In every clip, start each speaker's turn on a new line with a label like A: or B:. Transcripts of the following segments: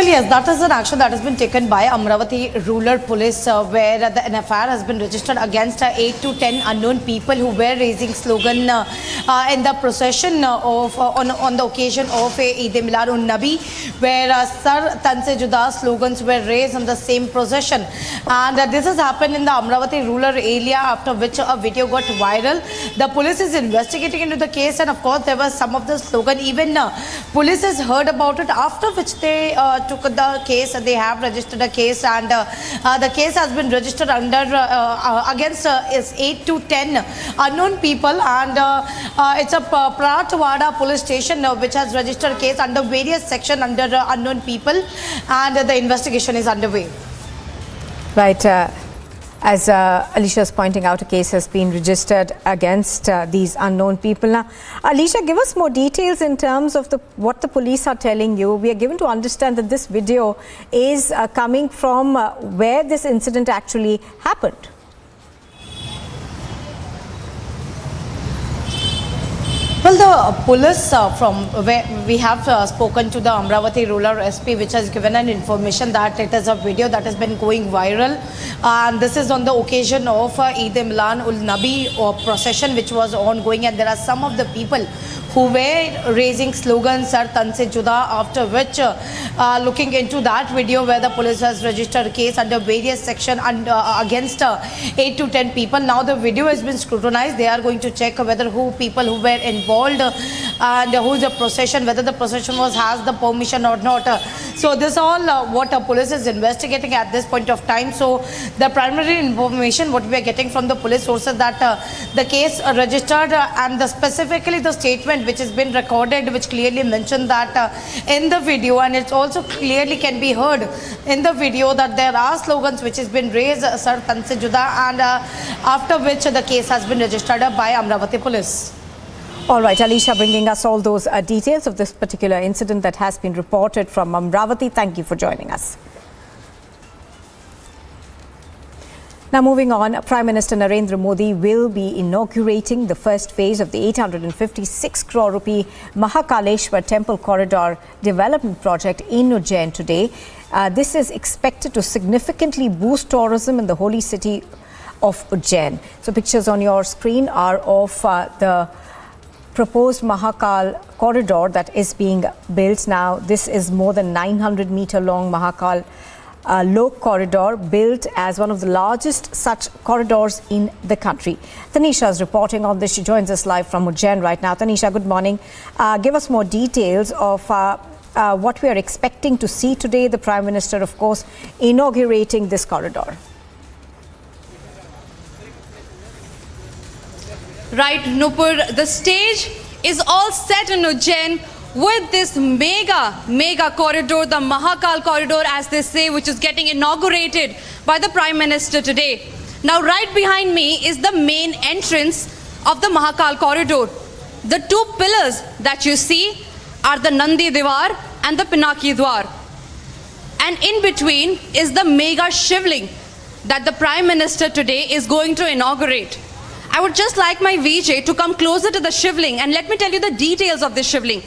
A: Well, yes, that is an action that has been taken by Amravati Rural Police, where the NFIR has been registered against 8 to 10 unknown people who were raising slogan in the procession of on the occasion of Eid Milad-un-Nabi, where Sar Tanse Juda slogans were raised on the same procession. And this has happened in the Amravati rural area, after which a video got viral. The police is investigating into the case, and of course there was some of the slogan. Even police has heard about it, after which they took the case. They have registered a case, and the case has been registered under against 8 to 10 unknown people, and it's a Pratwada police station which has registered a case under various section under unknown people, and the investigation is underway.
B: Right. As Alicia is pointing out, a case has been registered against these unknown people. Now, Alicia, give us more details in terms of what the police are telling you. We are given to understand that this video is coming from where this incident actually happened.
A: Well, the police from where we have spoken to the Amravati rural SP, which has given an information that it is a video that has been going viral, and this is on the occasion of Eid Milad-ul-Nabi procession which was ongoing, and there are some of the people who were raising slogans Sar Tanse Juda, after which looking into that video where the police has registered a case under various section and against 8 to 10 people. Now the video has been scrutinized. They are going to check whether people who were involved and who is the procession, whether the procession has the permission or not. So this all what police is investigating at this point of time. So the primary information what we are getting from the police sources, that the case registered and specifically the statement which has been recorded, which clearly mentioned that in the video, and it also clearly can be heard in the video that there are slogans which has been raised Sar Tanse Juda, and after which the case has been registered by Amravati police.
B: All right, Alicia, bringing us all those details of this particular incident that has been reported from Amravati. Thank you for joining us. Now moving on, Prime Minister Narendra Modi will be inaugurating the first phase of the 856 crore rupee Mahakaleshwar Temple Corridor development project in Ujjain today. This is expected to significantly boost tourism in the holy city of Ujjain. So pictures on your screen are of the proposed Mahakal Corridor that is being built now. This is more than 900-meter long Mahakal Lok corridor, built as one of the largest such corridors in the country. Tanisha is reporting on this. She joins us live from Ujjain right now. Tanisha, good morning. Give us more details of what we are expecting to see today. The Prime Minister, of course, inaugurating this corridor.
C: Right, Nupur, the stage is all set in Ujjain with this mega corridor, the Mahakal Corridor, as they say, which is getting inaugurated by the Prime Minister today. Now, right behind me is the main entrance of the Mahakal Corridor. The two pillars that you see are the Nandi Diwar and the Pinaki Dwar. And in between is the mega Shivling that the Prime Minister today is going to inaugurate. I would just like my VJ to come closer to the Shivling and let me tell you the details of this Shivling.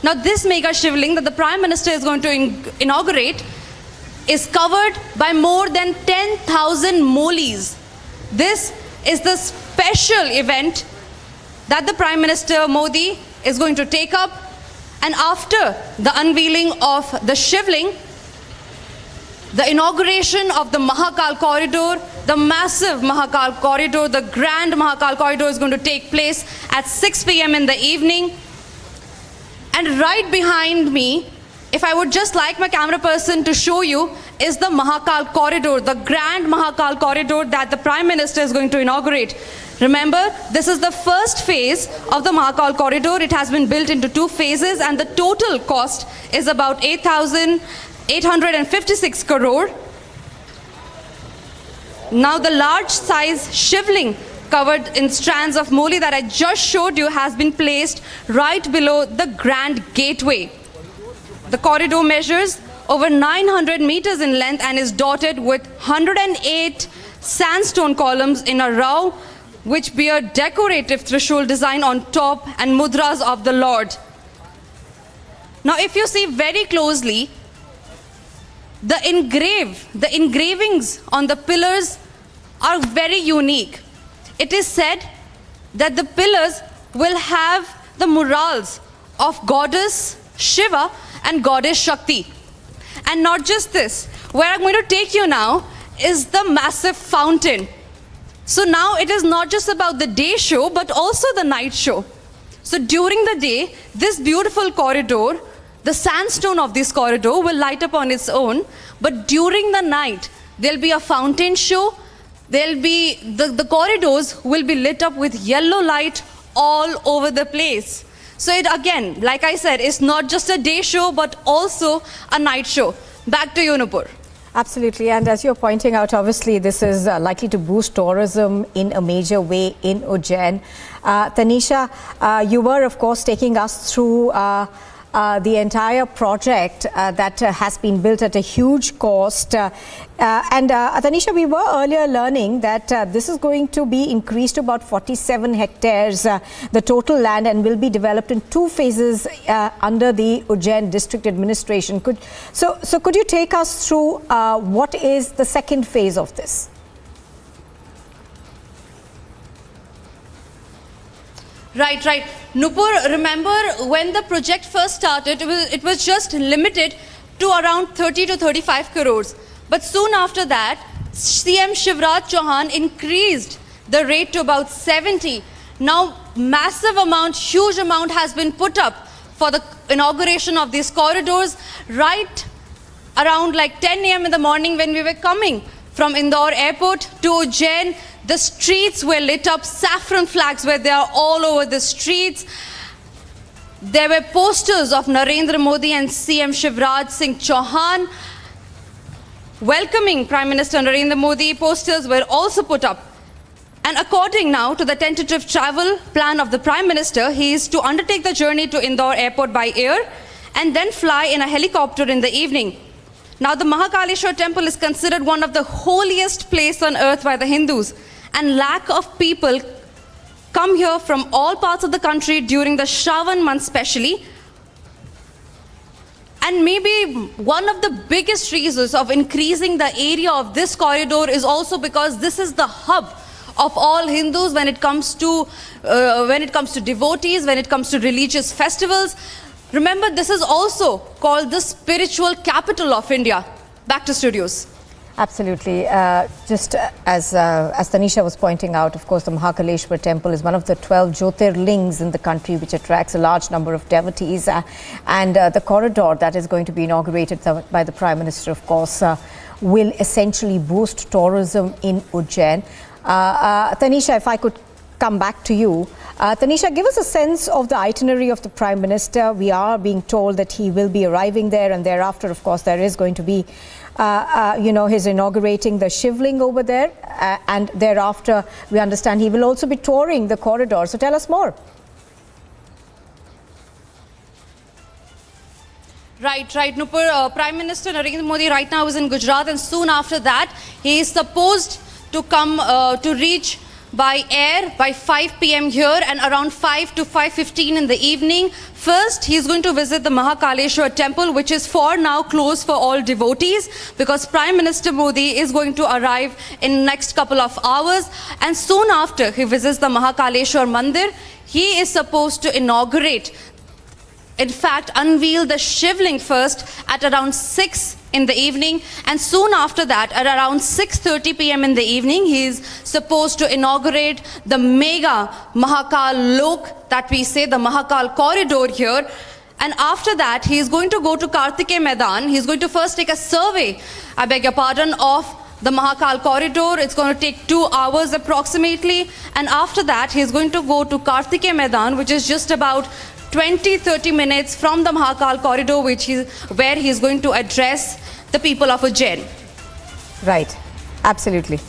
C: Now, this mega Shivling that the Prime Minister is going to inaugurate is covered by more than 10,000 molis. This is the special event that the Prime Minister Modi is going to take up. And after the unveiling of the Shivling, the inauguration of the Mahakal Corridor, the massive Mahakal Corridor, the grand Mahakal Corridor is going to take place at 6 p.m. in the evening. And right behind me, if I would just like my camera person to show you, is the Mahakal Corridor, the grand Mahakal Corridor that the Prime Minister is going to inaugurate. Remember, this is the first phase of the Mahakal Corridor. It has been built into two phases, and the total cost is about 8,856 crore. Now, the large size Shivling covered in strands of moli that I just showed you has been placed right below the grand gateway. The corridor measures over 900 meters in length and is dotted with 108 sandstone columns in a row, which bear decorative threshold design on top and mudras of the Lord. Now, if you see very closely, The engravings on the pillars are very unique. It is said that the pillars will have the murals of goddess Shiva and goddess Shakti. And not just this, where I'm going to take you now is the massive fountain. So now it is not just about the day show, but also the night show. So during the day, this beautiful corridor, the sandstone of this corridor will light up on its own. But during the night, there'll be a fountain show. There'll be, the corridors will be lit up with yellow light all over the place. So it again, like I said, it's not just a day show, but also a night show. Back to you, Nupur.
B: Absolutely, and as you're pointing out, obviously this is likely to boost tourism in a major way in Ujjain. Tanisha, you were of course taking us through the entire project that has been built at a huge cost. Tanisha, we were earlier learning that this is going to be increased to about 47 hectares, the total land, and will be developed in 2 phases under the Ujjain district administration. Could you take us through what is the second phase of this?
C: Right. Nupur, remember when the project first started, it was just limited to around 30 to 35 crores. But soon after that, CM Shivraj Chauhan increased the rate to about 70. Now, massive amount, huge amount has been put up for the inauguration of these corridors right around like 10 a.m. in the morning when we were coming from Indore airport to Ujjain. The streets were lit up, saffron flags were there all over the streets. There were posters of Narendra Modi and CM Shivraj Singh Chauhan welcoming Prime Minister Narendra Modi. Posters were also put up. And according now to the tentative travel plan of the Prime Minister, he is to undertake the journey to Indore airport by air and then fly in a helicopter in the evening. Now, the Mahakaleshwar temple is considered one of the holiest places on earth by the Hindus, and lack of people come here from all parts of the country during the Shravan month especially. And maybe one of the biggest reasons of increasing the area of this corridor is also because this is the hub of all Hindus when it comes to devotees, when it comes to religious festivals. Remember, this is also called the spiritual capital of India. Back to studios.
B: Absolutely. Just as Tanisha was pointing out, of course, the Mahakaleshwar temple is one of the 12 Jyotirlings in the country, which attracts a large number of devotees. And the corridor that is going to be inaugurated by the Prime Minister, of course, will essentially boost tourism in Ujjain. Tanisha, if I could come back to you. Tanisha, give us a sense of the itinerary of the Prime Minister. We are being told that he will be arriving there, and thereafter, of course, there is going to be, his inaugurating the Shivling over there. And thereafter, we understand he will also be touring the corridor. So tell us more.
C: Right, Nupur. Prime Minister Narendra Modi right now is in Gujarat, and soon after that, he is supposed to come to reach by air by 5 p.m. here and around 5 to 5:15 in the evening. First, he is going to visit the Mahakaleshwar temple, which is for now closed for all devotees because Prime Minister Modi is going to arrive in next couple of hours. And soon after he visits the Mahakaleshwar Mandir, he is supposed to inaugurate, in fact, unveil the Shivling first at around 6 in the evening, and soon after that at around 6:30 p.m. in the evening he is supposed to inaugurate the mega Mahakal Lok, that we say the Mahakal Corridor here. And after that he is going to go to Kartike Maidan. He is going to first take a survey, I beg your pardon, of the Mahakal Corridor. It's going to take 2 hours approximately, and after that he is going to go to Kartike Maidan, which is just about 20-30 minutes from the Mahakal Corridor, where he is going to address the people of Ujjain.
B: Right. Absolutely.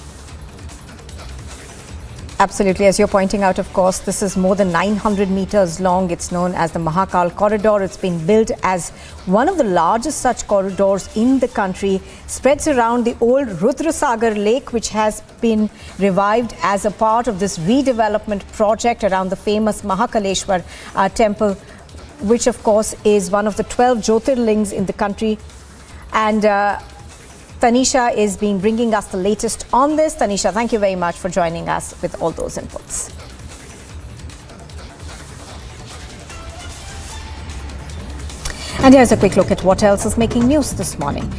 B: Absolutely. As you're pointing out, of course, this is more than 900 meters long. It's known as the Mahakal Corridor. It's been built as one of the largest such corridors in the country. Spreads around the old Rudrasagar Lake, which has been revived as a part of this redevelopment project around the famous Mahakaleshwar temple, which of course is one of the 12 Jyotirlings in the country. And Tanisha is bringing us the latest on this. Tanisha, thank you very much for joining us with all those inputs. And here's a quick look at what else is making news this morning.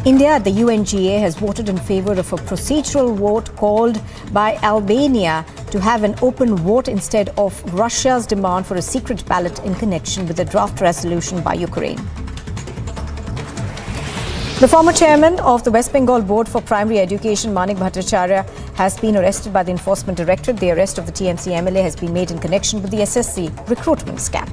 B: India at the UNGA has voted in favor of a procedural vote called by Albania to have an open vote instead of Russia's demand for a secret ballot in connection with the draft resolution by Ukraine. The former chairman of the West Bengal Board for Primary Education, Manik Bhattacharya, has been arrested by the Enforcement Directorate. The arrest of the TMC MLA has been made in connection with the SSC recruitment scam.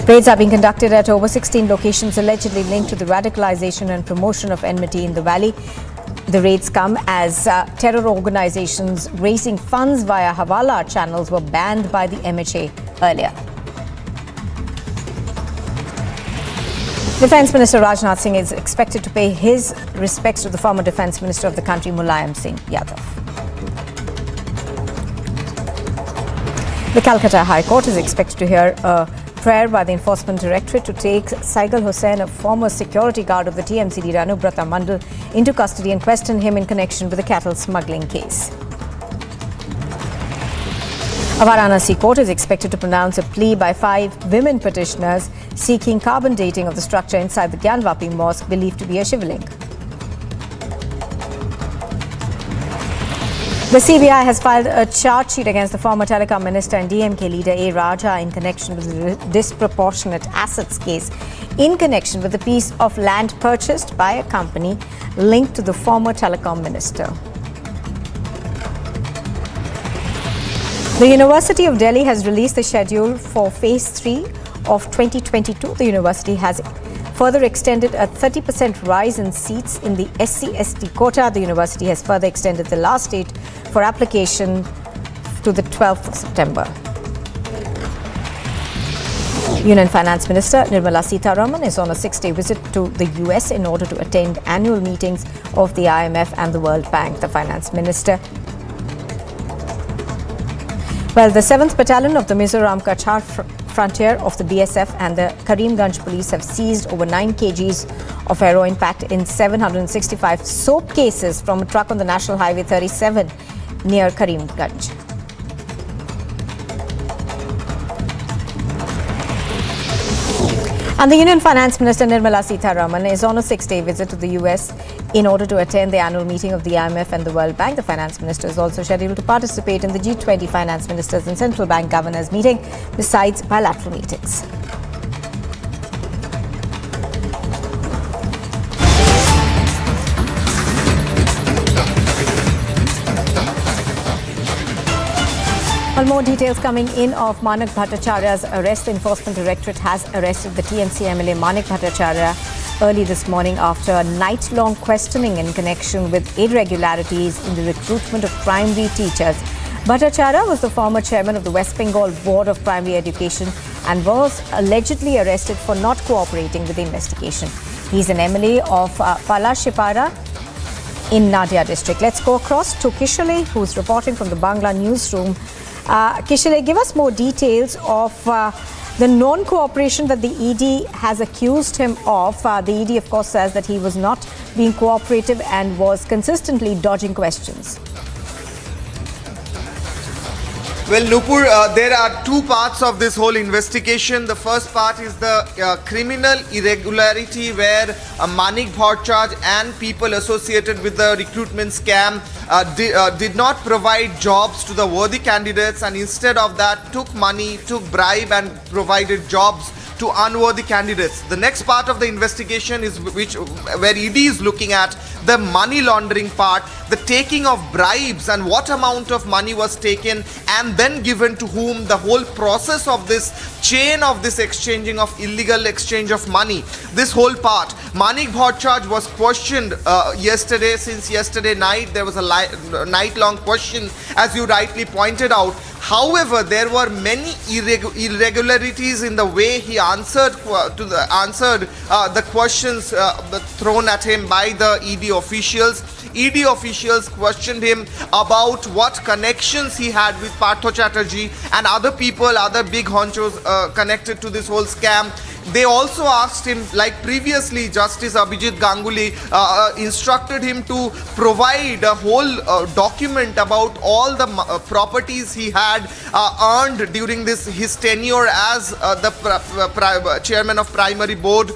B: Raids are being conducted at over 16 locations allegedly linked to the radicalization and promotion of enmity in the valley. The raids come as terror organizations raising funds via Hawala channels were banned by the MHA earlier. Defence Minister Rajnath Singh is expected to pay his respects to the former Defence Minister of the country, Mulayam Singh Yadav. The Calcutta High Court is expected to hear a prayer by the Enforcement Directorate to take Saigal Hussain, a former security guard of the TMC leader Anubrata Mandal, into custody and question him in connection with the cattle smuggling case. A Varanasi court is expected to pronounce a plea by 5 women petitioners seeking carbon dating of the structure inside the Gyanvapi mosque believed to be a Shivling. The CBI has filed a charge sheet against the former telecom minister and DMK leader A. Raja in connection with the disproportionate assets case in connection with a piece of land purchased by a company linked to the former telecom minister. The University of Delhi has released the schedule for Phase 3 of 2022. The university has further extended a 30% rise in seats in the SC/ST quota. The university has further extended the last date for application to the 12th of September. Union Finance Minister Nirmala Sitharaman is on a 6-day visit to the US in order to attend annual meetings of the IMF and the World Bank. The Finance Minister the 7th Battalion of the Mizoram Kachar Frontier of the BSF and the Karimganj Police have seized over 9 kgs of heroin packed in 765 soap cases from a truck on the National Highway 37 near Karimganj. And the Union Finance Minister Nirmala Sitharaman is on a 6-day visit to the US in order to attend the annual meeting of the IMF and the World Bank. The Finance Minister is also scheduled to participate in the G20 Finance Ministers and Central Bank Governors meeting, besides bilateral meetings. Well, more details coming in of Manik Bhattacharya's arrest. The Enforcement Directorate has arrested the TMC MLA Manik Bhattacharya early this morning after a night-long questioning in connection with irregularities in the recruitment of primary teachers. Bhattacharya was the former chairman of the West Bengal Board of Primary Education and was allegedly arrested for not cooperating with the investigation. He's an MLA of Palghar in Nadia district. Let's go across to Kishale, who's reporting from the Bangla newsroom. Kishale, give us more details of the non-cooperation that the ED has accused him of. The ED, of course, says that he was not being cooperative and was consistently dodging questions.
D: Well, Nupur, there are 2 parts of this whole investigation. The first part is the criminal irregularity where Manik Bhattacharya and people associated with the recruitment scam did not provide jobs to the worthy candidates, and instead of that took money, took bribe and provided jobs to unworthy candidates. The next part of the investigation is where ED is looking at the money laundering part, the taking of bribes and what amount of money was taken and then given to whom, the whole process of this chain of this exchanging of illegal exchange of money. This whole part, Manik Bhattacharya was questioned yesterday. Since yesterday night, there was a night-long question, as you rightly pointed out. However, there were many irregularities in the way he answered the questions thrown at him by the ED officials. ED officials questioned him about what connections he had with Partho Chatterjee and other people, other big honchos connected to this whole scam. They also asked him, like previously Justice Abhijit Ganguly instructed him to provide a whole document about all the properties he had earned during his tenure as the chairman of primary board.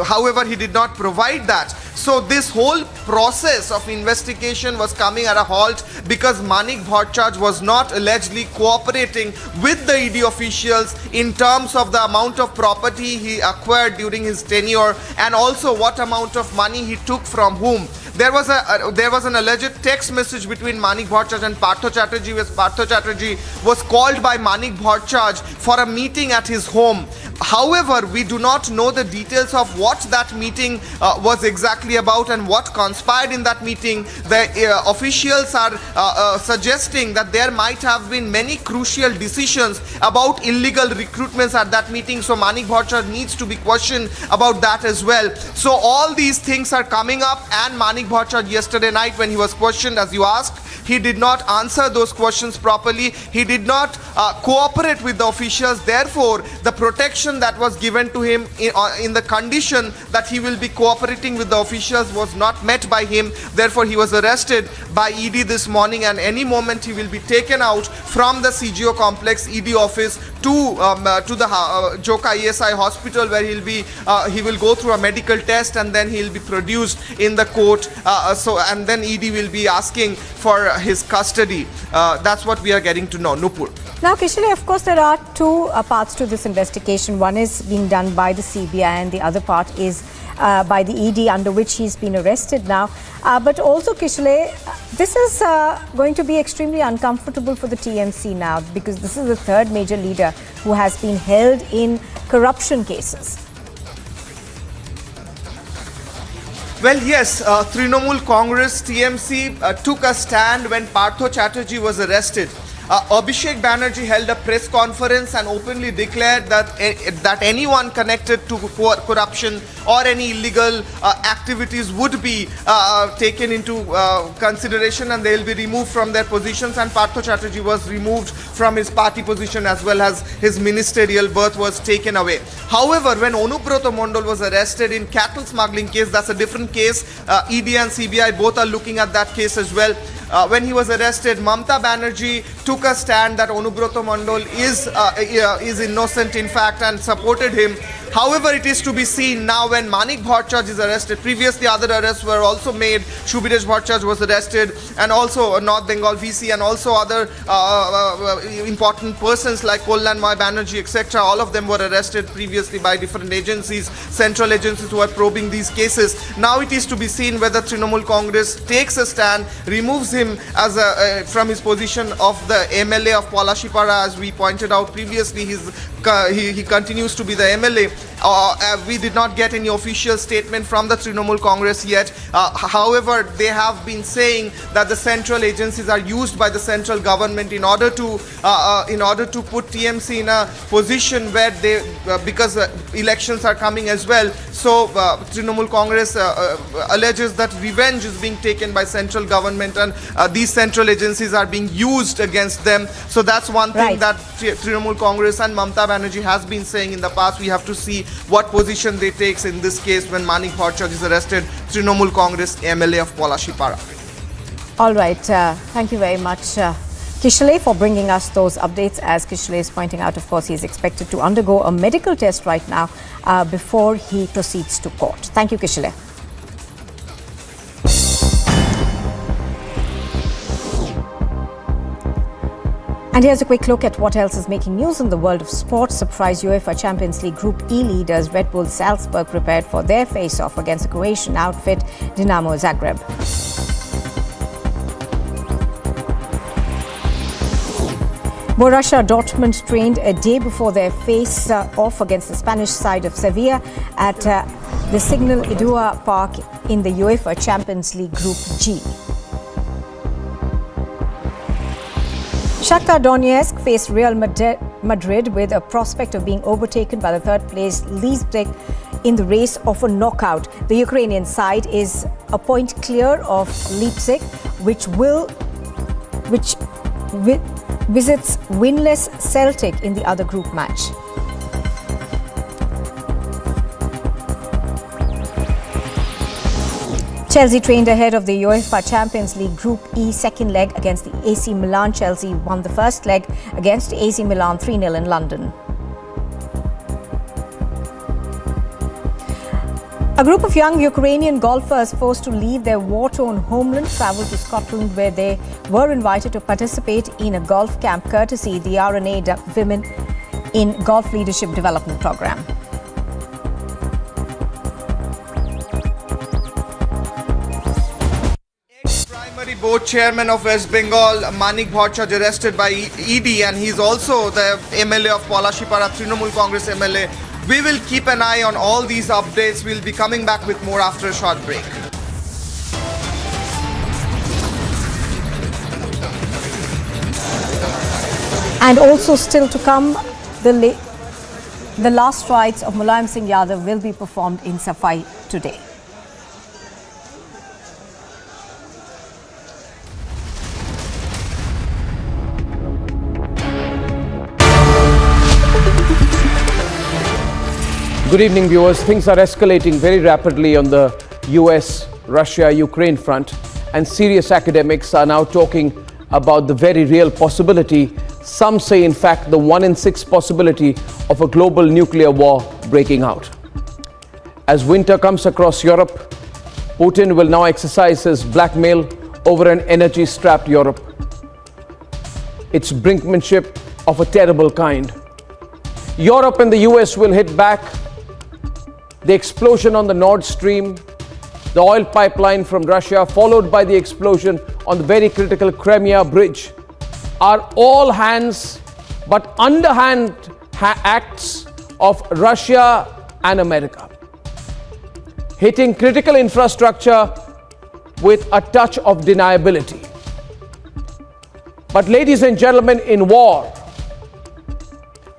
D: However, he did not provide that. So this whole process of investigation was coming at a halt because Manik Bhattacharya was not allegedly cooperating with the ED officials in terms of the amount of property he acquired during his tenure and also what amount of money he took from whom. There was an alleged text message between Manik Bhattacharya and Partho Chatterjee, where Partho Chatterjee was called by Manik Bhattacharya for a meeting at his home. However, we do not know the details of what that meeting was exactly about and what conspired in that meeting. The officials are suggesting that there might have been many crucial decisions about illegal recruitments at that meeting. So Manik Bhattacharya needs to be questioned about that as well. So all these things are coming up, and Manik Bhattacharya yesterday night when he was questioned, as you asked, he did not answer those questions properly. He did not cooperate with the officials. Therefore, the protection that was given to him in the condition that he will be cooperating with the officials was not met by him. Therefore, he was arrested by ED this morning, and any moment he will be taken out from the CGO complex ED office to the Joka ESI hospital, where he will go through a medical test and then he'll be produced in the court. And then ED will be asking for his custody. That's what we are getting to know. Nupur.
B: Now, Kishale, of course, there are two parts to this investigation. One is being done by the CBI and the other part is by the ED, under which he's been arrested now. But also, Kishale, this is going to be extremely uncomfortable for the TMC now, because this is the third major leader who has been held in corruption cases.
D: Well, yes, Trinamool Congress TMC took a stand when Partho Chatterjee was arrested. Abhishek Banerjee held a press conference and openly declared that anyone connected to corruption or any illegal activities would be taken into consideration and they will be removed from their positions, and Partho Chatterjee was removed from his party position as well as his ministerial berth was taken away. However, when Onubroto Mondal was arrested in cattle smuggling case, that's a different case. ED and CBI both are looking at that case as well. When he was arrested, Mamata Banerjee took a stand that Onubroto Mondal is innocent in fact and supported him. However, it is to be seen now when Manik Bhattacharya is arrested. Previously, other arrests were also made. Shubhidesh Bhattacharya was arrested, and also North Bengal VC, and also other important persons like Kollanmoy Banerjee, etc. All of them were arrested previously by different agencies, central agencies who are probing these cases. Now it is to be seen whether Trinamool Congress takes a stand, removes him as from his position of the MLA of Palashipara. As we pointed out previously, he continues to be the MLA. We did not get any official statement from the Trinamool Congress yet. However, they have been saying that the central agencies are used by the central government in order to put TMC in a position where because elections are coming as well. So Trinamool Congress alleges that revenge is being taken by central government, and these central agencies are being used against them. So that's one thing that Trinamool Congress and Mamata Banerjee has been saying in the past. We have to see what position they take in this case when Manik Bhattacharya is arrested. Trinamool Congress MLA of Palashipara.
B: All right. Thank you very much, Kishale, for bringing us those updates. As Kishale is pointing out, of course, he is expected to undergo a medical test right now before he proceeds to court. Thank you, Kishale. And here's a quick look at what else is making news in the world of sports. Surprise UEFA Champions League Group E leaders Red Bull Salzburg prepared for their face-off against the Croatian outfit Dinamo Zagreb. Borussia Dortmund trained a day before their face-off against the Spanish side of Sevilla at the Signal Iduna Park in the UEFA Champions League Group G. Shakhtar Donetsk faced Real Madrid with a prospect of being overtaken by the third place Leipzig in the race of a knockout. The Ukrainian side is a point clear of Leipzig, which visits winless Celtic in the other group match. Chelsea trained ahead of the UEFA Champions League Group E second leg against the AC Milan. Chelsea won the first leg against AC Milan 3-0 in London. A group of young Ukrainian golfers forced to leave their war-torn homeland travelled to Scotland, where they were invited to participate in a golf camp courtesy the RNA Women in Golf Leadership Development Programme.
D: Ex-primary board chairman of West Bengal, Manik Bhattacharya, arrested by ED, and he's also the MLA of Palashipara, Trinamool Congress MLA. We will keep an eye on all these updates. We'll be coming back with more after a short break.
B: And also still to come, the last rites of Mulayam Singh Yadav will be performed in Safai today.
E: Good evening, viewers. Things are escalating very rapidly on the US, Russia, Ukraine front, and serious academics are now talking about the very real possibility, some say in fact the 1 in 6 possibility of a global nuclear war breaking out. As winter comes across Europe, Putin will now exercise his blackmail over an energy-strapped Europe. It's brinkmanship of a terrible kind. Europe and the US will hit back. The explosion on the Nord Stream, the oil pipeline from Russia, followed by the explosion on the very critical Crimea bridge, are all hands but underhand acts of Russia and America, hitting critical infrastructure with a touch of deniability. But ladies and gentlemen, in war,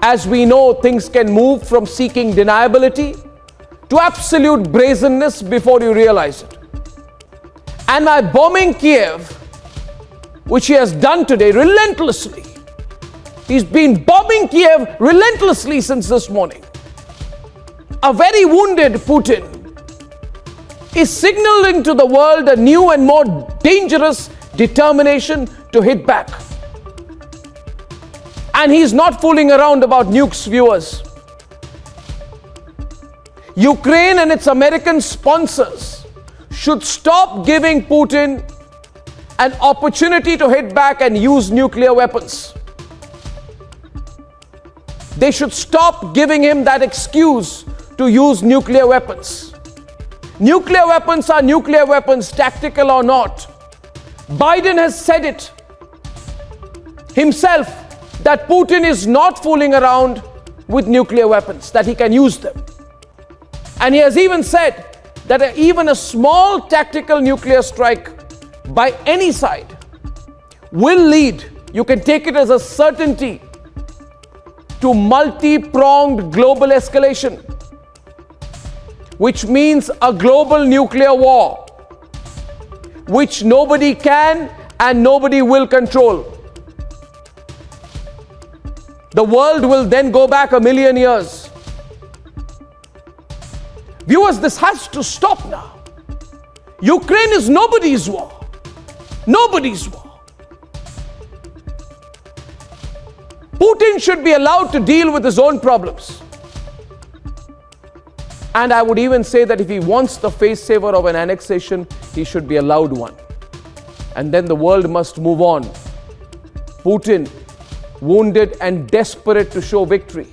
E: as we know, things can move from seeking deniability to absolute brazenness before you realize it. And by bombing Kiev, which he has done today relentlessly, he's been bombing Kiev relentlessly since this morning. A very wounded Putin is signaling to the world a new and more dangerous determination to hit back. And he's not fooling around about nukes, viewers. Ukraine and its American sponsors should stop giving Putin an opportunity to hit back and use nuclear weapons. They should stop giving him that excuse to use nuclear weapons. Nuclear weapons are nuclear weapons, tactical or not. Biden has said it himself that Putin is not fooling around with nuclear weapons, that he can use them. And he has even said that even a small tactical nuclear strike by any side will lead, you can take it as a certainty, to multi-pronged global escalation, which means a global nuclear war, which nobody can and nobody will control. The world will then go back 1,000,000 years. Viewers, this has to stop now. Ukraine is nobody's war. Nobody's war. Putin should be allowed to deal with his own problems. And I would even say that if he wants the face saver of an annexation, he should be allowed one. And then the world must move on. Putin, wounded and desperate to show victory,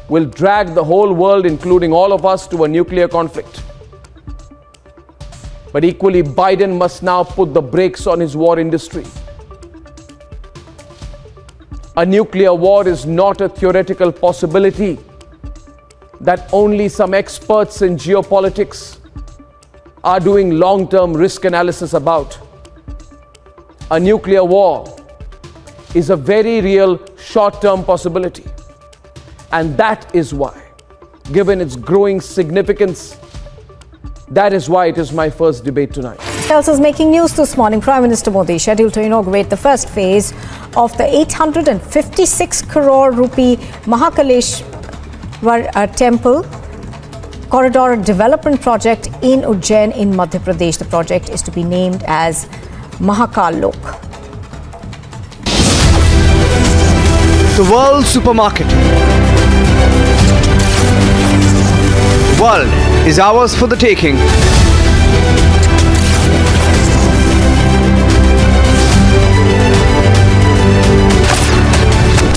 E: will drag the whole world, including all of us, to a nuclear conflict. But equally, Biden must now put the brakes on his war industry. A nuclear war is not a theoretical possibility that only some experts in geopolitics are doing long-term risk analysis about. A nuclear war is a very real short-term possibility. And that is why, given its growing significance, that is why it is my first debate tonight.
B: Else is making news this morning. Prime Minister Modi scheduled to inaugurate the first phase of the 856 crore rupee Mahakaleshwar Temple Corridor development project in Ujjain in Madhya Pradesh. The project is to be named as Mahakal Lok.
F: The world supermarket. World is ours for the taking.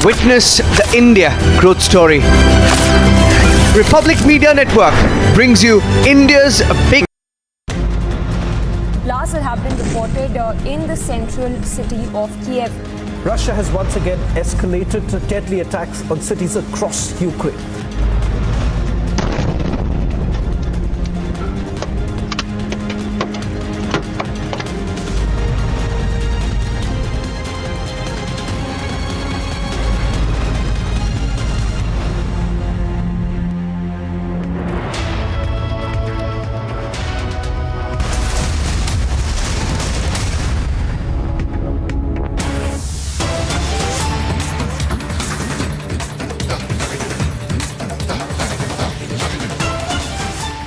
F: Witness the India growth story. Republic Media Network brings you India's big.
G: Blasts have been reported in the central city of Kiev.
H: Russia has once again escalated deadly attacks on cities across Ukraine.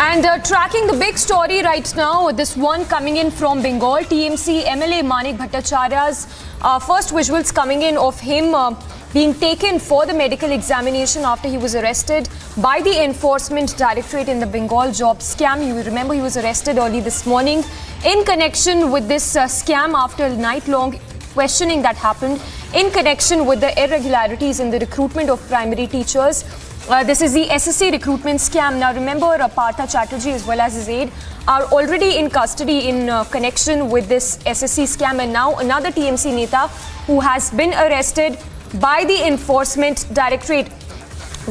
G: And tracking the big story right now, this one coming in from Bengal, TMC MLA Manik Bhattacharya's first visuals coming in of him being taken for the medical examination after he was arrested by the Enforcement Directorate in the Bengal job scam. You remember he was arrested early this morning in connection with this scam after a night-long questioning that happened in connection with the irregularities in the recruitment of primary teachers. This is the SSC recruitment scam. Now remember, Partha Chatterjee as well as his aide are already in custody in connection with this SSC scam, and now another TMC Neta who has been arrested by the Enforcement Directorate.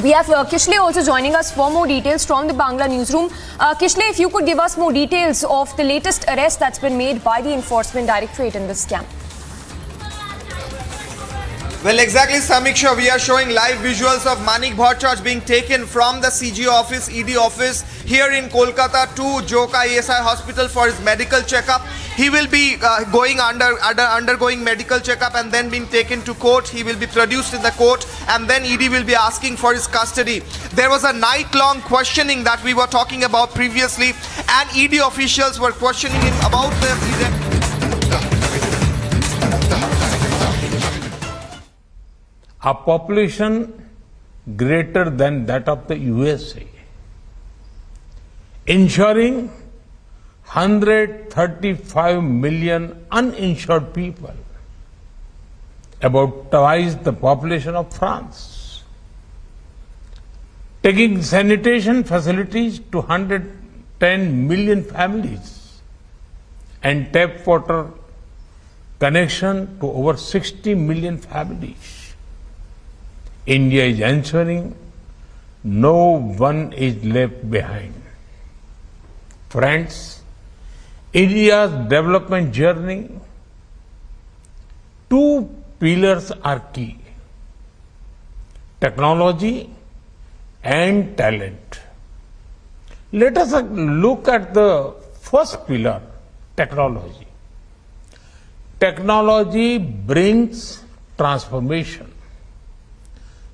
G: We have Kishle also joining us for more details from the Bangla newsroom. Kishle, if you could give us more details of the latest arrest that's been made by the Enforcement Directorate in this scam.
D: Well, exactly, Samiksha. We are showing live visuals of Manik Bhattacharya being taken from the CG office, ED office here in Kolkata to Joka IAS hospital for his medical checkup. He will be undergoing medical checkup and then being taken to court. He will be produced in the court and then ED will be asking for his custody. There was a night-long questioning that we were talking about previously, and ED officials were questioning him about the
I: a population greater than that of the USA, ensuring 135 million uninsured people, about twice the population of France, taking sanitation facilities to 110 million families and tap water connection to over 60 million families. India is ensuring no one is left behind. Friends, India's development journey, two pillars are key: technology and talent. Let us look at the first pillar, technology. Technology brings transformation.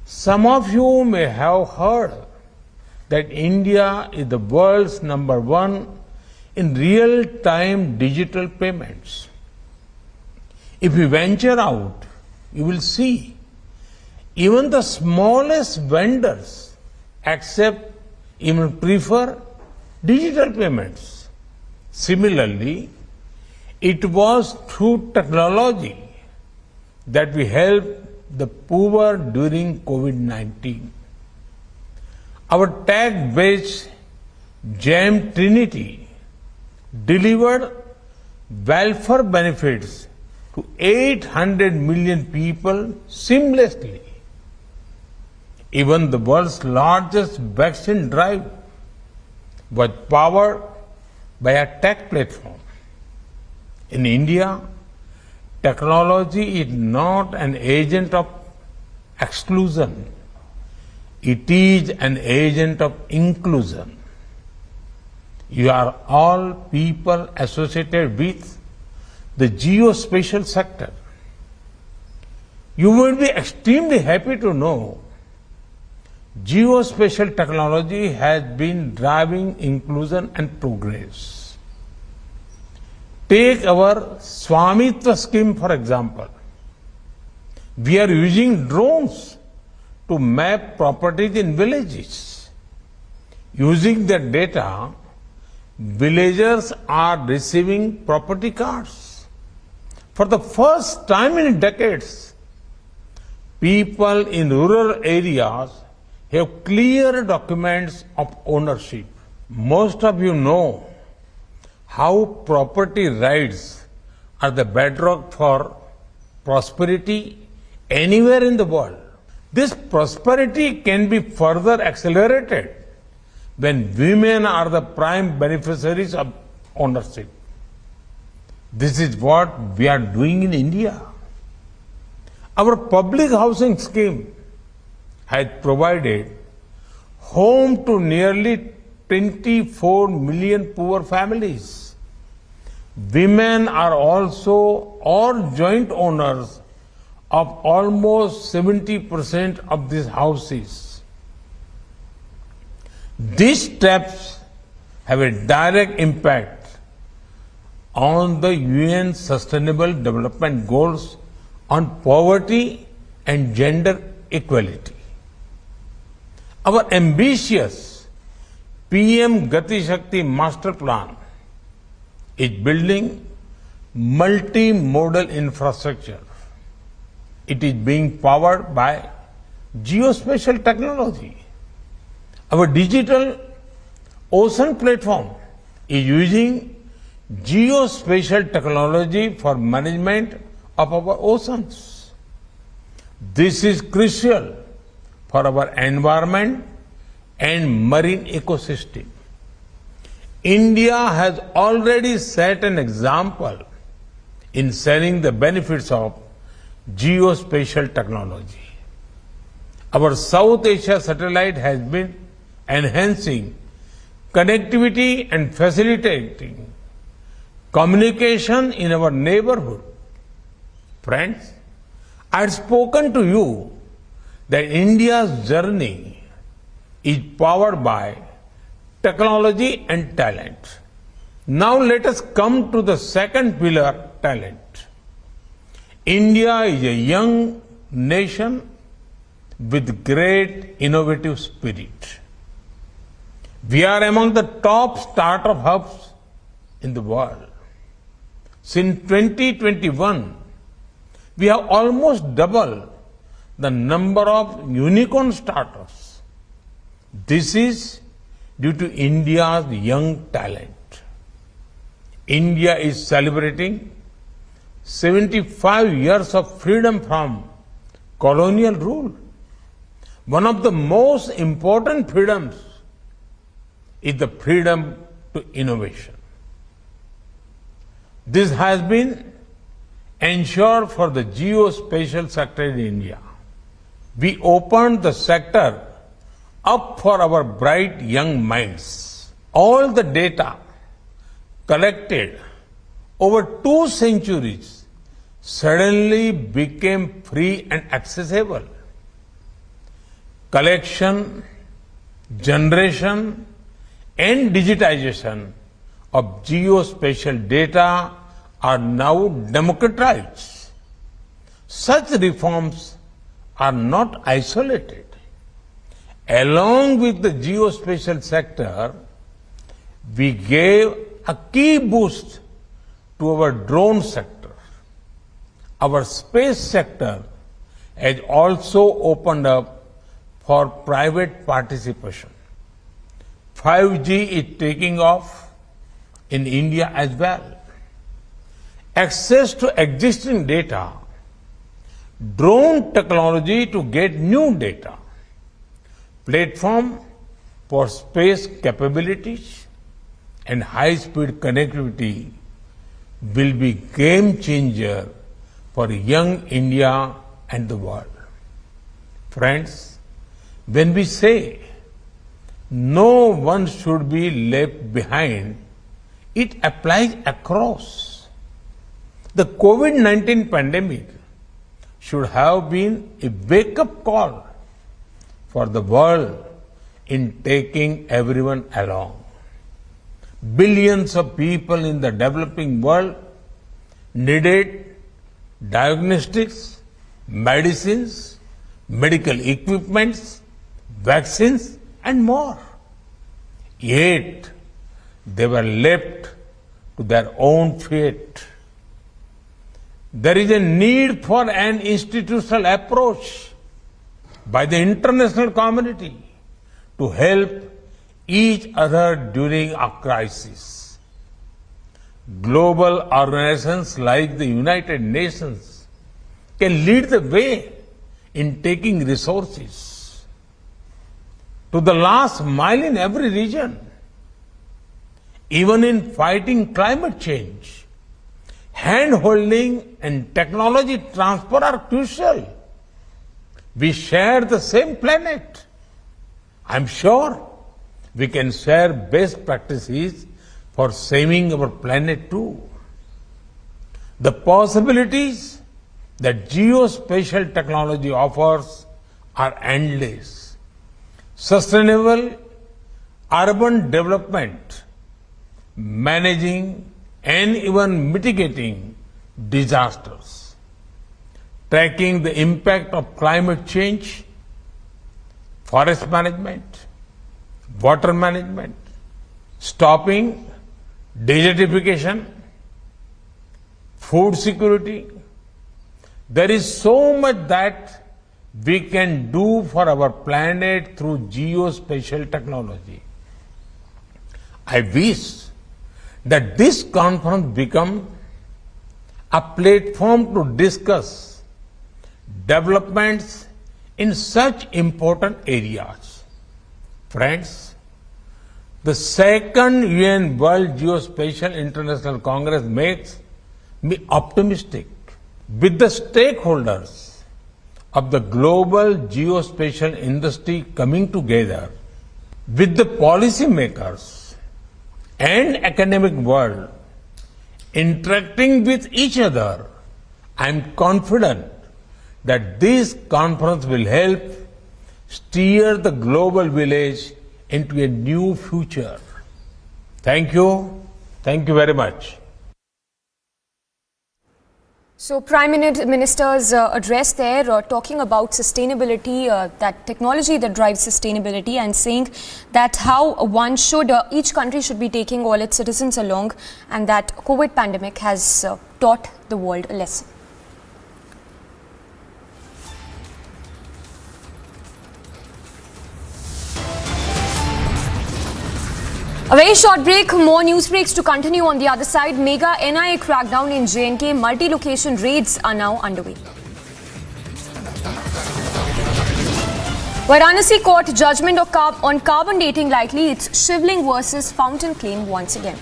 I: Some of you may have heard that India is the world's #1 in real-time digital payments. If you venture out, you will see even the smallest vendors accept, even prefer digital payments. Similarly, it was through technology that we helped the poor during COVID-19. Our tech-based GEM Trinity delivered welfare benefits to 800 million people seamlessly. Even the world's largest vaccine drive was powered by a tech platform. In India, technology is not an agent of exclusion. It is an agent of inclusion. You are all people associated with the geospatial sector. You will be extremely happy to know geospatial technology has been driving inclusion and progress. Take our Swamitva scheme for example. We are using drones to map properties in villages. Using that data, villagers are receiving property cards. For the first time in decades, people in rural areas have clear documents of ownership. Most of you know how property rights are the bedrock for prosperity anywhere in the world. This prosperity can be further accelerated when women are the prime beneficiaries of ownership. This is what we are doing in India. Our public housing scheme has provided home to nearly 24 million poor families. Women are also or joint owners of almost 70% of these houses. These steps have a direct impact on the UN Sustainable Development Goals on poverty and gender equality. Our ambitious PM Gati Shakti Master Plan is building multimodal infrastructure. It is being powered by geospatial technology. Our digital ocean platform is using geospatial technology for management of our oceans. This is crucial for our environment and marine ecosystem. India has already set an example in sharing the benefits of geospatial technology. Our South Asia satellite has been enhancing connectivity and facilitating communication in our neighborhood. Friends, I had spoken to you that India's journey is powered by technology and talent. Now let us come to the second pillar, talent. India is a young nation with great innovative spirit. We are among the top startup hubs in the world. Since 2021, we have almost doubled the number of unicorn startups. This is due to India's young talent. India is celebrating 75 years of freedom from colonial rule. One of the most important freedoms is the freedom to innovation. This has been ensured for the geospatial sector in India. We opened the sector up for our bright young minds. All the data collected over 2 centuries suddenly became free and accessible. Collection, generation, and digitization of geospatial data are now democratized. Such reforms are not isolated. Along with the geospatial sector, we gave a key boost to our drone sector. Our space sector has also opened up for private participation. 5G is taking off in India as well. Access to existing data, drone technology to get new data, platform for space capabilities and high-speed connectivity will be game changer for young India and the world. Friends, when we say no one should be left behind, it applies across. The COVID-19 pandemic should have been a wake-up call for the world in taking everyone along. Billions of people in the developing world needed diagnostics, medicines, medical equipments, vaccines, and more. Yet, they were left to their own fate. There is a need for an institutional approach by the international community to help each other during a crisis. Global organizations like the United Nations can lead the way in taking resources to the last mile in every region. Even in fighting climate change, hand-holding and technology transfer are crucial. We share the same planet. I'm sure we can share best practices for saving our planet too. The possibilities that geospatial technology offers are endless. Sustainable urban development, managing and even mitigating disasters, tracking the impact of climate change, forest management, water management, stopping desertification, food security. There is so much that we can do for our planet through geospatial technology. I wish that this conference become a platform to discuss developments in such important areas. Friends, the second UN World Geospatial International Congress makes me optimistic. With the stakeholders of the global geospatial industry coming together, with the policymakers and academic world interacting with each other, I am confident that this conference will help steer the global village into a new future. Thank you. Thank you very much.
G: So Prime Minister's address there talking about sustainability, that technology that drives sustainability, and saying that how one should, each country should be taking all its citizens along, and that COVID pandemic has taught the world a lesson. A very short break, more news breaks to continue on the other side. Mega NIA crackdown in J&K, multi-location raids are now underway. Varanasi court judgment on carbon dating likely, it's Shivling versus Fountain claim once again.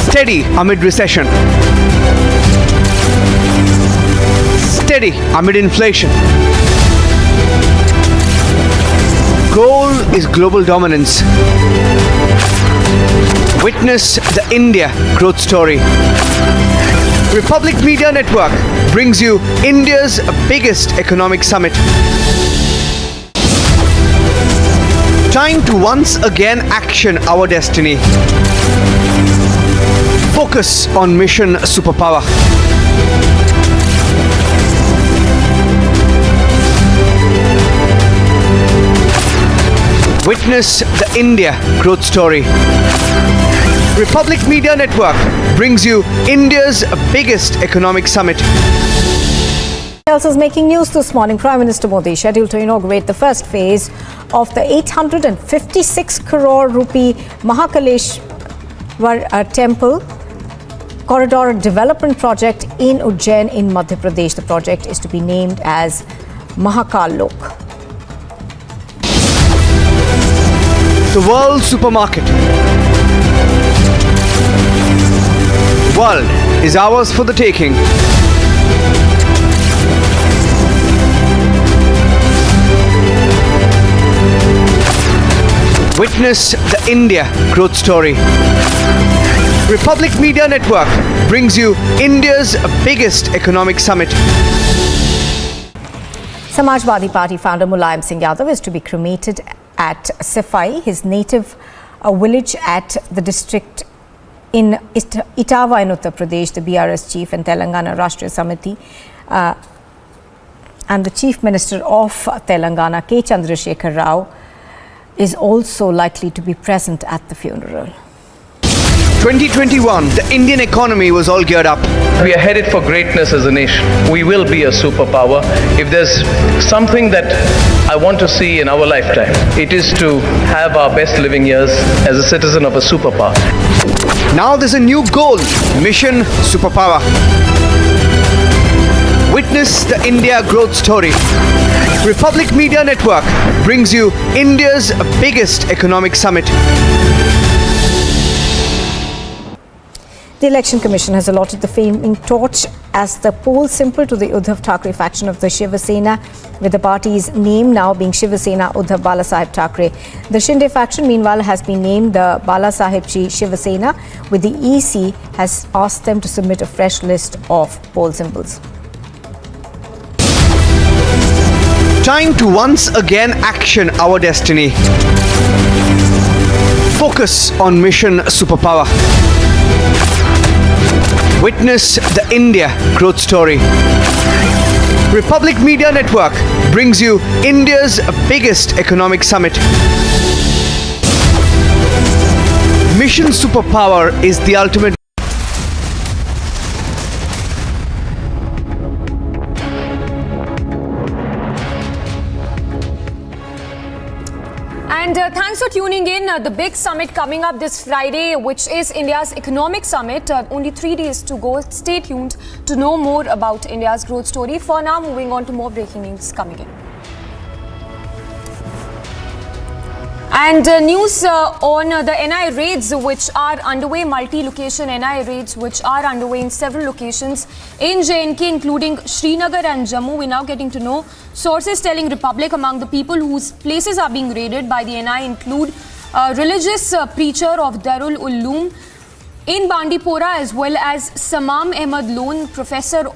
F: Steady amid recession. Steady amid inflation. Goal is global dominance. Witness the India growth story. Republic Media Network brings you India's biggest economic summit. Time to once again action our destiny. Focus on mission superpower. Witness the India growth story. Republic Media Network brings you India's biggest economic summit.
B: Else is making news this morning. Prime Minister Modi scheduled to inaugurate the first phase of the 856 crore rupee Mahakaleshwar Temple Corridor development project in Ujjain in Madhya Pradesh. The project is to be named as Mahakal Lok.
F: The world supermarket. World is ours for the taking. Witness the India growth story. Republic Media Network brings you India's biggest economic summit.
B: Samajwadi Party founder Mulayam Singh Yadav is to be cremated at Safai, his native village at the district in Itawa in Uttar Pradesh. The BRS chief and Telangana Rashtriya Samiti and the Chief Minister of Telangana, K. Chandrasekhar Rao, is also likely to be present at the funeral.
F: 2021, the Indian economy was all geared up.
E: We are headed for greatness as a nation. We will be a superpower. If there's something that I want to see in our lifetime, it is to have our best living years as a citizen of a superpower.
F: Now there's a new goal, Mission Superpower. Witness the India growth story. Republic Media Network brings you India's biggest economic summit.
B: The Election Commission has allotted the flaming torch as the poll symbol to the Uddhav Thackeray faction of the Shiv Sena, with the party's name now being Shiv Sena Uddhav Balasaheb Thackeray. The Shinde faction, meanwhile, has been named the Balasahebchi Shiv Sena, with the EC has asked them to submit a fresh list of poll symbols.
F: Time to once again action our destiny. Focus on Mission Superpower. Witness the India growth story. Republic Media Network brings you India's biggest economic summit. Mission Superpower is the ultimate.
G: And thanks for tuning in. The big summit coming up this Friday, which is India's economic summit. Only 3 days to go. Stay tuned to know more about India's growth story. For now, moving on to more breaking news coming in. And news on the NI raids which are underway, multi-location NI raids which are underway in several locations in JNK, including Srinagar and Jammu. We're now getting to know sources telling Republic among the people whose places are being raided by the NI include religious preacher of Darul Uloom in Bandipora, as well as Samam Ahmed Loan, professor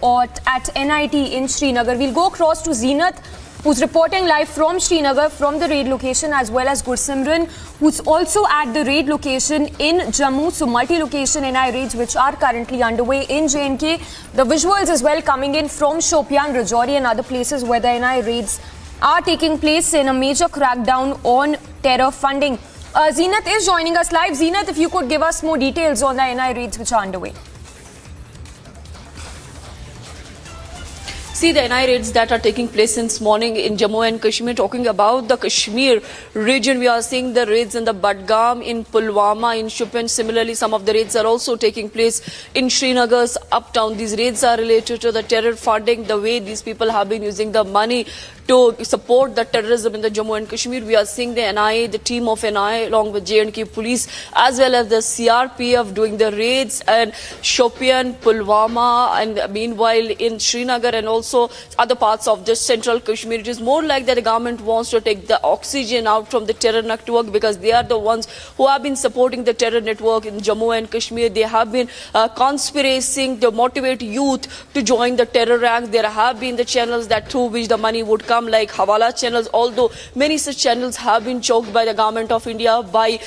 G: at NIT in Srinagar. We'll go across to Zeenat, who's reporting live from Srinagar from the raid location, as well as Gursimran, who's also at the raid location in Jammu. So multi-location NI raids which are currently underway in JNK. The visuals as well coming in from Shopian, Rajouri and other places where the NI raids are taking place in a major crackdown on terror funding. Zeenat is joining us live. Zeenat, if you could give us more details on the NI raids which are underway.
J: See the NI raids that are taking place since morning in Jammu and Kashmir. Talking about the Kashmir region, we are seeing the raids in the Badgam, in Pulwama, in Shopian. Similarly, some of the raids are also taking place in Srinagar's uptown. These raids are related to the terror funding, the way these people have been using the money to support the terrorism in the Jammu and Kashmir. We are seeing the NIA, the team of NIA along with J&K police as well as the CRPF doing the raids and Shopian, Pulwama, and meanwhile in Srinagar and also other parts of the central Kashmir. It is more like that the government wants to take the oxygen out from the terror network because they are the ones who have been supporting the terror network in Jammu and Kashmir. They have been conspiring to motivate youth to join the terror ranks. There have been the channels that through which the money would come, like Hawala channels, although many such channels have been choked by the government of India by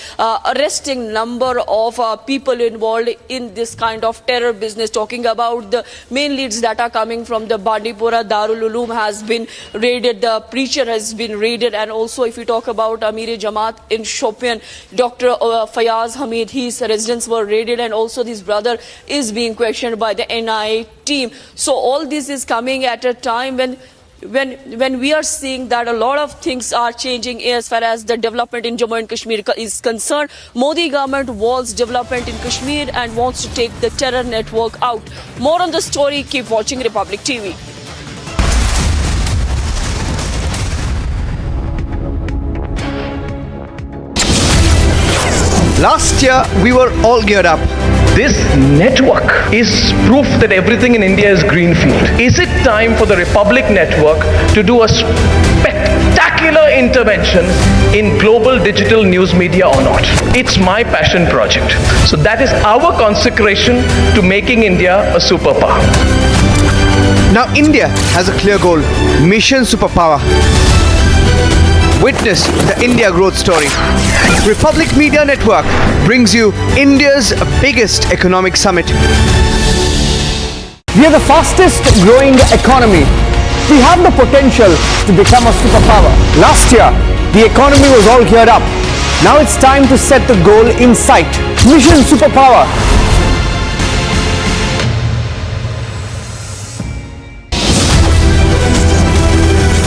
J: arresting number of people involved in this kind of terror business. Talking about the main leads that are coming from the Bandipora, Darul Uloom has been raided, the preacher has been raided, and also if we talk about Amir Jamaat in Shopian, Dr. Fayaz Hamid, his residence were raided, and also his brother is being questioned by the NIA team. So all this is coming at a time when we are seeing that a lot of things are changing as far as the development in Jammu and Kashmir is concerned. Modi government wants development in Kashmir and wants to take the terror network out. More on the story, keep watching Republic TV.
F: Last year, we were all geared up.
K: This network is proof that everything in India is greenfield. Is it time for the Republic Network to do a spectacular intervention in global digital news media or not? It's my passion project. So that is our consecration to making India a superpower.
F: Now, India has a clear goal: Mission Superpower. Witness the India growth story. Republic Media Network brings you India's biggest economic summit.
E: We are the fastest growing economy. We have the potential to become a superpower. Last year, the economy was all geared up. Now it's time to set the goal in sight. Mission Superpower.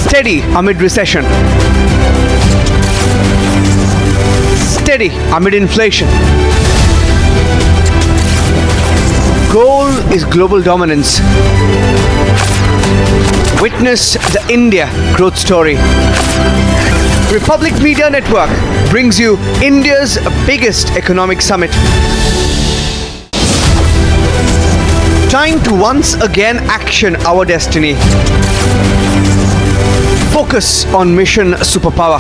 F: Steady amid recession. Steady amid inflation. Goal is global dominance. Witness the India growth story. Republic Media Network brings you India's biggest economic summit. Time to once again action our destiny. Focus on Mission Superpower.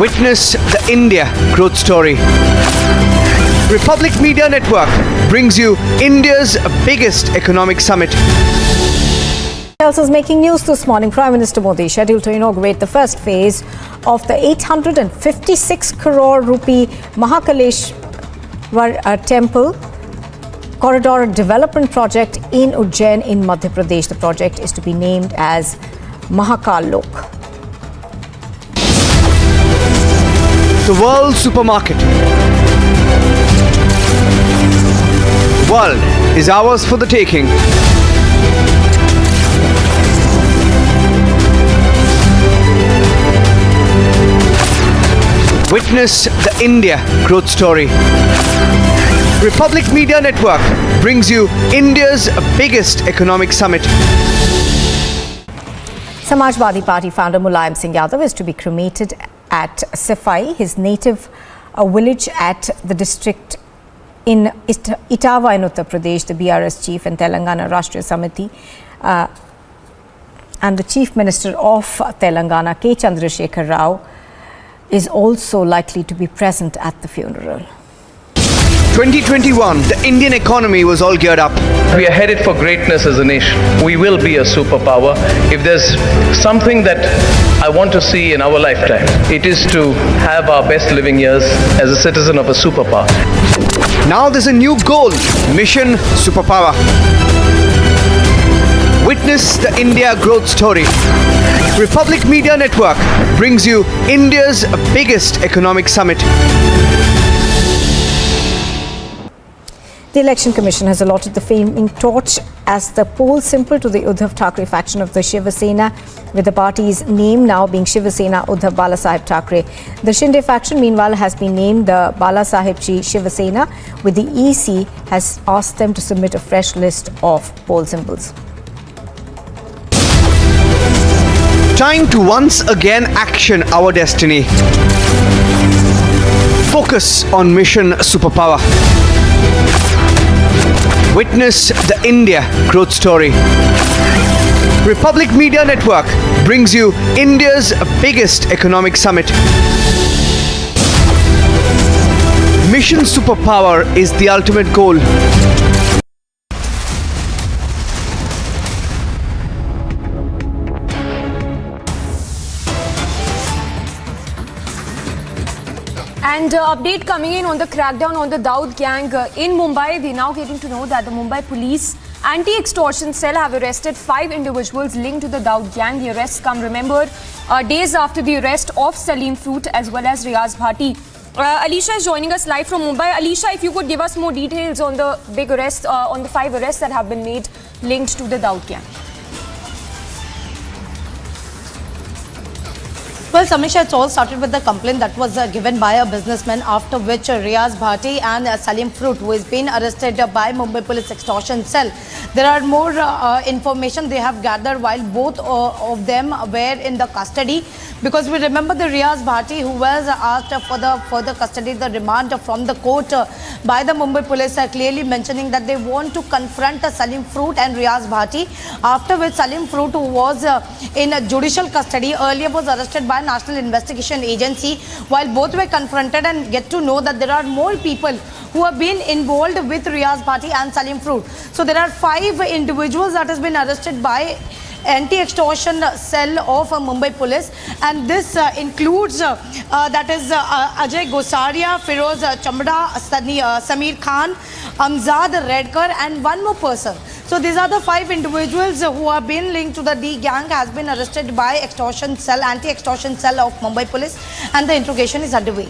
F: Witness the India growth story. Republic Media Network brings you India's biggest economic summit.
B: Else is making news this morning. Prime Minister Modi scheduled to inaugurate the first phase of the 856 crore rupee Mahakaleshwar Temple Corridor development project in Ujjain in Madhya Pradesh. The project is to be named as Mahakal Lok.
F: The world supermarket. World is ours for the taking. Witness the India growth story. Republic Media Network brings you India's biggest economic summit.
B: Samajwadi Party founder Mulayam Singh Yadav is to be cremated at Safai, his native village at the district in Etawah in Uttar Pradesh. The BRS chief and Telangana Rashtriya Samiti and the Chief Minister of Telangana, K. Chandrasekhar Rao, is also likely to be present at the funeral.
F: 2021, the Indian economy was all geared up.
K: We are headed for greatness as a nation. We will be a superpower. If there's something that I want to see in our lifetime, it is to have our best living years as a citizen of a superpower.
F: Now there's a new goal: Mission Superpower. Witness the India growth story. Republic Media Network brings you India's biggest economic summit.
B: The Election Commission has allotted the flaming torch as the poll symbol to the Uddhav Thackeray faction of the Shiv Sena, with the party's name now being Shiv Sena Uddhav Balasaheb Thackeray. The Shinde faction, meanwhile, has been named the Balasahebchi Shiv Sena, with the EC has asked them to submit a fresh list of poll symbols.
F: Time to once again action our destiny. Focus on Mission Superpower. Witness the India growth story. Republic Media Network brings you India's biggest economic summit. Mission Superpower is the ultimate goal.
G: And update coming in on the crackdown on the Daud gang in Mumbai. We're now getting to know that the Mumbai Police Anti-Extortion Cell have arrested 5 individuals linked to the Daud gang. The arrests come, remember, days after the arrest of Salim Fruit as well as Riaz Bhati. Alicia is joining us live from Mumbai. Alicia, if you could give us more details on the big arrest, on the 5 arrests that have been made linked to the Daud gang.
A: Well, Samisha, it's all started with the complaint that was given by a businessman, after which Riaz Bhati and Salim Fruit, who has been arrested by Mumbai Police Extortion Cell, There are more information they have gathered while both of them were in the custody, because we remember the Riaz Bhati, who was asked for the further custody, the remand from the court by the Mumbai police, clearly mentioning that they want to confront Salim Fruit and Riaz Bhati, after which Salim Fruit, who was in judicial custody earlier, was arrested by National Investigation Agency, while both were confronted and get to know that there are more people who have been involved with Riaz Bhati and Salim Fruit. So there are 5 individuals that has been arrested by anti-extortion cell of Mumbai police, and this includes that is Ajay Gosaria, Firoz Chamda, Samir Khan, Amzad Redkar, and one more person. So these are the 5 individuals who have been linked to the D gang, has been arrested by extortion cell, anti-extortion cell of Mumbai police, and the interrogation is underway.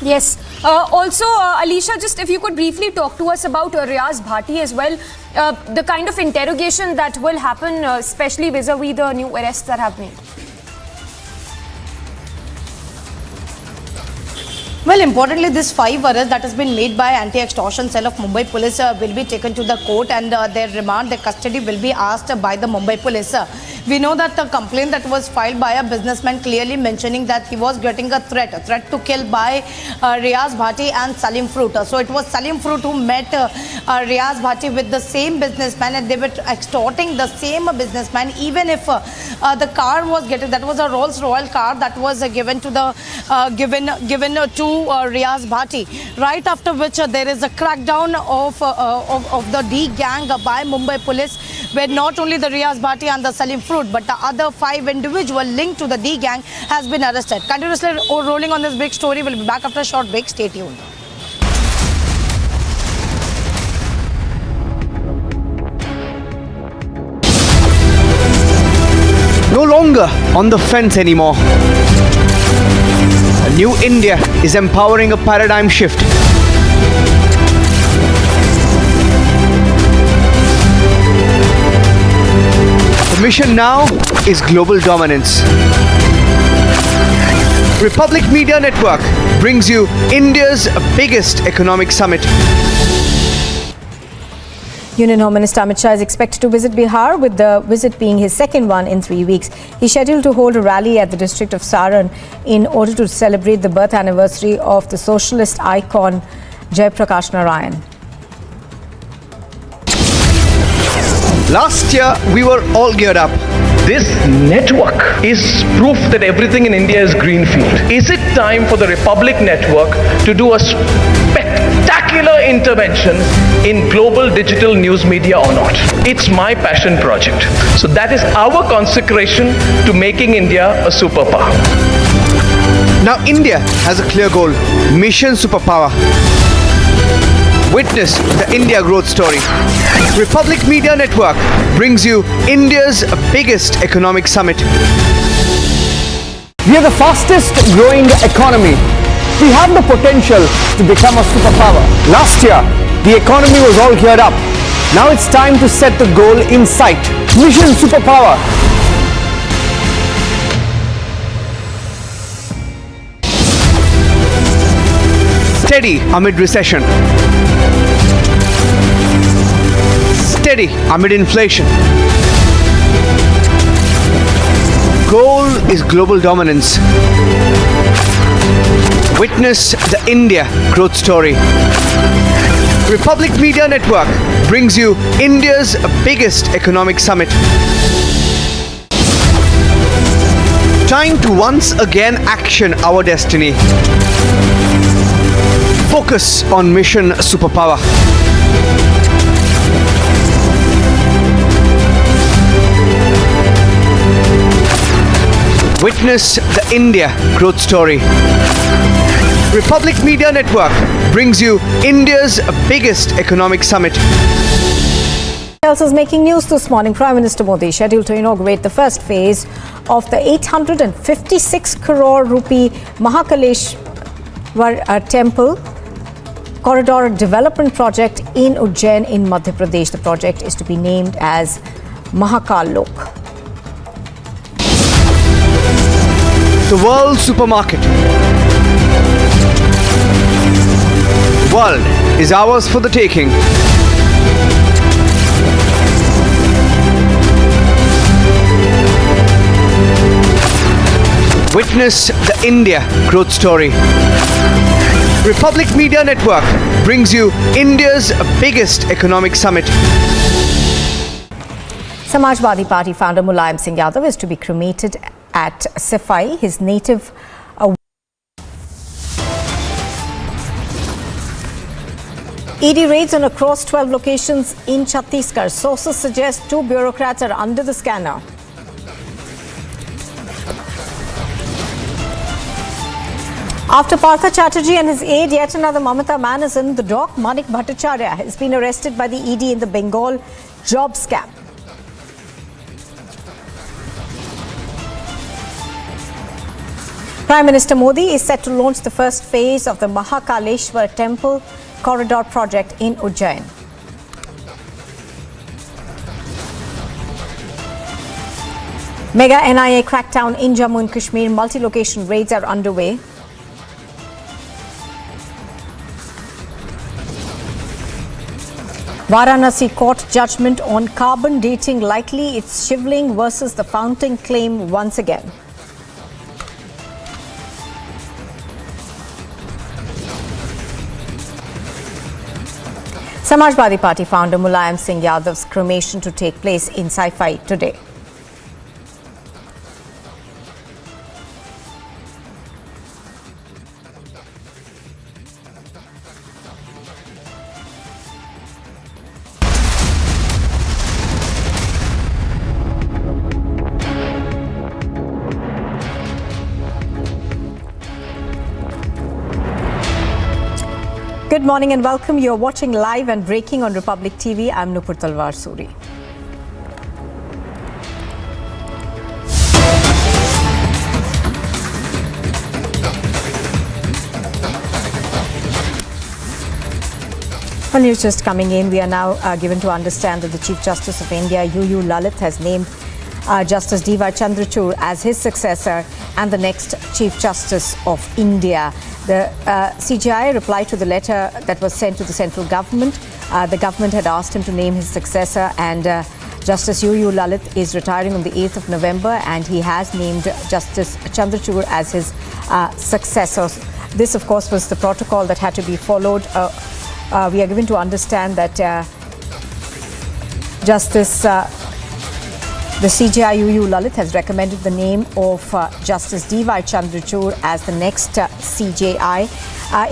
G: Yes. Also, Alicia, just if you could briefly talk to us about Riaz Bhati as well, the kind of interrogation that will happen, especially vis-a-vis the new arrests that have been made.
A: Well, importantly, this 5 arrests that has been made by anti-extortion cell of Mumbai police will be taken to the court, and their remand, their custody will be asked by the Mumbai police. We know that the complaint that was filed by a businessman clearly mentioning that he was getting a threat to kill by Riaz Bhati and Salim Fruit. So it was Salim Fruit who met Riaz Bhati with the same businessman, and they were extorting the same businessman, even if the car was getting, that was a Rolls Royce car that was given to the given to Riaz Bhati. Right after which there is a crackdown of the D gang by Mumbai police, where not only the Riaz Bhati and the Salim Fruit, but the other 5 individuals linked to the D gang has been arrested. Continuously rolling on this big story. We'll be back after a short break. Stay tuned.
F: No longer on the fence anymore. A new India is empowering a paradigm shift. The mission now is global dominance. Republic Media Network brings you India's biggest economic summit.
B: Union Home Minister Amit Shah is expected to visit Bihar, with the visit being his second one in 3 weeks. He's scheduled to hold a rally at the district of Saran in order to celebrate the birth anniversary of the socialist icon Jayaprakash Narayan.
F: Last year, we were all geared up.
K: This network is proof that everything in India is greenfield. Is it time for the Republic Network to do a spectacular intervention in global digital news media or not? It's my passion project. So that is our consecration to making India a superpower.
F: Now India has a clear goal: Mission Superpower. Witness the India growth story. Republic Media Network brings you India's biggest economic summit.
E: We are the fastest growing economy. We have the potential to become a superpower. Last year, the economy was all geared up. Now it's time to set the goal in sight. Mission Superpower.
F: Steady amid recession. Steady amid inflation. Goal is global dominance. Witness the India growth story. Republic Media Network brings you India's biggest economic summit. Time to once again action our destiny. Focus on Mission Superpower. Witness the India growth story. Republic Media Network brings you India's biggest economic summit.
B: Else is making news this morning. Prime Minister Modi scheduled to inaugurate the first phase of the 856 crore rupee Mahakaleshwar Temple Corridor development project in Ujjain in Madhya Pradesh. The project is to be named as Mahakal Lok.
F: The world supermarket. World is ours for the taking. Witness the India growth story. Republic Media Network brings you India's biggest economic summit.
B: Samajwadi Party founder Mulayam Singh Yadav is to be cremated at Sifai, his native. ED raids on across 12 locations in Chhattisgarh. Sources suggest 2 bureaucrats are under the scanner. After Partha Chatterjee and his aide, yet another Mamata man is in the dock. Manik Bhattacharya has been arrested by the ED in the Bengal job scam. Prime Minister Modi is set to launch the first phase of the Mahakal Temple Corridor project in Ujjain. Mega NIA crackdown in Jammu and Kashmir. Multi-location raids are underway. Varanasi court judgment on carbon dating likely it's Shivling versus the fountain claim once again. Samajwadi Party founder Mulayam Singh Yadav's cremation to take place in Sifai today. Good morning and welcome. You're watching live and breaking on Republic TV. I'm Nupur Talwar Suri. Well, news just coming in. We are now given to understand that the Chief Justice of India, UU Lalit, has named Justice D.Y. Chandrachud as his successor and the next Chief Justice of India. The CJI replied to the letter that was sent to the central government. The government had asked him to name his successor, and Justice UU Lalit is retiring on the 8th of November, and he has named Justice Chandrachud as his successor. This, of course, was the protocol that had to be followed. We are given to understand that the CJI UU Lalit has recommended the name of Justice D.Y. Chandrachud as the next CJI.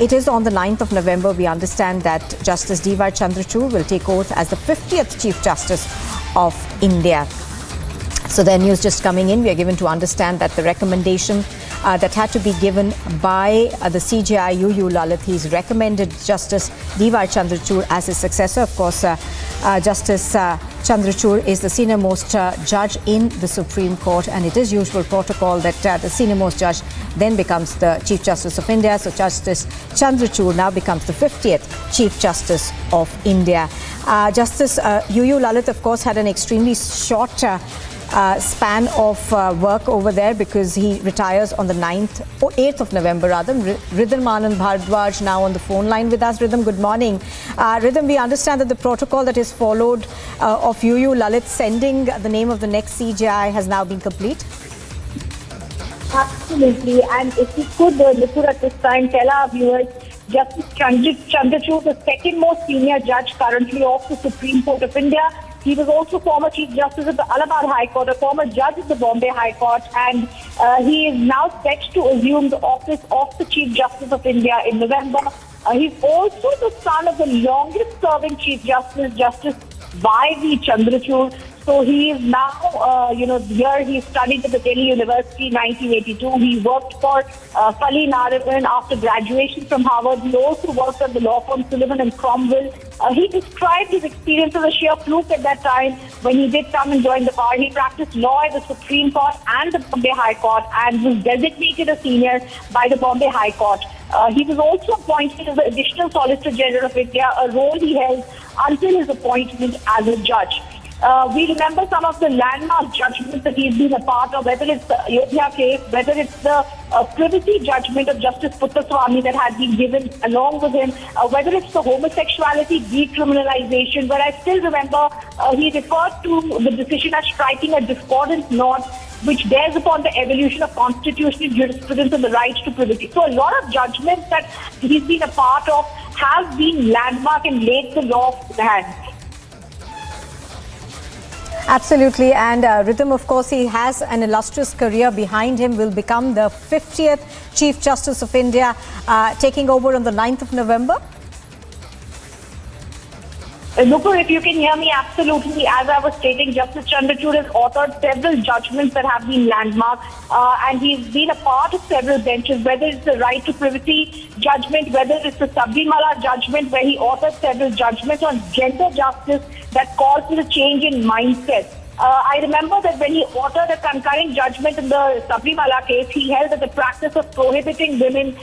B: It is on the 9th of November. We understand that Justice D.Y. Chandrachud will take oath as the 50th Chief Justice of India. So the news just coming in, we are given to understand that the recommendation that had to be given by the CJI UU Lalit, he's recommended Justice D.Y. Chandrachud as his successor. Of course, Justice Chandrachud is the senior-most judge in the Supreme Court, and it is usual protocol that the senior-most judge then becomes the Chief Justice of India. So Justice Chandrachud now becomes the 50th Chief Justice of India. Justice UU Lalit, of course, had an extremely short span of work over there because he retires on the 8th of November rather. Ridham Anand Bhardwaj now on the phone line with us. Ridham, good morning. Ridham, we understand that the protocol that is followed of UU Lalit sending the name of the next CJI has now been complete.
L: Absolutely, and if you could, Nupur, at this time, tell our viewers, Justice Chandrachud, the second most senior judge currently of the Supreme Court of India. He was also former Chief Justice of the Allahabad High Court, a former judge of the Bombay High Court, and he is now set to assume the office of the Chief Justice of India in November. He's also the son of the longest-serving Chief Justice, Justice Y.V. Chandrachud. So he is now, here he studied at the Delhi University in 1982. He worked for Fali Narayan after graduation from Harvard. He also worked at the law firm Sullivan and Cromwell. He described his experience as a sheer fluke at that time when he did come and join the bar. He practiced law at the Supreme Court and the Bombay High Court and was designated a senior by the Bombay High Court. He was also appointed as the Additional Solicitor General of India, a role he held until his appointment as a judge. We remember some of the landmark judgments that he's been a part of, whether it's the Ayodhya case, whether it's the privacy judgment of Justice Puttaswamy that had been given along with him, whether it's the homosexuality decriminalization, where I still remember he referred to the decision as striking a discordant note which bears upon the evolution of constitutional jurisprudence and the right to privacy. So a lot of judgments that he's been a part of have been landmark and laid the law to the hand.
B: Absolutely. And Rhythm, of course, he has an illustrious career behind him, will become the 50th Chief Justice of India, taking over on the 9th of November.
L: Nupur, if you can hear me, absolutely. As I was stating, Justice Chandrachud has authored several judgments that have been landmark, and he's been a part of several benches, whether it's the right to privacy judgment, whether it's the Sabrimala judgment, where he authored several judgments on gender justice that calls for a change in mindset. I remember that when he authored a concurring judgment in the Sabrimala case, he held that the practice of prohibiting women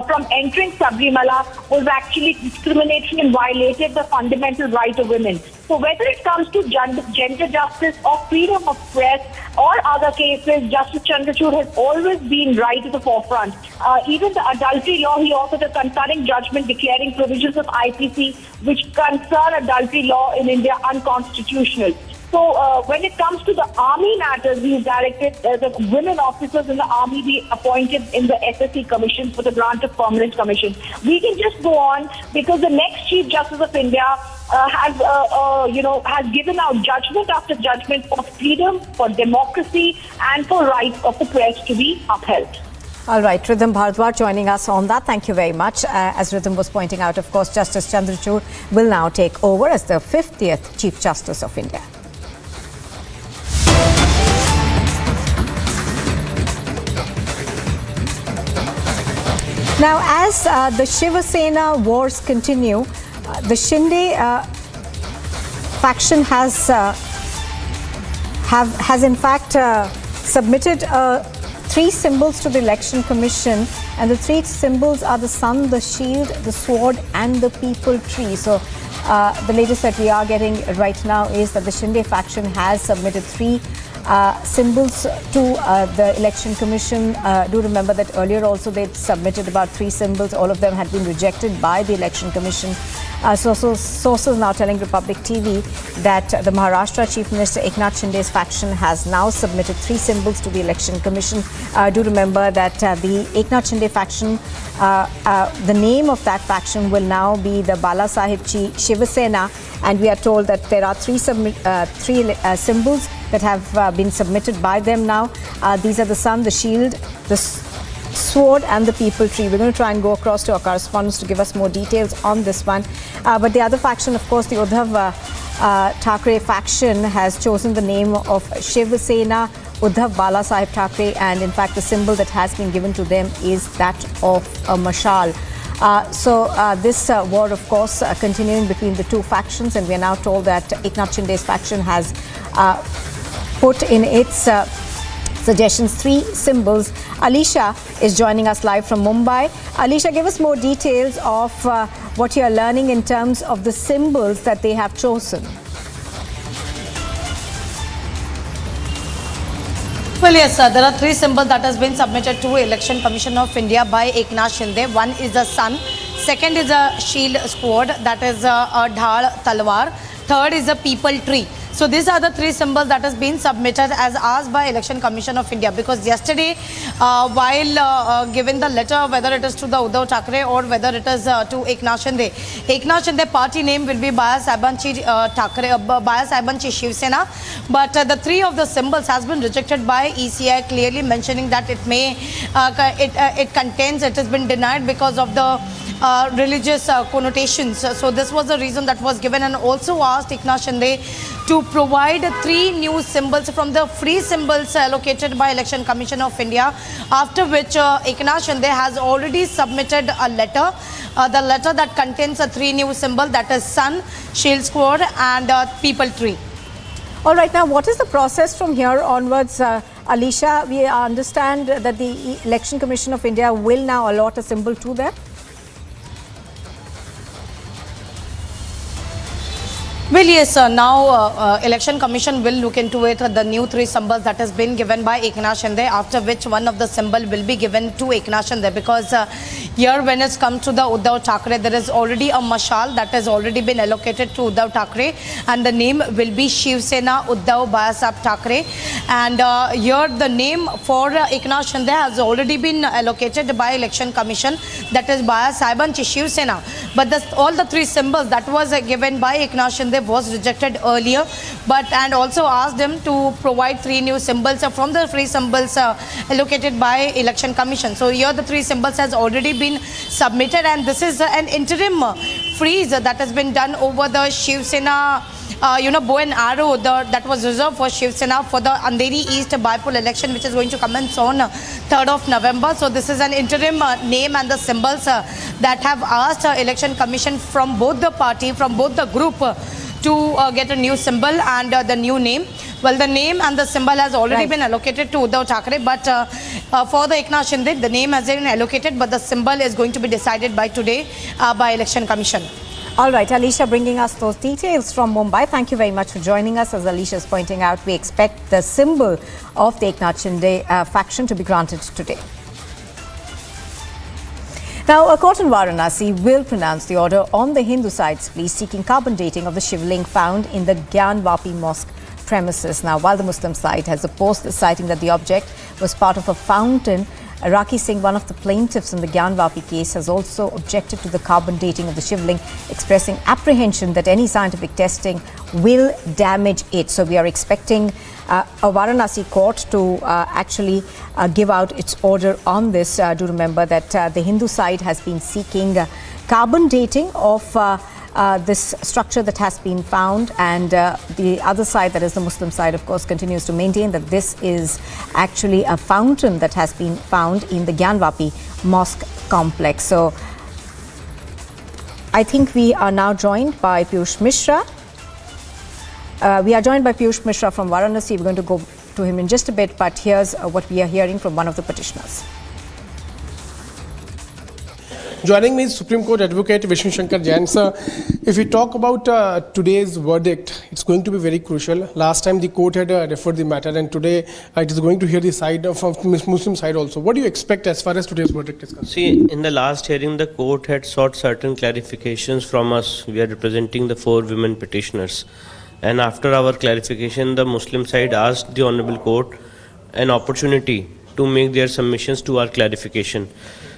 L: from entering Sabrimala was actually discriminatory and violated the fundamental right of women. So whether it comes to gender justice or freedom of press or other cases, Justice Chandrachud has always been right at the forefront. Even the adultery law, he authored a concurring judgment declaring provisions of IPC which concern adultery law in India unconstitutional. So when it comes to the army matters, he's directed the women officers in the army be appointed in the SSC commission for the grant of permanent commission. We can just go on because the next Chief Justice of India has given out judgment after judgment for freedom, for democracy, and for rights of the press to be upheld.
B: All right, Rhythm Bhardwaj joining us on that. Thank you very much. As Rhythm was pointing out, of course, Justice Chandrachud will now take over as the 50th Chief Justice of India. Now, as the Shiv Sena wars continue, the Shinde faction has in fact submitted 3 symbols to the Election Commission, and the 3 symbols are the sun, the shield, the sword, and the people tree. So, the latest that we are getting right now is that the Shinde faction has submitted 3 symbols to the Election Commission. Do remember that earlier also they submitted about 3 symbols. All of them had been rejected by the Election Commission. So sources now telling Republic TV that the Maharashtra Chief Minister Eknath Shinde's faction has now submitted 3 symbols to the Election Commission. Do remember that the Eknath Shinde faction, the name of that faction will now be the Bala Sahib Shiv Sena, and we are told that there are 3 symbols that have been submitted by them now. These are the sun, the shield, the sword, and the people tree. We're going to try and go across to our correspondents to give us more details on this one. But the other faction, of course, the Uddhav Thackeray faction, has chosen the name of Shiv Sena, Uddhav Bala Sahib Thackeray, and in fact the symbol that has been given to them is that of a mashal. This war, of course, continuing between the 2 factions, and we are now told that Eknath Shinde's faction has put in its suggestions 3 symbols. Alisha is joining us live from Mumbai. Alisha, give us more details of what you are learning in terms of the symbols that they have chosen.
A: Well, yes, there are 3 symbols that has been submitted to Election Commission of India by Eknath Shinde. One is the sun, second is a shield sword, that is a dhal talwar, third is a people tree. So these are the 3 symbols that has been submitted as asked by Election Commission of India, because yesterday while giving the letter, whether it is to the Uddhav Thackeray or whether it is to Eknath Shinde party name will be Baya Sahibanchi Shiv Sena, but the 3 of the symbols has been rejected by ECI, clearly mentioning that it may it has been denied because of the religious connotations. So this was the reason that was given, and also asked Eknath Shinde to provide 3 new symbols from the free symbols allocated by Election Commission of India, after which Eknath Shinde has already submitted a letter, the letter that contains 3 new symbols, that is sun, shield sword, and people tree.
B: All right, now what is the process from here onwards, Alisha? We understand that the Election Commission of India will now allot a symbol to them.
A: Well, Well, yes, now Election Commission will look into it, the new 3 symbols that has been given by Eknath Shinde, after which one of the symbol will be given to Eknath Shinde, because here when it's come to the Uddhav Thackeray, there is already a mashal that has already been allocated to Uddhav Thackeray, and the name will be Shiv Sena Uddhav Bayasaheb Thackeray. And here the name for Eknath Shinde has already been allocated by Election Commission, that is Bayasahebanchi Shiv Sena. But all the 3 symbols that was given by Eknath Shinde was rejected earlier, and also asked them to provide 3 new symbols from the 3 symbols allocated by Election Commission. So here the 3 symbols has already been submitted, and this is an interim freeze that has been done over the Shiv Sena bow and arrow that was reserved for Shiv Sena for the Andheri East Bypoll election, which is going to commence on 3rd of November. So this is an interim name and the symbols that have asked Election Commission from both the party, from both the group, to get a new symbol and the new name. Well, the name and the symbol has already been allocated to Uddhav Thackeray, but for the Eknath Shinde, the name has been allocated, but the symbol is going to be decided by today by Election Commission.
B: All right, Alicia bringing us those details from Mumbai. Thank you very much for joining us. As Alicia is pointing out, we expect the symbol of the Eknath Shinde faction to be granted today. Now, a court in Varanasi will pronounce the order on the Hindu side's plea seeking carbon dating of the Shivling found in the Gyanvapi mosque premises. Now, while the Muslim side has opposed this, citing that the object was part of a fountain, Raki Singh, one of the plaintiffs in the Gyanvapi case, has also objected to the carbon dating of the Shivling, expressing apprehension that any scientific testing will damage it. So we are expecting a Varanasi court to actually give out its order on this. Do remember that the Hindu side has been seeking carbon dating of this structure that has been found, and the other side, that is the Muslim side, of course, continues to maintain that this is actually a fountain that has been found in the Gyanvapi mosque complex. So I think we are now joined by Piyush Mishra. We are joined by Piyush Mishra from Varanasi. We're going to go to him in just a bit, but here's what we are hearing from one of the petitioners.
M: Joining me is Supreme Court Advocate Vishnu Shankar Jain. Sir, if we talk about today's verdict, it's going to be very crucial. Last time the court had referred the matter, and today it is going to hear the side of Muslim side also. What do you expect as far as today's verdict is concerned?
N: See, in the last hearing, the court had sought certain clarifications from us. We are representing the 4 women petitioners. And after our clarification, the Muslim side asked the Honorable Court an opportunity to make their submissions to our clarification.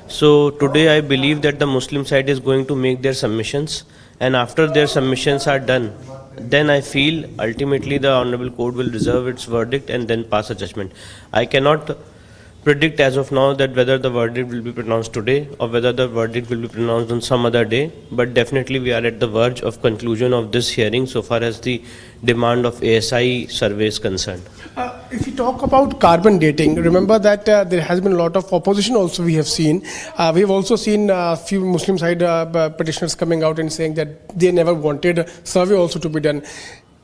N: So today I believe that the Muslim side is going to make their submissions, and after their submissions are done, then I feel ultimately the Honorable Court will reserve its verdict and then pass a judgment. I cannot predict as of now that whether the verdict will be pronounced today or whether the verdict will be pronounced on some other day, but definitely we are at the verge of conclusion of this hearing so far as the demand of ASI survey is concerned.
M: If you talk about carbon dating, remember that there has been a lot of opposition also we have seen. We have also seen a few Muslim side petitioners coming out and saying that they never wanted a survey also to be done.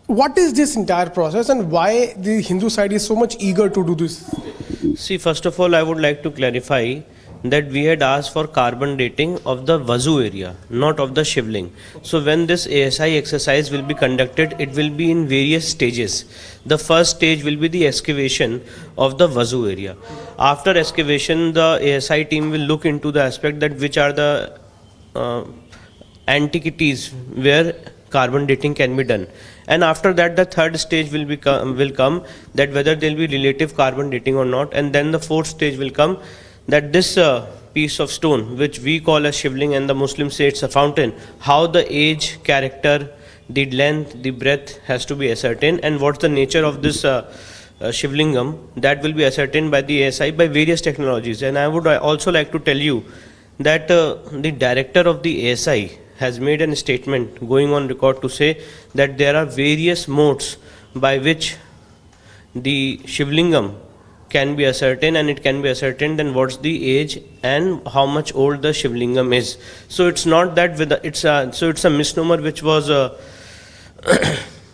M: What is this entire process and why the Hindu side is so much eager to do this?
N: See, first of all, I would like to clarify that we had asked for carbon dating of the Vazu area, not of the Shivling. So when this ASI exercise will be conducted, it will be in various stages. The first stage will be the excavation of the Vazu area. After excavation, the ASI team will look into the aspect that which are the antiquities where carbon dating can be done. And after that, the third stage will come that whether there will be relative carbon dating or not. And then the fourth stage will come that this piece of stone, which we call as Shivling and the Muslims say it's a fountain, how the age, character, the length, the breadth has to be ascertained, and what's the nature of this Shivlingam, that will be ascertained by the ASI by various technologies. And I would also like to tell you that the director of the ASI has made a statement going on record to say that there are various modes by which the Shivlingam can be ascertained, and it can be ascertained then what's the age and how much old the Shivlingam is. So it's not that it's a misnomer which was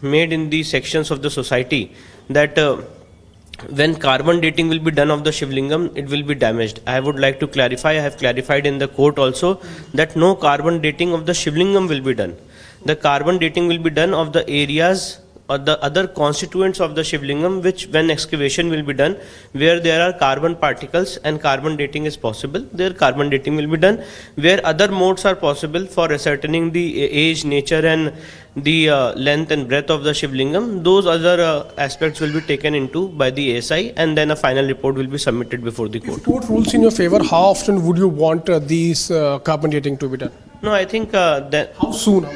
N: made in the sections of the society that when carbon dating will be done of the Shivlingam, it will be damaged. I would like to clarify, I have clarified in the court also that no carbon dating of the Shivlingam will be done. The carbon dating will be done of the areas or the other constituents of the Shivlingam, which when excavation will be done, where there are carbon particles and carbon dating is possible, there carbon dating will be done. Where other modes are possible for ascertaining the age, nature and the length and breadth of the Shivlingam, those other aspects will be taken into by the ASI, and then a final report will be submitted before the court.
M: If court rules in your favor, how often would you want these carbon dating to be done?
N: No, I think that...
M: How soon?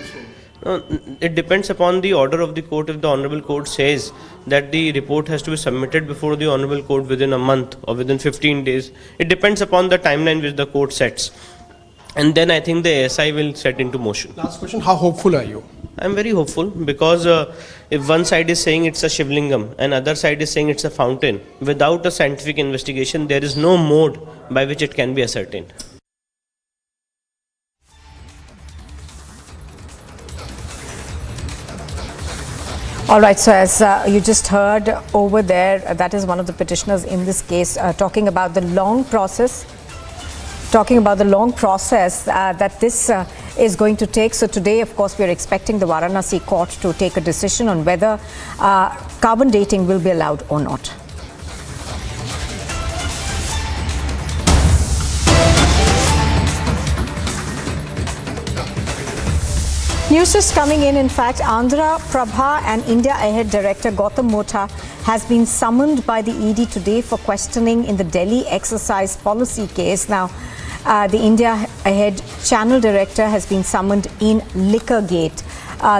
N: It depends upon the order of the court. If the Honorable Court says that the report has to be submitted before the Honorable Court within a month or within 15 days, it depends upon the timeline which the court sets. And then I think the ASI will set into motion.
M: Last question, how hopeful are you?
N: I am very hopeful because if one side is saying it's a Shivlingam and other side is saying it's a fountain, without a scientific investigation, there is no mode by which it can be ascertained.
B: All right, so as you just heard over there, that is one of the petitioners in this case talking about the long process, that this is going to take. So today, of course, we are expecting the Varanasi court to take a decision on whether carbon dating will be allowed or not. News is coming in fact, Andhra Prabha and India Ahead Director Gautam Motha has been summoned by the ED today for questioning in the Delhi exercise policy case. Now, the India Ahead Channel Director has been summoned in Liquorgate.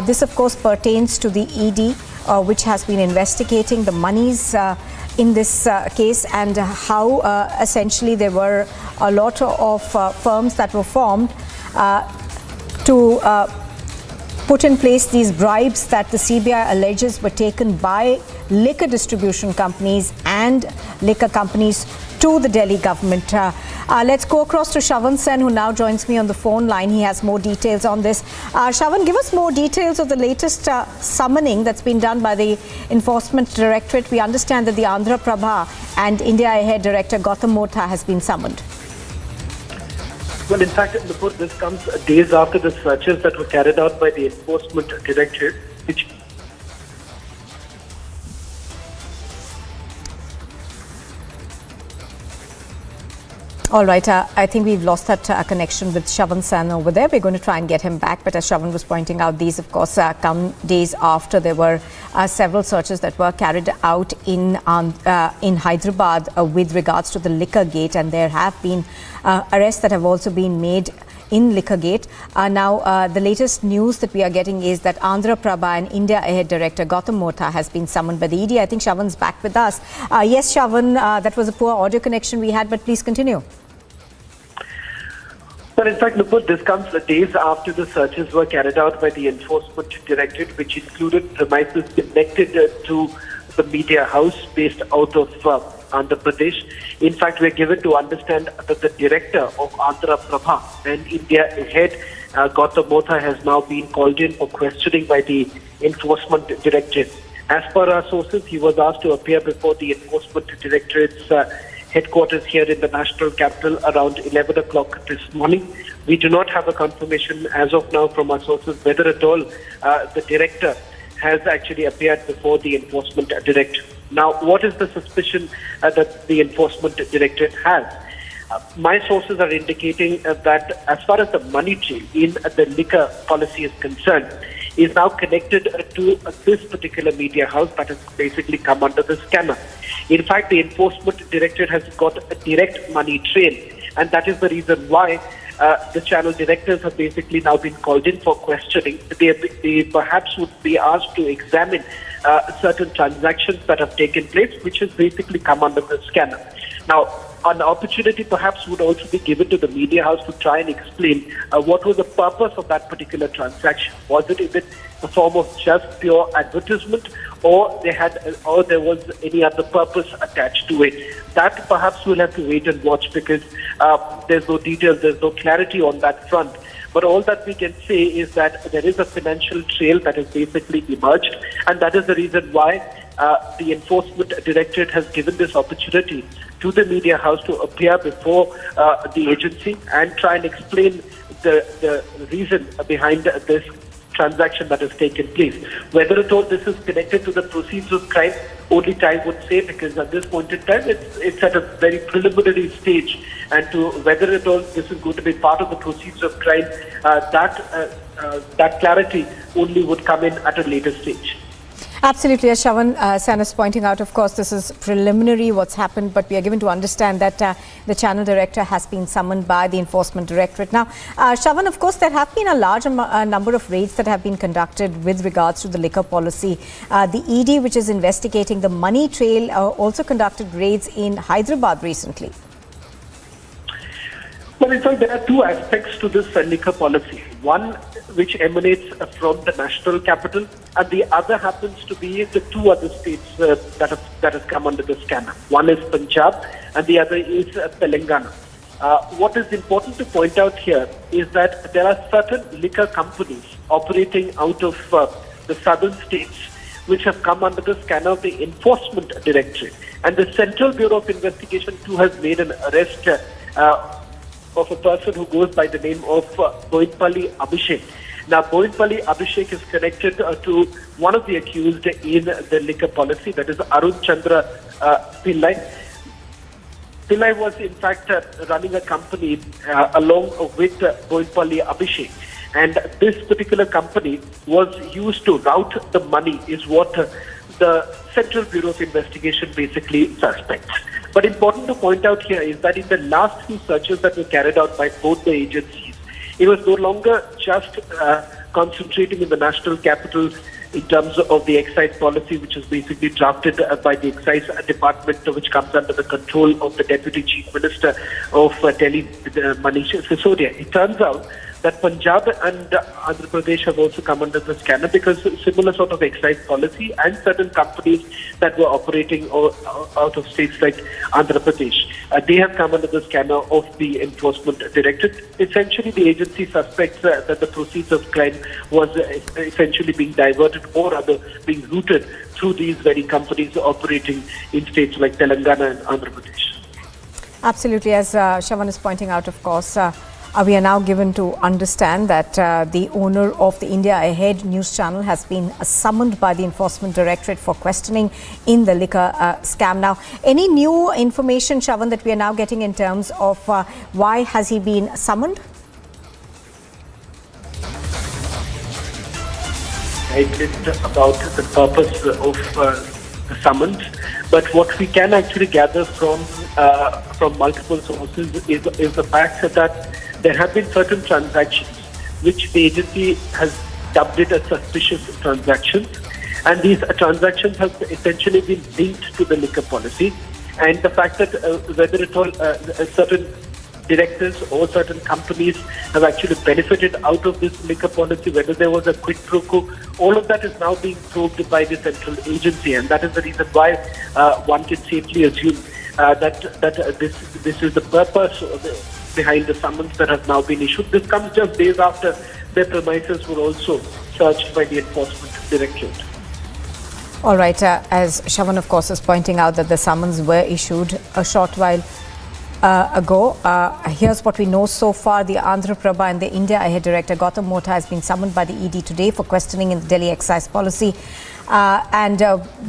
B: This, of course, pertains to the ED, which has been investigating the monies in this case and how essentially there were a lot of firms that were formed to put in place these bribes that the CBI alleges were taken by liquor distribution companies and liquor companies to the Delhi government. Let's go across to Shravan Sen, who now joins me on the phone line. He has more details on this. Shravan, give us more details of the latest summoning that's been done by the Enforcement Directorate. We understand that the Andhra Prabha and India Ahead Director Gautam Motha has been summoned.
O: Well, in fact, this comes days after the searches that were carried out by the Enforcement Directorate, which...
B: All right, I think we've lost that connection with Shravan Sen over there. We're going to try and get him back. But as Shravan was pointing out, these, of course, come days after there were several searches that were carried out in Hyderabad with regards to the liquor gate. And there have been arrests that have also been made in Liquorgate. Now, the latest news that we are getting is that Andhra Prabha and India Ahead Director Gautam Motha has been summoned by the ED. I think Shravan's back with us. Yes, Shravan, that was a poor audio connection we had, but please continue.
O: Well, in fact, Nupur, this comes days after the searches were carried out by the Enforcement Directorate, which included premises connected to the media house based out of Andhra Pradesh. In fact, we are given to understand that the director of Andhra Prabha and India Ahead, Gautam Motha, has now been called in for questioning by the Enforcement Directorate. As per our sources, he was asked to appear before the Enforcement Directorate's headquarters here in the national capital around 11 o'clock this morning. We do not have a confirmation as of now from our sources whether at all the director has actually appeared before the Enforcement Directorate. Now, what is the suspicion that the Enforcement Directorate has? My sources are indicating that as far as the money trail in the liquor policy is concerned, is now connected to this particular media house that has basically come under the scammer. In fact, the Enforcement Directorate has got a direct money trail, and that is the reason why the channel directors have basically now been called in for questioning. They perhaps would be asked to examine certain transactions that have taken place, which has basically come under the scammer. Now, an opportunity perhaps would also be given to the media house to try and explain what was the purpose of that particular transaction. Was it in the form of just pure advertisement, or there was any other purpose attached to it? That perhaps we'll have to wait and watch, because there's no details, there's no clarity on that front. But all that we can say is that there is a financial trail that has basically emerged, and that is the reason why the Enforcement Directorate has given this opportunity to the media house to appear before the agency and try and explain the reason behind this transaction that has taken place. Whether at all this is connected to the proceeds of crime, only time would say, because at this point in time it's at a very preliminary stage, and to whether at all this is going to be part of the proceeds of crime, that clarity only would come in at a later stage.
B: Absolutely, as Shavan Sen is pointing out, of course, this is preliminary what's happened, but we are given to understand that the channel director has been summoned by the Enforcement Directorate. Now, Shavan, of course, there have been a large number of raids that have been conducted with regards to the liquor policy. The ED, which is investigating the money trail, also conducted raids in Hyderabad recently.
O: Well, in fact, there are two aspects to this liquor policy. One which emanates from the national capital, and the other happens to be the two other states that have come under the scanner. One is Punjab, and the other is Telangana. What is important to point out here is that there are certain liquor companies operating out of the southern states which have come under the scanner of the Enforcement Directorate. And the Central Bureau of Investigation too has made an arrest of a person who goes by the name of Boinpalli Abhishek. Now, Boinpalli Abhishek is connected to one of the accused in the liquor policy, that is Arun Chandra Pillai. Pillai was in fact running a company along with Boinpalli Abhishek, and this particular company was used to route the money, is what the Central Bureau of Investigation basically suspects. But important to point out here is that in the last few searches that were carried out by both the agencies, it was no longer just concentrating in the national capital in terms of the excise policy, which is basically drafted by the excise department, which comes under the control of the Deputy Chief Minister of Delhi, Manish Sisodia. It turns out that Punjab and Andhra Pradesh have also come under the scanner because similar sort of excise policy, and certain companies that were operating out of states like Andhra Pradesh, they have come under the scanner of the Enforcement Directorate. Essentially, the agency suspects that the proceeds of crime was essentially being diverted or rather being routed through these very companies operating in states like Telangana and Andhra Pradesh.
B: Absolutely, as Shavan is pointing out, of course, we are now given to understand that the owner of the India Ahead news channel has been summoned by the Enforcement Directorate for questioning in the liquor scam. Now, any new information, Shavan, that we are now getting in terms of why has he been summoned?
O: I did about the purpose of the summons, but what we can actually gather from multiple sources is the fact that there have been certain transactions which the agency has dubbed it as suspicious transactions, and these transactions have essentially been linked to the liquor policy, and the fact that whether at all certain directors or certain companies have actually benefited out of this liquor policy, whether there was a quid pro quo, all of that is now being probed by the central agency, and that is the reason why one can safely assume that this is the purpose behind the summons that has now been issued. This comes just days after their premises were also searched by the Enforcement Directorate.
B: All right, as Shavan, of course, is pointing out that the summons were issued a short while ago. Here's what we know so far. The Andhra Prabha and the India Ahead director Gautam Mota has been summoned by the ED today for questioning in the Delhi excise policy. And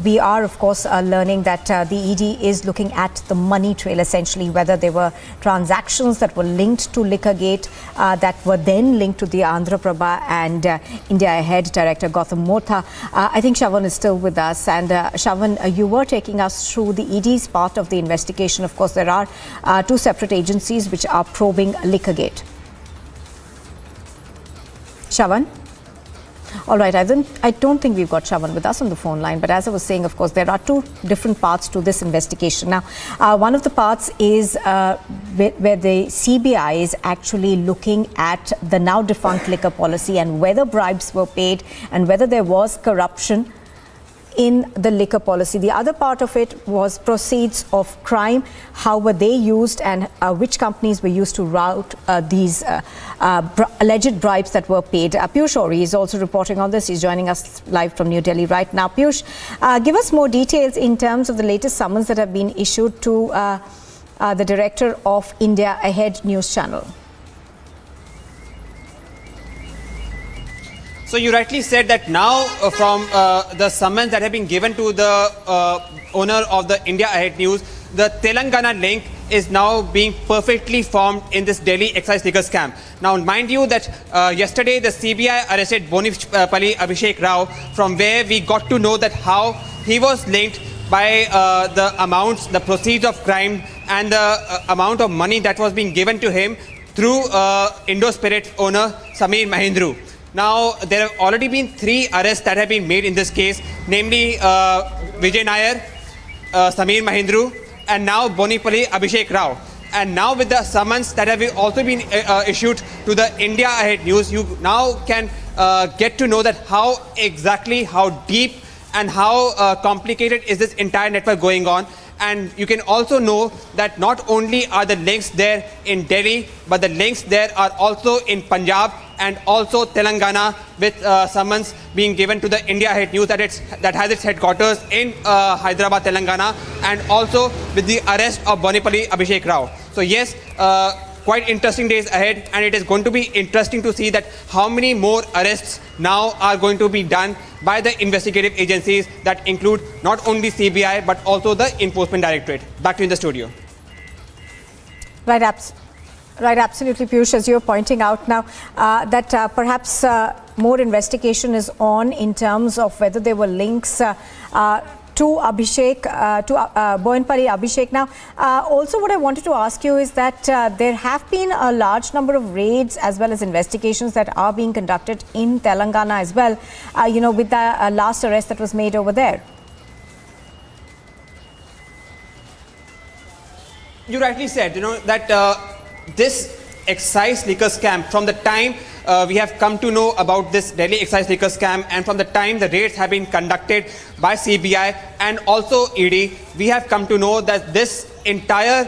B: we are, of course, learning that the ED is looking at the money trail, essentially, whether there were transactions that were linked to Liquorgate that were then linked to the Andhra Prabha and India Ahead director Gautam Mota. I think Shavan is still with us. And Shavan, you were taking us through the ED's part of the investigation. Of course, there are two separate agencies which are probing Liquorgate. Shavan? All right, I don't think we've got Shavan with us on the phone line, but as I was saying, of course, there are two different parts to this investigation. Now, one of the parts is where the CBI is actually looking at the now defunct liquor policy and whether bribes were paid and whether there was corruption in the liquor policy. The other part of it was proceeds of crime. How were they used and which companies were used to route these alleged bribes that were paid. Piyush Ori is also reporting on this. He's joining us live from New Delhi right now. Piyush, give us more details in terms of the latest summons that have been issued to the director of India Ahead news channel.
P: So you rightly said that now from the summons that have been given to the owner of the India Ahead News, the Telangana link is now being perfectly formed in this Delhi excise liquor scam. Now, mind you that yesterday the CBI arrested Bonipalli Abhishek Rao, from where we got to know that how he was linked by the amounts, the proceeds of crime and the amount of money that was being given to him through Indospirit owner Samir Mahindru. Now, there have already been 3 arrests that have been made in this case, namely Vijay Nair, Samir Mahindru, and now Bonipalli Abhishek Rao. And now with the summons that have also been issued to the India Ahead News, you now can get to know that how deep and how complicated is this entire network going on. And you can also know that not only are the links there in Delhi, but the links there are also in Punjab and also Telangana, with summons being given to the India Ahead News that has its headquarters in Hyderabad, Telangana, and also with the arrest of Bonipalli Abhishek Rao. So yes, quite interesting days ahead, and it is going to be interesting to see that how many more arrests now are going to be done by the investigative agencies that include not only CBI but also the Enforcement Directorate. Back to you in the studio.
B: Right, absolutely, Piyush, as you're pointing out now, that perhaps more investigation is on in terms of whether there were links to Abhishek, to Bonipalli Abhishek. Now, also what I wanted to ask you is that there have been a large number of raids as well as investigations that are being conducted in Telangana as well, with the last arrest that was made over there.
P: You rightly said, that this excise liquor scam, from the time we have come to know about this Delhi excise liquor scam, and from the time the raids have been conducted by CBI and also ED, we have come to know that this entire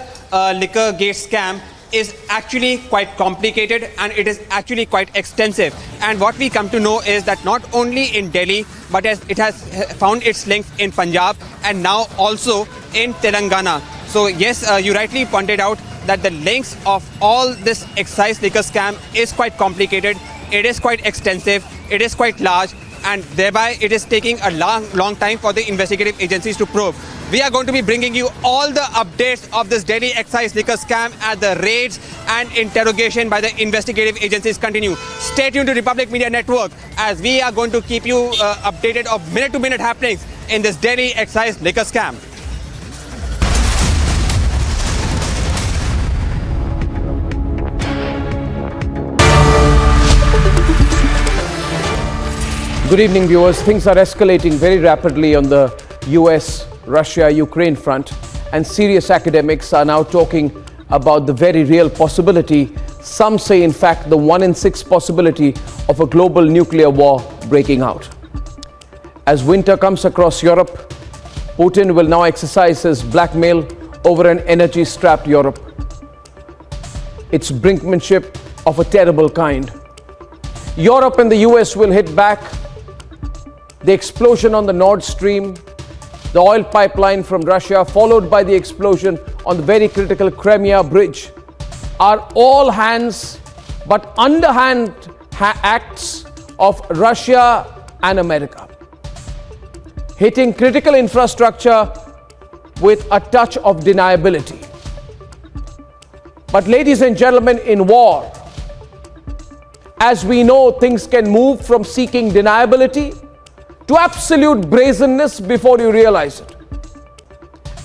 P: liquor gate scam is actually quite complicated and it is actually quite extensive. And what we come to know is that not only in Delhi, but it has found its links in Punjab and now also in Telangana. So yes, you rightly pointed out that the links of all this excise liquor scam is quite complicated, it is quite extensive, it is quite large, and thereby it is taking a long time for the investigative agencies to probe. We are going to be bringing you all the updates of this Delhi excise liquor scam as the raids and interrogation by the investigative agencies continue. Stay tuned to Republic Media Network as we are going to keep you updated of minute-to-minute happenings in this Delhi excise liquor scam.
E: Good evening, viewers. Things are escalating very rapidly on the US-Russia-Ukraine front, and serious academics are now talking about the very real possibility, some say in fact the 1 in 6 possibility, of a global nuclear war breaking out. As winter comes across Europe, Putin will now exercise his blackmail over an energy-strapped Europe. It's brinkmanship of a terrible kind. Europe and the US will hit back. The explosion on the Nord Stream, the oil pipeline from Russia, followed by the explosion on the very critical Crimea bridge, are all hands but underhand acts of Russia and America, hitting critical infrastructure with a touch of deniability. But ladies and gentlemen, in war, as we know, things can move from seeking deniability to absolute brazenness before you realize it.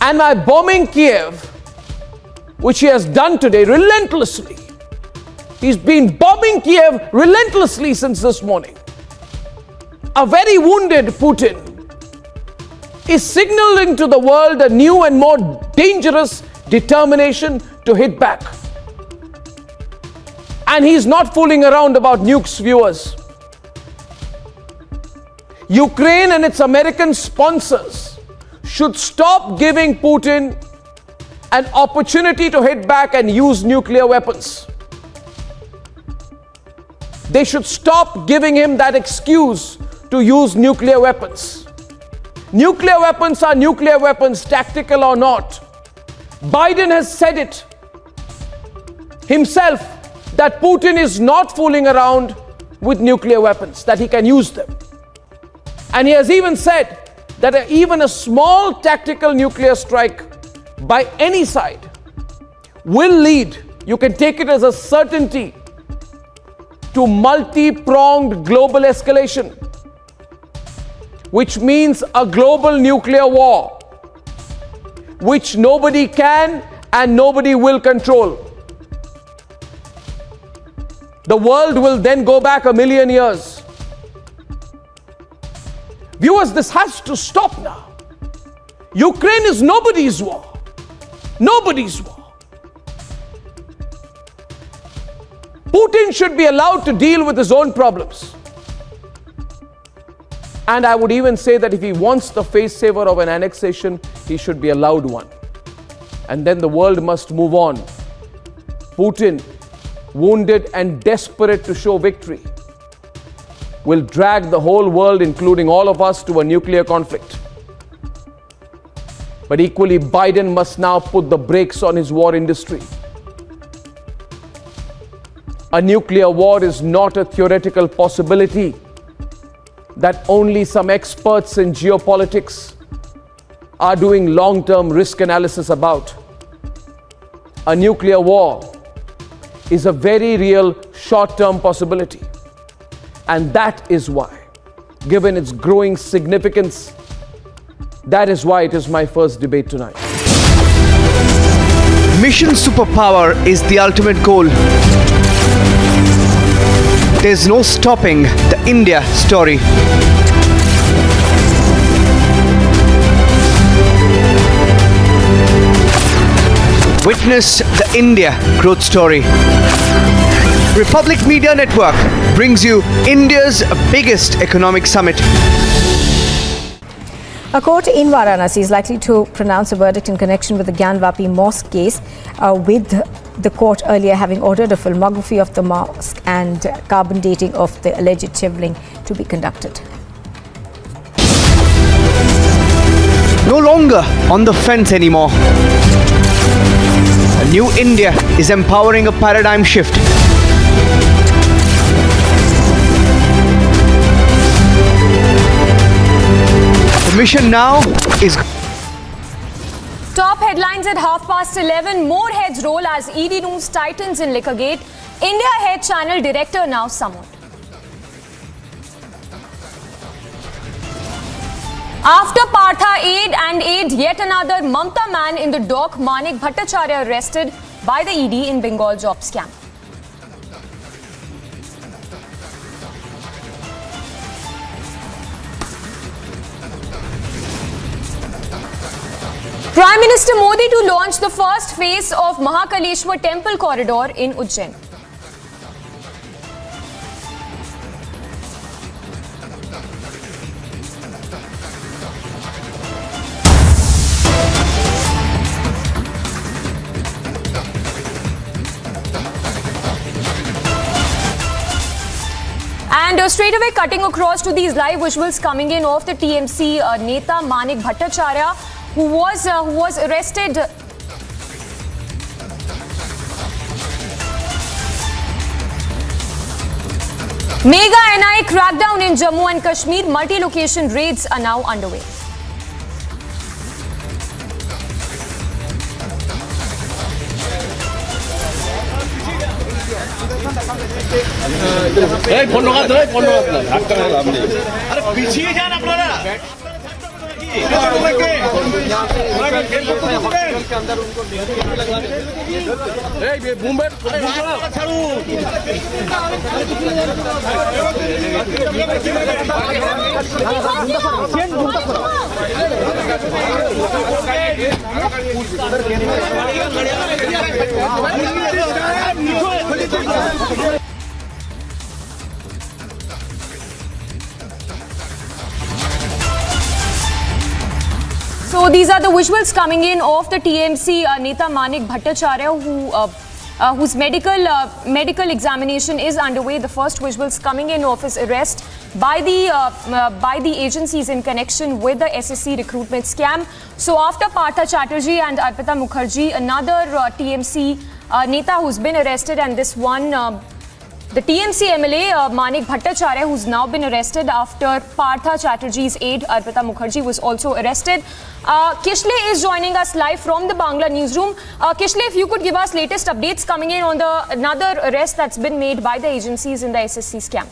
E: And by bombing Kiev, which he has done today relentlessly, he's been bombing Kiev relentlessly since this morning. A very wounded Putin is signaling to the world a new and more dangerous determination to hit back. And he's not fooling around about nukes, viewers. Ukraine and its American sponsors should stop giving Putin an opportunity to hit back and use nuclear weapons. They should stop giving him that excuse to use nuclear weapons. Nuclear weapons are nuclear weapons, tactical or not. Biden has said it himself that Putin is not fooling around with nuclear weapons, that he can use them. And he has even said that even a small tactical nuclear strike by any side will lead, you can take it as a certainty, to multi-pronged global escalation, which means a global nuclear war, which nobody can and nobody will control. The world will then go back 1,000,000 years. Viewers, this has to stop now. Ukraine is nobody's war. Nobody's war. Putin should be allowed to deal with his own problems. And I would even say that if he wants the face saver of an annexation, he should be allowed one. And then the world must move on. Putin, wounded and desperate to show victory, will drag the whole world, including all of us, to a nuclear conflict. But equally, Biden must now put the brakes on his war industry. A nuclear war is not a theoretical possibility that only some experts in geopolitics are doing long-term risk analysis about. A nuclear war is a very real short-term possibility. And that is why, given its growing significance, that is why it is my first debate tonight.
F: Mission superpower is the ultimate goal. There's no stopping the India story. Witness the India growth story. Republic Media Network brings you India's biggest economic summit.
B: A court in Varanasi is likely to pronounce a verdict in connection with the Gyanvapi mosque case, with the court earlier having ordered a filmography of the mosque and carbon dating of the alleged chiveling to be conducted.
F: No longer on the fence anymore. A new India is empowering a paradigm shift. The mission now is...
G: Top headlines at 11:30. More heads roll as ED News tightens in Liquorgate. India Head Channel Director now summoned. After Partha aid, yet another Mamta man in the dock, Manik Bhattacharya arrested by the ED in Bengal job scam. Prime Minister Modi to launch the first phase of Mahakal Temple Corridor in Ujjain. And straight away cutting across to these live visuals coming in of the TMC Neta Manik Bhattacharya, who was arrested. Mega NI crackdown in Jammu and Kashmir. Multi-location raids are now underway. So these are the visuals coming in of the TMC Neta Manik Bhattacharya, whose medical examination is underway. The first visuals coming in of his arrest by the agencies in connection with the SSC recruitment scam. So after Partha Chatterjee and Arpita Mukherjee, another TMC Neta who's been arrested, and this one The TMC MLA Manik Bhattacharya, who's now been arrested after Partha Chatterjee's aide Arpita Mukherjee was also arrested. Kishle is joining us live from the Bangla newsroom. Kishle, if you could give us latest updates coming in on another arrest that's been made by the agencies in the SSC scam.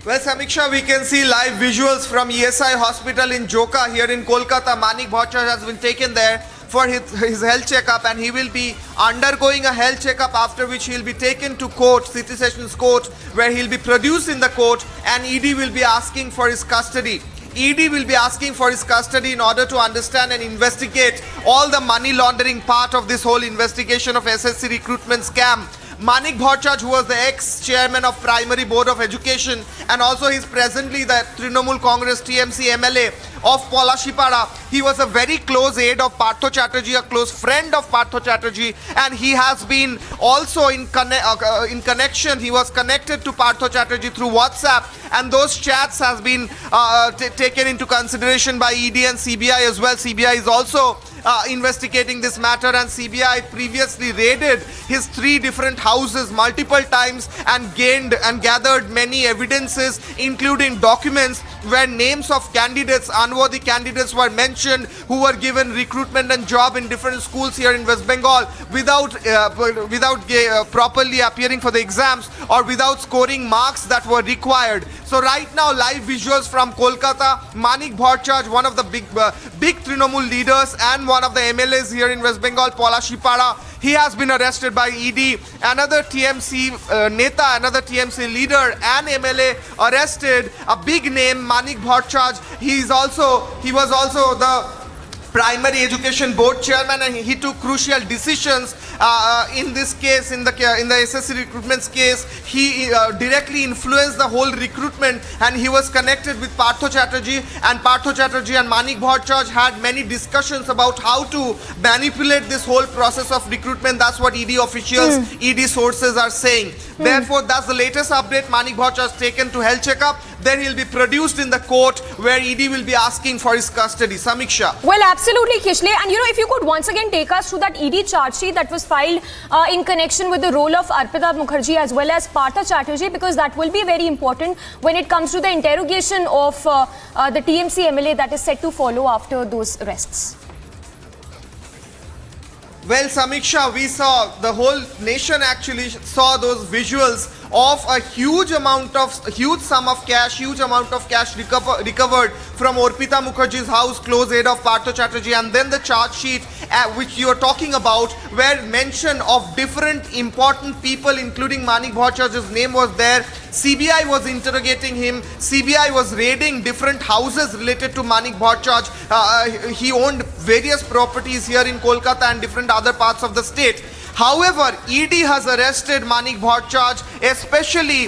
D: Well, Samiksha, we can see live visuals from ESI hospital in Joka here in Kolkata. Manik Bhattacharya has been taken there for his health checkup, and he will be undergoing a health checkup, after which he will be taken to court, City Sessions Court, where he will be produced in the court, and ED will be asking for his custody. ED will be asking for his custody in order to understand and investigate all the money laundering part of this whole investigation of SSC recruitment scam. Manik Bhattacharya, who was the ex-chairman of Primary Board of Education, and also he is presently the Trinamool Congress TMC MLA of Palghar. He was a very close aide of Partha Chatterjee, a close friend of Partha Chatterjee, and he has been also in connection. He was connected to Partha Chatterjee through WhatsApp, and those chats has been taken into consideration by ED and CBI as well. CBI is also investigating this matter, and CBI previously raided his 3 different houses multiple times and gathered many evidences, including documents where names of candidates, unworthy candidates, were mentioned, who were given recruitment and job in different schools here in West Bengal without properly appearing for the exams or without scoring marks that were required. So right now, live visuals from Kolkata. Manik Bhattacharya, one of the big Trinamool leaders and one of the MLAs here in West Bengal, Palghar, he has been arrested by ED. Another TMC Neta, another TMC leader and MLA arrested, a big name, Manik Bhattacharya. He was also the Primary Education Board chairman, and he took crucial decisions in this case, in the SSC recruitment case. He directly influenced the whole recruitment, and he was connected with Partha Chatterjee, and Partha Chatterjee and Manik Bhattacharya had many discussions about how to manipulate this whole process of recruitment. That's what ED officials, ED sources are saying. Therefore, that's the latest update. Manik Bhattacharya is taken to health checkup. Then he'll be produced in the court, where ED will be asking for his custody. Samiksha.
G: Well, absolutely, Kishle. And if you could once again take us through that ED charge sheet that was filed in connection with the role of Arpita Mukherjee as well as Partha Chatterjee, because that will be very important when it comes to the interrogation of the TMC MLA that is set to follow after those arrests.
D: Well, Samiksha, we saw, the whole nation actually saw those visuals of a huge sum of cash, huge amount of cash recovered from Arpita Mukherjee's house, close aide of Partha Chatterjee, and then the charge sheet which you are talking about, where mention of different important people, including Manik Bhattacharya's name was there. CBI was interrogating him. CBI was raiding different houses related to Manik Bhattacharya. He owned various properties here in Kolkata and different other parts of the state. However, ED has arrested Manik Bhattacharya, especially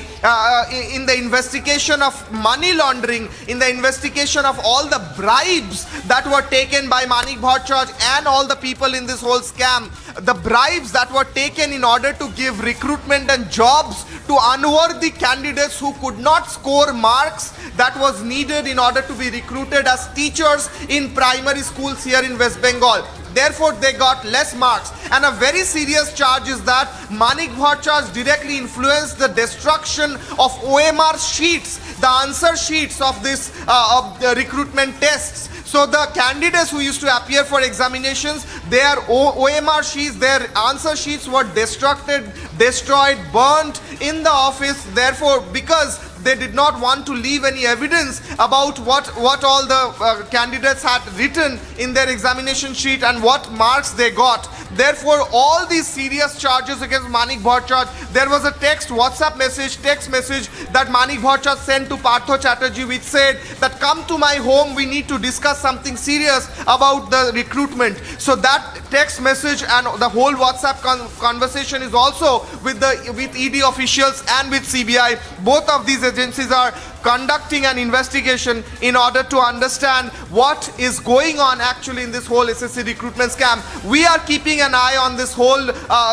D: in the investigation of money laundering, in the investigation of all the bribes that were taken by Manik Bhattacharya and all the people in this whole scam. The bribes that were taken in order to give recruitment and jobs to unworthy candidates who could not score marks that was needed in order to be recruited as teachers in primary schools here in West Bengal. Therefore, they got less marks. And a very serious charge is that Manik Bhattacharya directly influenced the destruction of OMR sheets, the answer sheets of this the recruitment tests. So the candidates who used to appear for examinations, their OMR sheets, their answer sheets were destroyed, burnt in the office. Therefore, because they did not want to leave any evidence about what all the candidates had written in their examination sheet and what marks they got. Therefore, all these serious charges against Manik Bhattacharya, there was a text message that Manik Bhattacharya sent to Partha Chatterjee, which said that come to my home, we need to discuss something serious about the recruitment. So that text message and the whole WhatsApp conversation is also with ED officials and with CBI. Both of these agencies are conducting an investigation in order to understand what is going on actually in this whole SSC recruitment scam. We are keeping an eye on this whole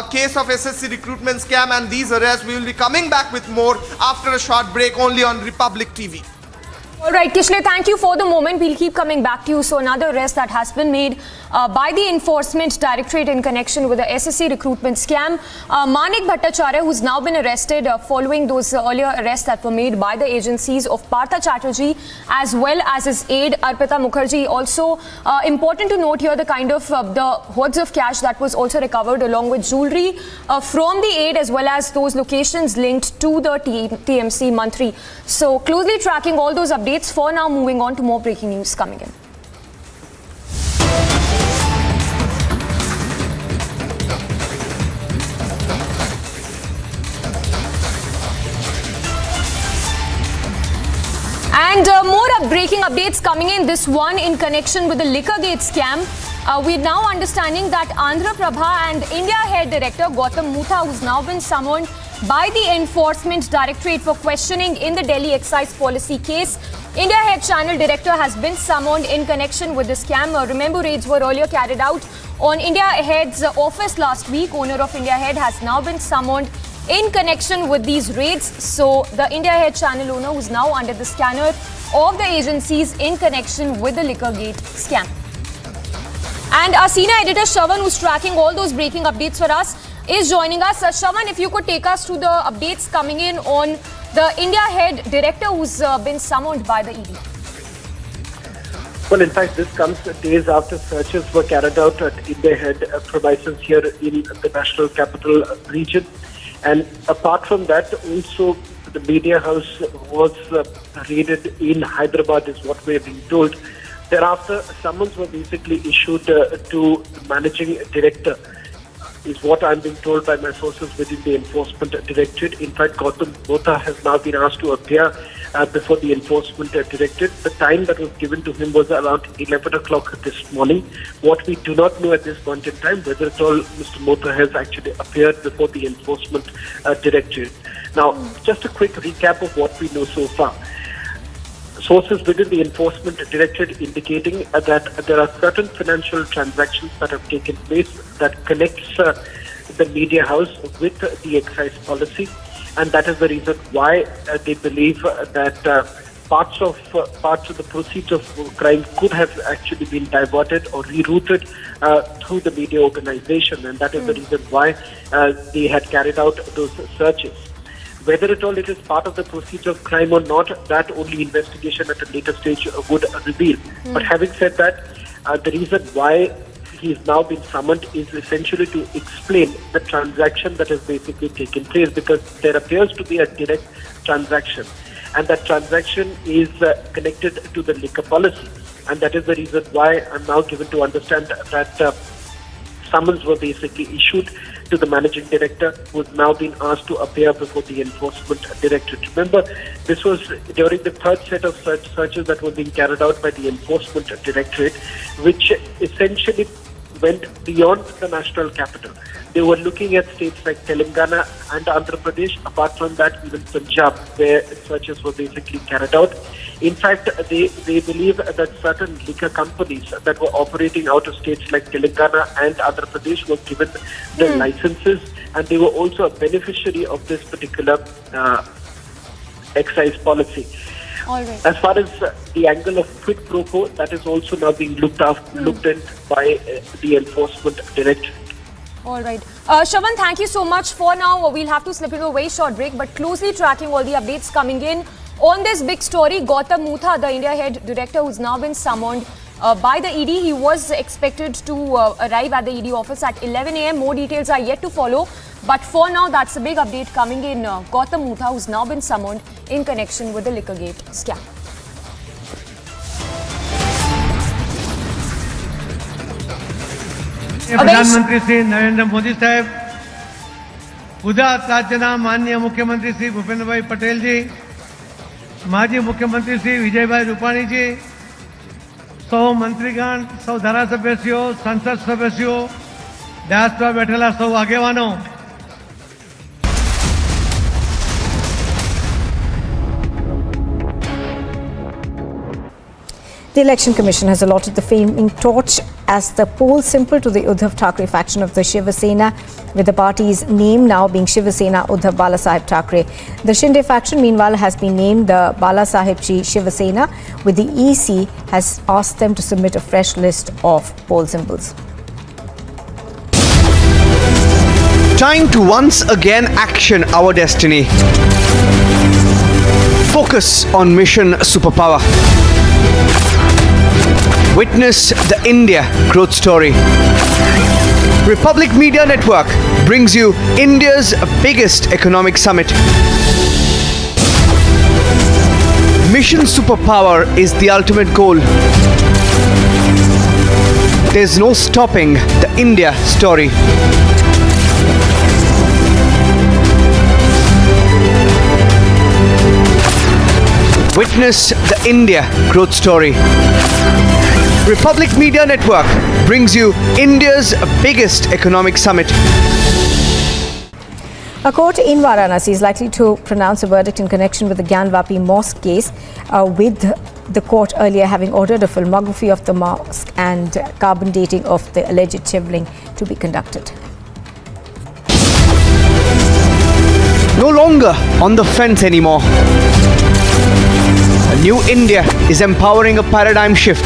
D: case of SSC recruitment scam and these arrests. We will be coming back with more after a short break only on Republic TV.
G: All right, Kishle, thank you for the moment. We'll keep coming back to you. So another arrest that has been made by the Enforcement Directorate in connection with the SSC recruitment scam. Manik Bhattacharya, who's now been arrested following those earlier arrests that were made by the agencies of Partha Chatterjee as well as his aide Arpita Mukherjee. Also important to note here the kind of the hoards of cash that was also recovered along with jewelry from the aide as well as those locations linked to the TMC Mantri. So closely tracking all those updates. For now, moving on to more breaking news coming in. And more breaking updates coming in. This one in connection with the Liquorgate scam. We're now understanding that Andhra Prabha and India Head Director Gautam Mutha, who's now been summoned by the Enforcement Directorate for questioning in the Delhi excise policy case. India Head Channel Director has been summoned in connection with the scam. Remember, raids were earlier carried out on India Head's office last week. Owner of India Head has now been summoned in connection with these raids. So the India Head Channel owner, who's now under the scanner of the agencies in connection with the Liquorgate scam. And our senior editor Shravan, who's tracking all those breaking updates for us, is joining us. Shravan, if you could take us through the updates coming in on the India Head Director who's been summoned by the ED.
O: Well, in fact, this comes days after searches were carried out at India Head premises here in the National Capital Region. And apart from that, also the media house was raided in Hyderabad, is what we have been told. Thereafter, summons were basically issued to the managing director, is what I'm being told by my sources within the Enforcement Directorate. In fact, Gautam Mutha has now been asked to appear before the Enforcement Directorate. The time that was given to him was around 11 o'clock this morning. What we do not know at this point in time, whether at all Mr. Mutha has actually appeared before the Enforcement Directorate. Now, just a quick recap of what we know so far. Sources within the Enforcement Directorate indicating that there are certain financial transactions that have taken place that connects the media house with the excise policy, and that is the reason why they believe that parts of the proceeds of crime could have actually been diverted or rerouted through the media organization, and that is the reason why they had carried out those searches. Whether at all it is part of the proceeds of crime or not, that only investigation at a later stage would reveal. But having said that, the reason why he is now been summoned is essentially to explain the transaction that has basically taken place, because there appears to be a direct transaction, and that transaction is connected to the liquor policy, and that is the reason why I'm now given to understand that summons were basically issued to the managing director, who has now been asked to appear before the Enforcement Directorate. Remember, this was during the third set of searches that were being carried out by the Enforcement Directorate, which essentially went beyond the national capital. They were looking at states like Telangana and Andhra Pradesh. Apart from that, even Punjab, where searches were basically carried out. In fact, they believe that certain liquor companies that were operating out of states like Telangana and Andhra Pradesh were given the licenses, and they were also a beneficiary of this particular excise policy.
G: All right.
O: As far as the angle of quid pro quo, that is also now being looked in by the Enforcement Directorate.
G: All right. Shravan, thank you so much. For now, we'll have to slip into a very short break, but closely tracking all the updates coming in on this big story. Gautam Mutha, the India Head Director, who's now been summoned by the ED. He was expected to arrive at the ED office at 11 a.m. More details are yet to follow. But for now, that's a big update coming in. Gautam Mutha, who's now been summoned in connection with the Liquorgate scam.
Q: प्रधानमंत्री श्री नरेंद्र मोदी साहब, गुजरात राज्यના માનનીય મુખ્યમંત્રી શ્રી ભૂપેન્દ્રભાઈ પટેલજી, માજી મુખ્યમંત્રી શ્રી વિજયભાઈ રૂપાણીજી, સૌ મંત્રીગણ, સૌ ધારાસભ્યશ્રીઓ, સંસદ સભ્યશ્રીઓ, dice પર બેઠેલા સૌ આગેવાનો,
B: The Election Commission has allotted the flaming torch as the poll symbol to the Uddhav Thackeray faction of the Shiv Sena, with the party's name now being Shiv Sena Uddhav Balasaheb Thackeray. The Shinde faction, meanwhile, has been named the Balasahebchi Shiv Sena, with the EC has asked them to submit a fresh list of poll symbols.
F: Time to once again action our destiny. Focus on mission superpower. Witness the India growth story. Republic Media Network brings you India's biggest economic summit. Mission superpower is the ultimate goal. There's no stopping the India story. Witness the India growth story. Republic Media Network brings you India's biggest economic summit.
B: A court in Varanasi is likely to pronounce a verdict in connection with the Gyanvapi mosque case, with the court earlier having ordered a filmography of the mosque and carbon dating of the alleged chiveling to be conducted.
F: No longer on the fence anymore. A new India is empowering a paradigm shift.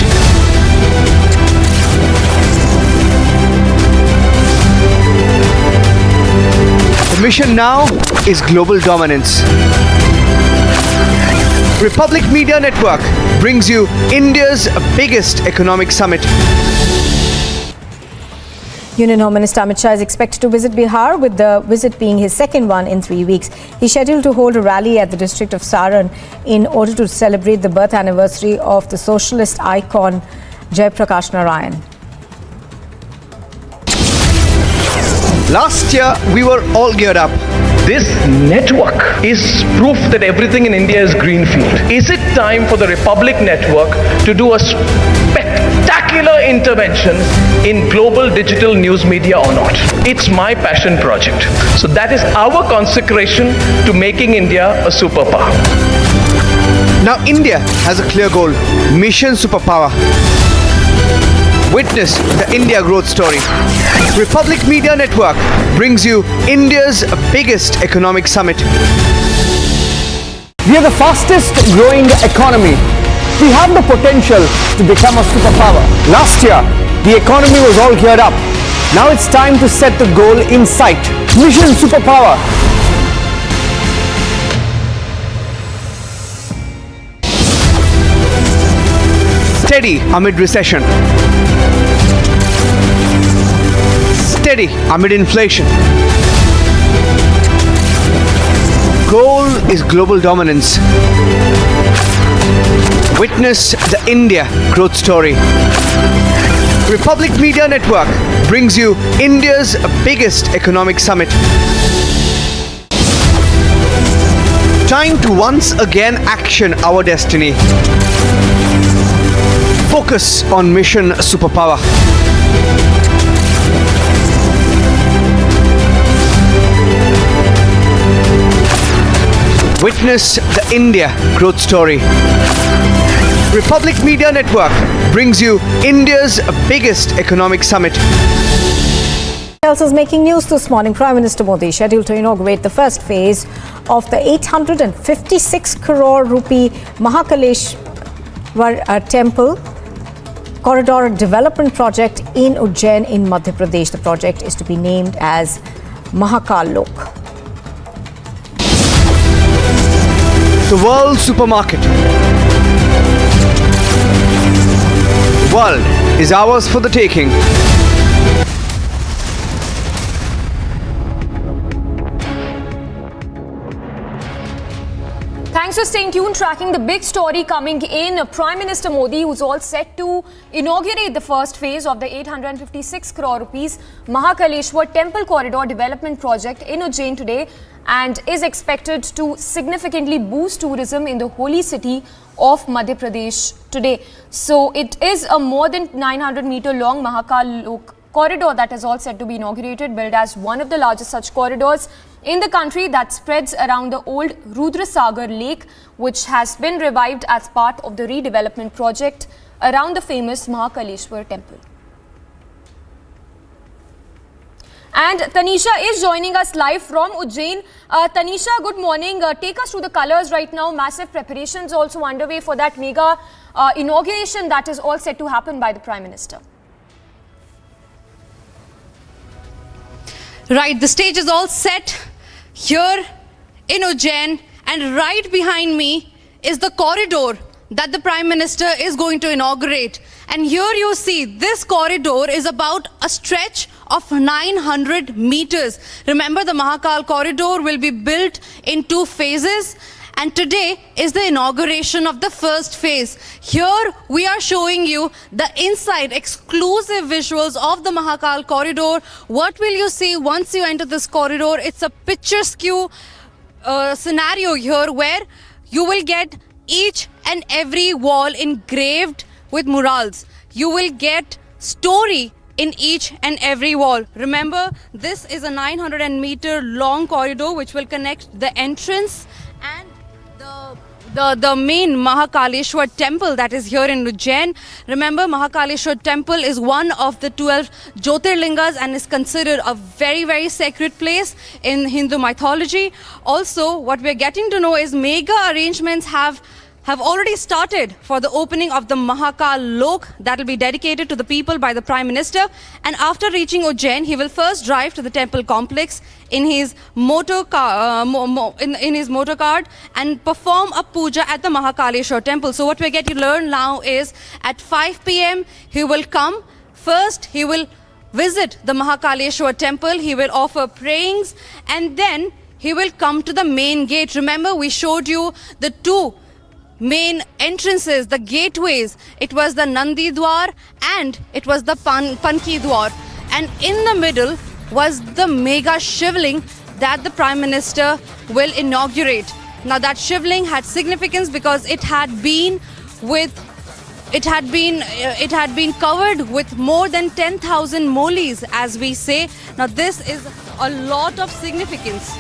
F: The mission now is global dominance. Republic Media Network brings you India's biggest economic summit.
B: Union Home Minister Amit Shah is expected to visit Bihar, with the visit being his second one in 3 weeks. He's scheduled to hold a rally at the district of Saran in order to celebrate the birth anniversary of the socialist icon Jai Prakash Narayan.
F: Last year, we were all geared up.
K: This network is proof that everything in India is greenfield. Is it time for the Republic Network to do a spectacular intervention in global digital news media or not? It's my passion project. So that is our consecration to making India a superpower.
F: Now India has a clear goal, mission superpower. Witness the India growth story. Republic Media Network brings you India's biggest economic summit.
E: We are the fastest growing economy. We have the potential to become a superpower. Last year, the economy was all geared up. Now it's time to set the goal in sight. Mission superpower.
F: Steady amid recession. Steady amid inflation. Goal is global dominance. Witness the India growth story. Republic Media Network brings you India's biggest economic summit. Time to once again action our destiny. Focus on mission superpower. Witness the India growth story. Republic Media Network brings you India's biggest economic summit.
B: Else is making news this morning. Prime Minister Modi scheduled to inaugurate the first phase of the 856 crore rupee Mahakaleshwar Temple Corridor development project in Ujjain in Madhya Pradesh. The project is to be named as Mahakal Lok.
F: The world supermarket. The world is ours for the taking.
G: Thanks for staying tuned, tracking the big story coming in. Prime Minister Modi, who's all set to inaugurate the first phase of the 856 crore rupees Mahakaleshwar Temple Corridor development project in Ujjain today, and is expected to significantly boost tourism in the holy city of Madhya Pradesh today. So it is a more than 900-meter long Mahakal Lok corridor that is all set to be inaugurated, built as one of the largest such corridors in the country, that spreads around the old Rudrasagar lake, which has been revived as part of the redevelopment project around the famous Mahakaleshwar temple. And Tanisha is joining us live from Ujjain. Tanisha, good morning. Take us through the colors right now. Massive preparations also underway for that mega inauguration that is all set to happen by the Prime Minister.
C: Right, the stage is all set here in Ujjain, and right behind me is the corridor that the Prime Minister is going to inaugurate. And here you see this corridor is about a stretch of 900 meters. Remember, the Mahakal Corridor will be built in 2 phases. And today is the inauguration of the first phase. Here we are showing you the inside exclusive visuals of the Mahakal Corridor. What will you see once you enter this corridor? It's a picturesque scenario here where you will get each and every wall engraved with murals. You will get story in each and every wall. Remember, this is a 900-meter long corridor which will connect the entrance and the main Mahakaleshwar temple that is here in Ujjain. Remember, Mahakaleshwar temple is one of the 12 Jyotirlingas and is considered a very, very sacred place in Hindu mythology. Also, what we're getting to know is mega arrangements have already started for the opening of the Mahakal Lok that will be dedicated to the people by the Prime Minister. And after reaching Ujjain, he will first drive to the temple complex in his motor car and perform a puja at the Mahakaleshwar temple. So what we get to learn now is at 5 p.m. he will come. First, he will visit the Mahakaleshwar temple. He will offer prayings and then he will come to the main gate. Remember, we showed you the 2 main entrances, the gateways. It was the Nandi Dwar and it was the Panki Dwar. And in the middle was the mega shivling that the Prime Minister will inaugurate. Now that shivling had significance because it had been covered with more than 10,000 molis, as we say. Now this is a lot of significance.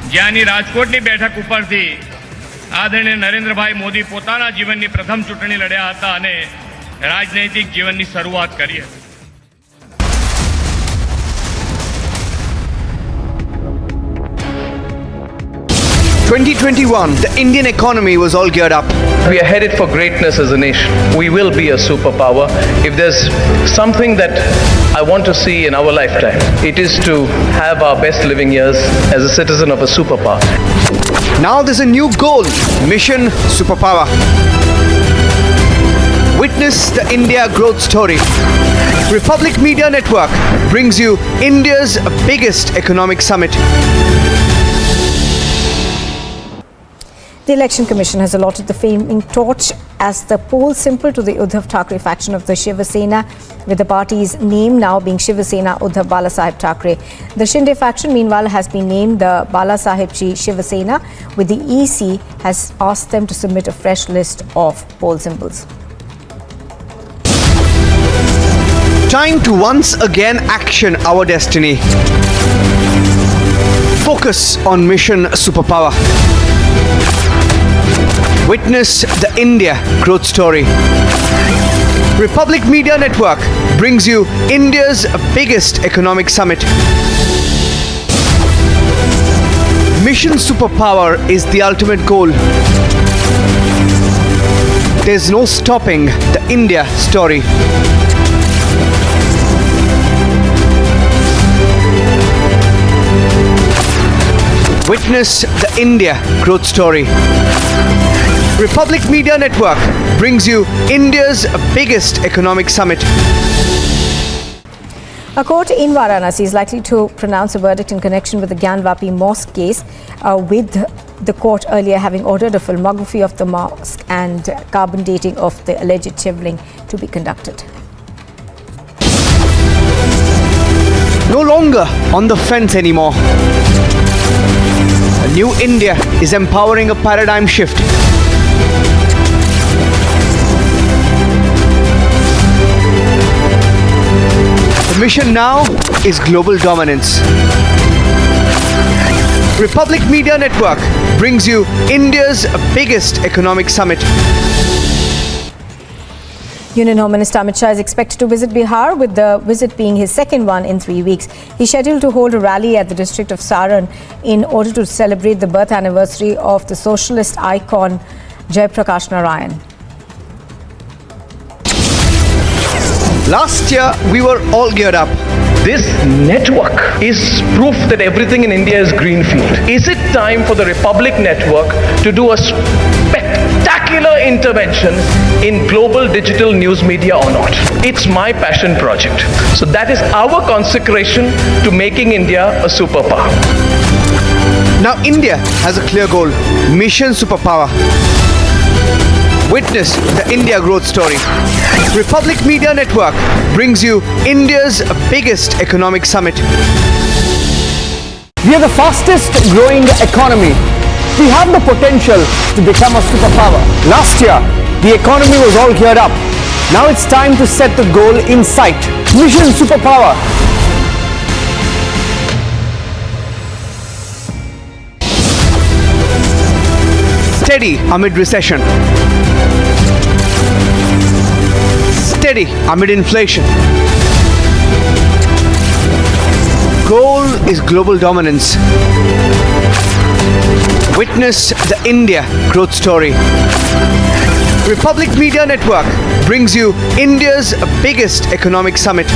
R: જ્યાંની રાજકોટની બેઠક ઉપરથી આદરણીય નરેન્દ્રભાઈ મોદી પોતાના જીવનની પ્રથમ ચૂંટણી લડ્યા હતા અને રાજનૈતિક જીવનની શરૂઆત કરી હતી.
F: 2021, the Indian economy was all geared up.
K: We are headed for greatness as a nation. We will be a superpower. If there's something that I want to see in our lifetime, it is to have our best living years as a citizen of a superpower.
F: Now there's a new goal, Mission Superpower. Witness the India growth story. Republic Media Network brings you India's biggest economic summit.
B: The Election Commission has allotted the flaming torch as the poll symbol to the Uddhav Thackeray faction of the Shiv Sena, with the party's name now being Shiv Sena Uddhav Balasaheb Thackeray. The Shinde faction, meanwhile, has been named the Balasahebchi Shiv Sena, with the EC has asked them to submit a fresh list of poll symbols.
F: Time to once again action our destiny. Focus on Mission Superpower. Witness the India growth story. Republic Media Network brings you India's biggest economic summit. Mission Superpower is the ultimate goal. There's no stopping the India story. Witness the India growth story. Republic Media Network brings you India's biggest economic summit.
B: A court in Varanasi is likely to pronounce a verdict in connection with the Gyanvapi mosque case, with the court earlier having ordered a filmography of the mosque and carbon dating of the alleged shivling to be conducted.
F: No longer on the fence anymore. A new India is empowering a paradigm shift. The mission now is global dominance. Republic Media Network brings you India's biggest economic summit.
B: Union Home Minister Amit Shah is expected to visit Bihar, with the visit being his second one in 3 weeks. He's scheduled to hold a rally at the district of Saran in order to celebrate the birth anniversary of the socialist icon Jai Prakash Narayan.
F: Last year, we were all geared up.
K: This network is proof that everything in India is greenfield. Is it time for the Republic Network to do a spectacular intervention in global digital news media or not? It's my passion project. So that is our consecration to making India a superpower.
F: Now India has a clear goal, Mission Superpower. Witness the India growth story. Republic Media Network brings you India's biggest economic summit.
E: We are the fastest growing economy. We have the potential to become a superpower. Last year, the economy was all geared up. Now it's time to set the goal in sight. Mission Superpower.
F: Steady amid recession. Steady amid inflation. Goal is global dominance. Witness the India growth story. Republic Media Network brings you India's biggest economic summit.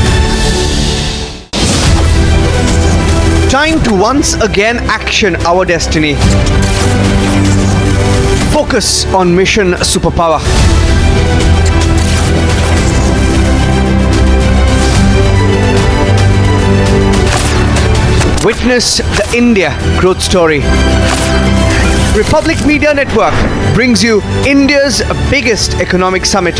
F: Time to once again action our destiny. Focus on Mission Superpower. Witness the India growth story. Republic Media Network brings you India's biggest economic summit.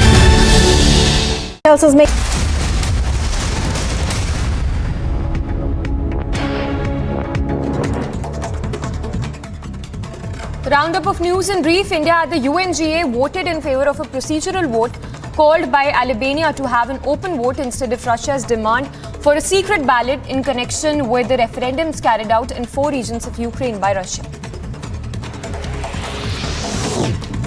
G: Roundup of news in brief. India at the UNGA voted in favor of a procedural vote called by Albania to have an open vote instead of Russia's demand for a secret ballot in connection with the referendums carried out in 4 regions of Ukraine by Russia.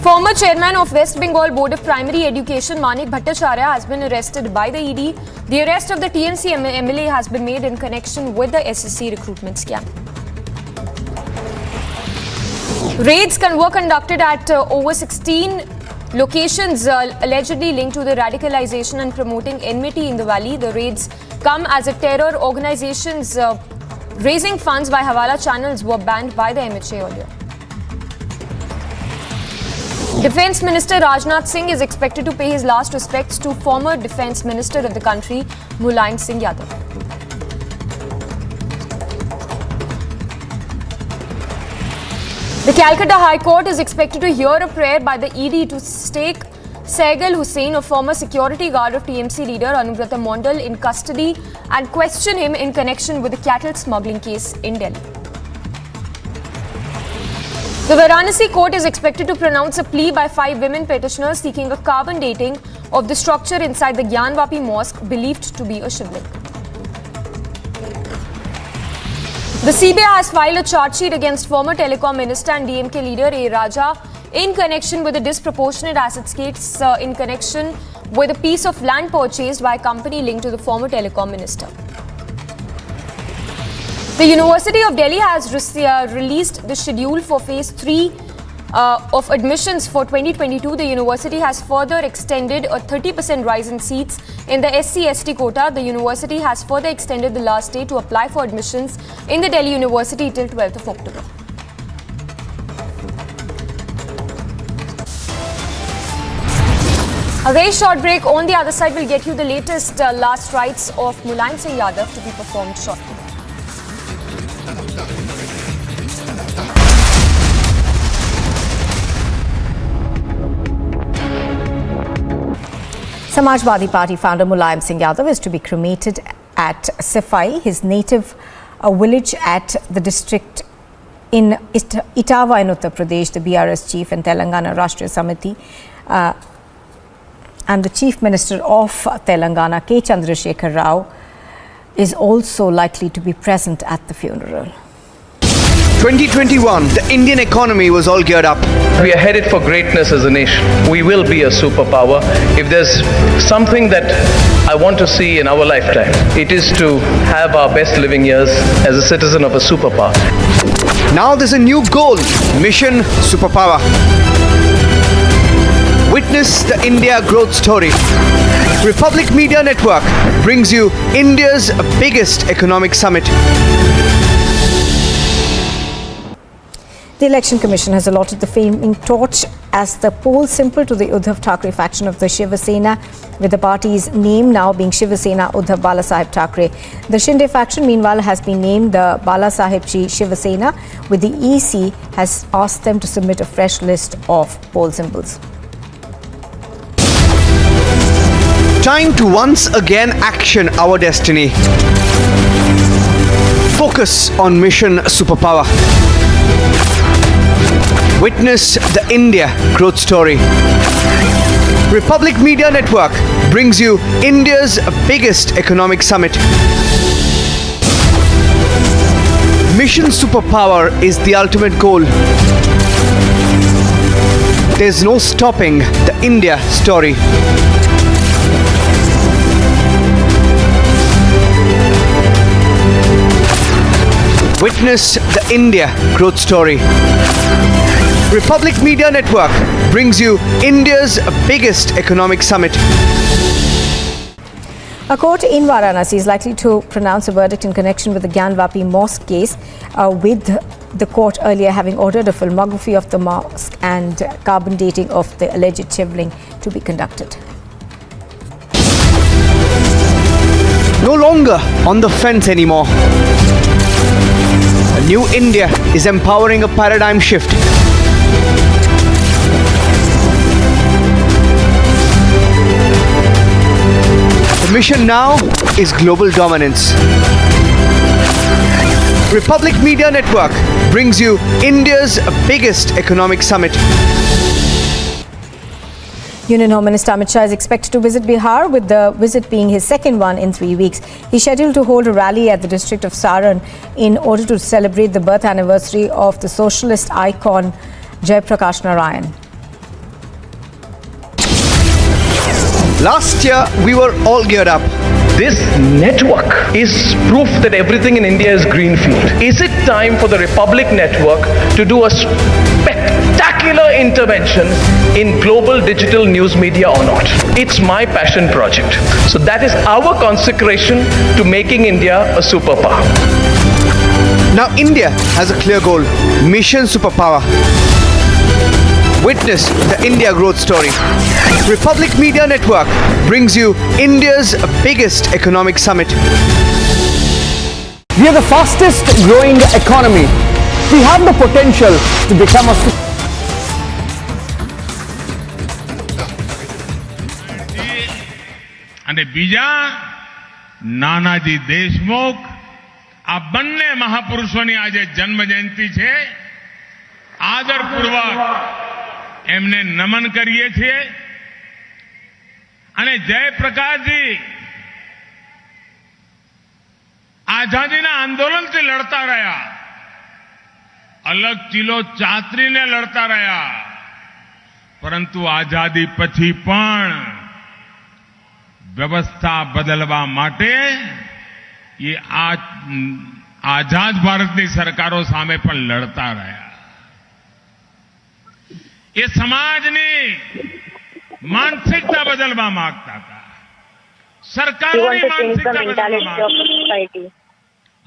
G: Former chairman of West Bengal Board of Primary Education Manik Bhattacharya has been arrested by the ED. The arrest of the TMC MLA has been made in connection with the SSC recruitment scam. Raids were conducted at over 16 locations allegedly linked to the radicalization and promoting enmity in the valley. The raids come as a terror organizations raising funds by Hawala channels were banned by the MHA earlier. Defence Minister Rajnath Singh is expected to pay his last respects to former Defence Minister of the country, Mulayam Singh Yadav. The Calcutta High Court is expected to hear a prayer by the ED to stake Saigal Hussain, a former security guard of TMC leader Amravati Mondal, in custody and question him in connection with the cattle smuggling case in Delhi. The Varanasi court is expected to pronounce a plea by 5 women petitioners seeking a carbon dating of the structure inside the Gyanvapi mosque believed to be a Shivling. The CBI has filed a charge sheet against former telecom minister and DMK leader A. Raja in connection with a disproportionate assets case in connection with a piece of land purchased by a company linked to the former telecom minister. The University of Delhi has released the schedule for phase 3 of admissions for 2022. The university has further extended a 30% rise in seats in the SC/ST quota. The university has further extended the last day to apply for admissions in the Delhi University till 12th of October. A very short break. On the other side, we'll get you the latest last rites of Mulayam Singh Yadav to be performed shortly.
B: Samajwadi Party founder Mulayam Singh Yadav is to be cremated at Sifai, his native village at the district in Etawah in Uttar Pradesh. The BRS chief and Telangana Rashtriya Samiti and the Chief Minister of Telangana, K. Chandrasekhar Rao, is also likely to be present at the funeral.
F: 2021, the Indian economy was all geared up.
K: We are headed for greatness as a nation. We will be a superpower. If there's something that I want to see in our lifetime, it is to have our best living years as a citizen of a superpower.
F: Now there's a new goal, Mission Superpower. Witness the India growth story. Republic Media Network brings you India's biggest economic summit.
B: The Election Commission has allotted the flaming torch as the poll symbol to the Uddhav Thackeray faction of the Shiv Sena, with the party's name now being Shiv Sena Uddhav Balasaheb Thackeray. The Shinde faction, meanwhile, has been named the Balasaheb Ji Shiv Sena, with the EC has asked them to submit a fresh list of poll symbols.
F: Time to once again action our destiny. Focus on Mission Superpower. Witness the India growth story. Republic Media Network brings you India's biggest economic summit. Mission Superpower is the ultimate goal. There's no stopping the India story. Witness the India growth story. Republic Media Network brings you India's biggest economic summit.
B: A court in Varanasi is likely to pronounce a verdict in connection with the Gyanvapi mosque case, with the court earlier having ordered a filmography of the mosque and carbon dating of the alleged chimney to be conducted.
F: No longer on the fence anymore. A new India is empowering a paradigm shift. The mission now is global dominance. Republic Media Network brings you India's biggest economic summit.
B: Union Home Minister Amit Shah is expected to visit Bihar, with the visit being his second one in 3 weeks. He's scheduled to hold a rally at the district of Saran in order to celebrate the birth anniversary of the socialist icon Jayaprakash Narayan.
F: Last year, we were all geared up.
K: This network is proof that everything in India is greenfield. Is it time for the Republic Network to do a spectacular intervention in global digital news media or not? It's my passion project. So that is our consecration to making India a superpower.
F: Now India has a clear goal, Mission Superpower. Witness the India growth story. Republic Media Network brings you India's biggest economic summit.
E: We are the fastest growing economy. We have the potential to become a
R: અને બીજા નાનાજી દેશમુખ આ બંને મહાપુરુષોની આજે જન્મ જયંતિ છે. આદરપૂર્વક એમને નમન કરીએ છીએ. અને જયપ્રકાશજી આઝાદીના આંદોલનથી લડતા રહ્યા, અલગ ચીલો ચાતરીને લડતા રહ્યા, પરંતુ આઝાદી પછી પણ વ્યવસ્થા બદલવા માટે એ આઝાદ ભારતની સરકારો સામે પણ લડતા રહ્યા. એ સમાજની માનસિકતા બદલવા માંગતા હતા, સરકારોની માનસિકતા બદલવા માંગતા,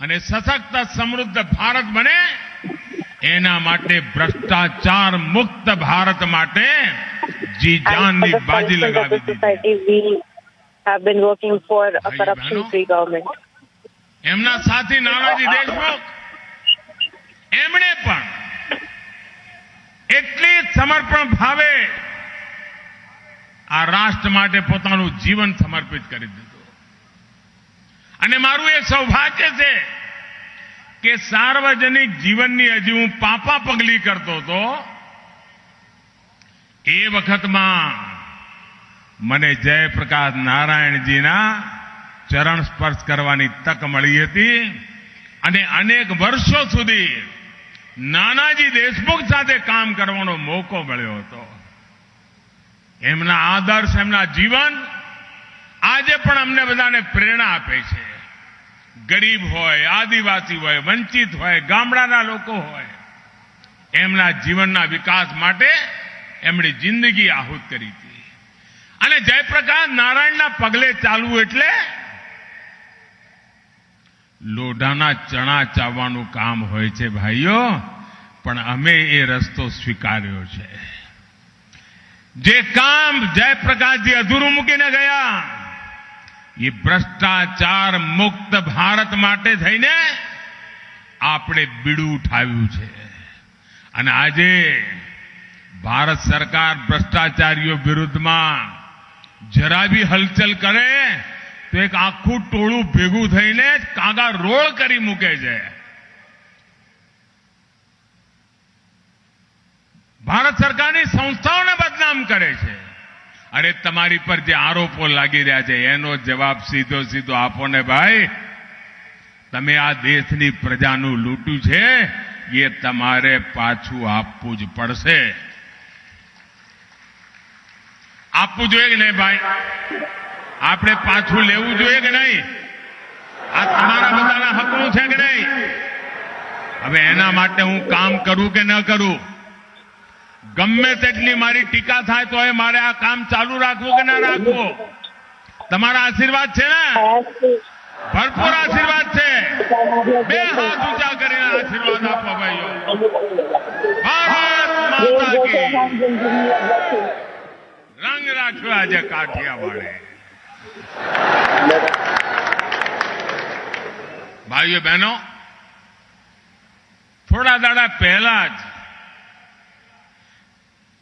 R: અને સશક્ત સમૃદ્ધ ભારત બને એના માટે ભ્રષ્ટાચાર મુક્ત ભારત માટે जी जाननी बाजी लगावी
L: we have been working for a corruption-free government.
R: એમના સાથી નાનાજી દેશમુખ એમણે પણ એટલી સમર્પણ ભાવે આ રાષ્ટ્ર માટે પોતાનું જીવન સમર્પિત કરી દીધું. અને મારું એ સૌભાગ્ય છે કે સાર્વજનિક જીવનની હજી હું પાપા પગલી કરતો હતો એ વખતમાં મને જયપ્રકાશ નારાયણજીના ચરણ સ્પર્શ કરવાની તક મળી હતી અને અનેક વર્ષો સુધી નાનાજી દેશમુખ સાથે કામ કરવાનો મોકો મળ્યો હતો. એમના આદર્શ, એમના જીવન આજે પણ અમને બધાને પ્રેરણા આપે છે. ગરીબ હોય, આદિવાસી હોય, વંચિત હોય, ગામડાના લોકો હોય, એમના જીવનના વિકાસ માટે એમણે જિંદગી આહુત કરી હતી. અને જયપ્રકાશ નારાયણના પગલે ચાલવું એટલે લોઢાના ચણા ચાવવાનું કામ હોય છે ભાઈઓ, પણ અમે એ રસ્તો સ્વીકાર્યો છે. જે કામ જયપ્રકાશજી અધૂરું મૂકીને ગયા, એ ભ્રષ્ટાચાર મુક્ત ભારત માટે થઈને આપણે બીડું ઉઠાવ્યું છે. અને આજે ભારત સરકાર ભ્રષ્ટાચારીઓ વિરુદ્ધમાં જરા બી હલચલ કરે તો એક આખું ટોળું ભેગું થઈને કાગા રોળ કરી મૂકે છે. ભારત સરકારની સંસ્થાઓને બદનામ કરે છે. અરે તમારી પર જે આરોપો લાગી રહ્યા છે એનો જવાબ સીધો સીધો આપો ને ભાઈ. તમે આ દેશની પ્રજાનું લૂંટ્યું છે, એ તમારે પાછું આપવું જ પડશે. આપવું જોઈએ કે નહીં ભાઈ? આપણે પાછું લેવું જોઈએ કે નહીં? આ તમારા બધાના હકનું છે કે નહીં? હવે એના માટે હું કામ કરું કે ન કરું, ગમે તેટલી મારી ટીકા થાય તો મારે આ કામ ચાલુ રાખવું કે ના રાખવું? તમારા આશીર્વાદ છે ને? ભરપૂર આશીર્વાદ છે. બે હાથ ઊંચા કરીને આશીર્વાદ આપો ભાઈઓ. ભારત માતા કી. રંગ રાખ્યો આજે કાઠિયાવાડે. ભાઈઓ બહેનો, થોડા દાડા પહેલા જ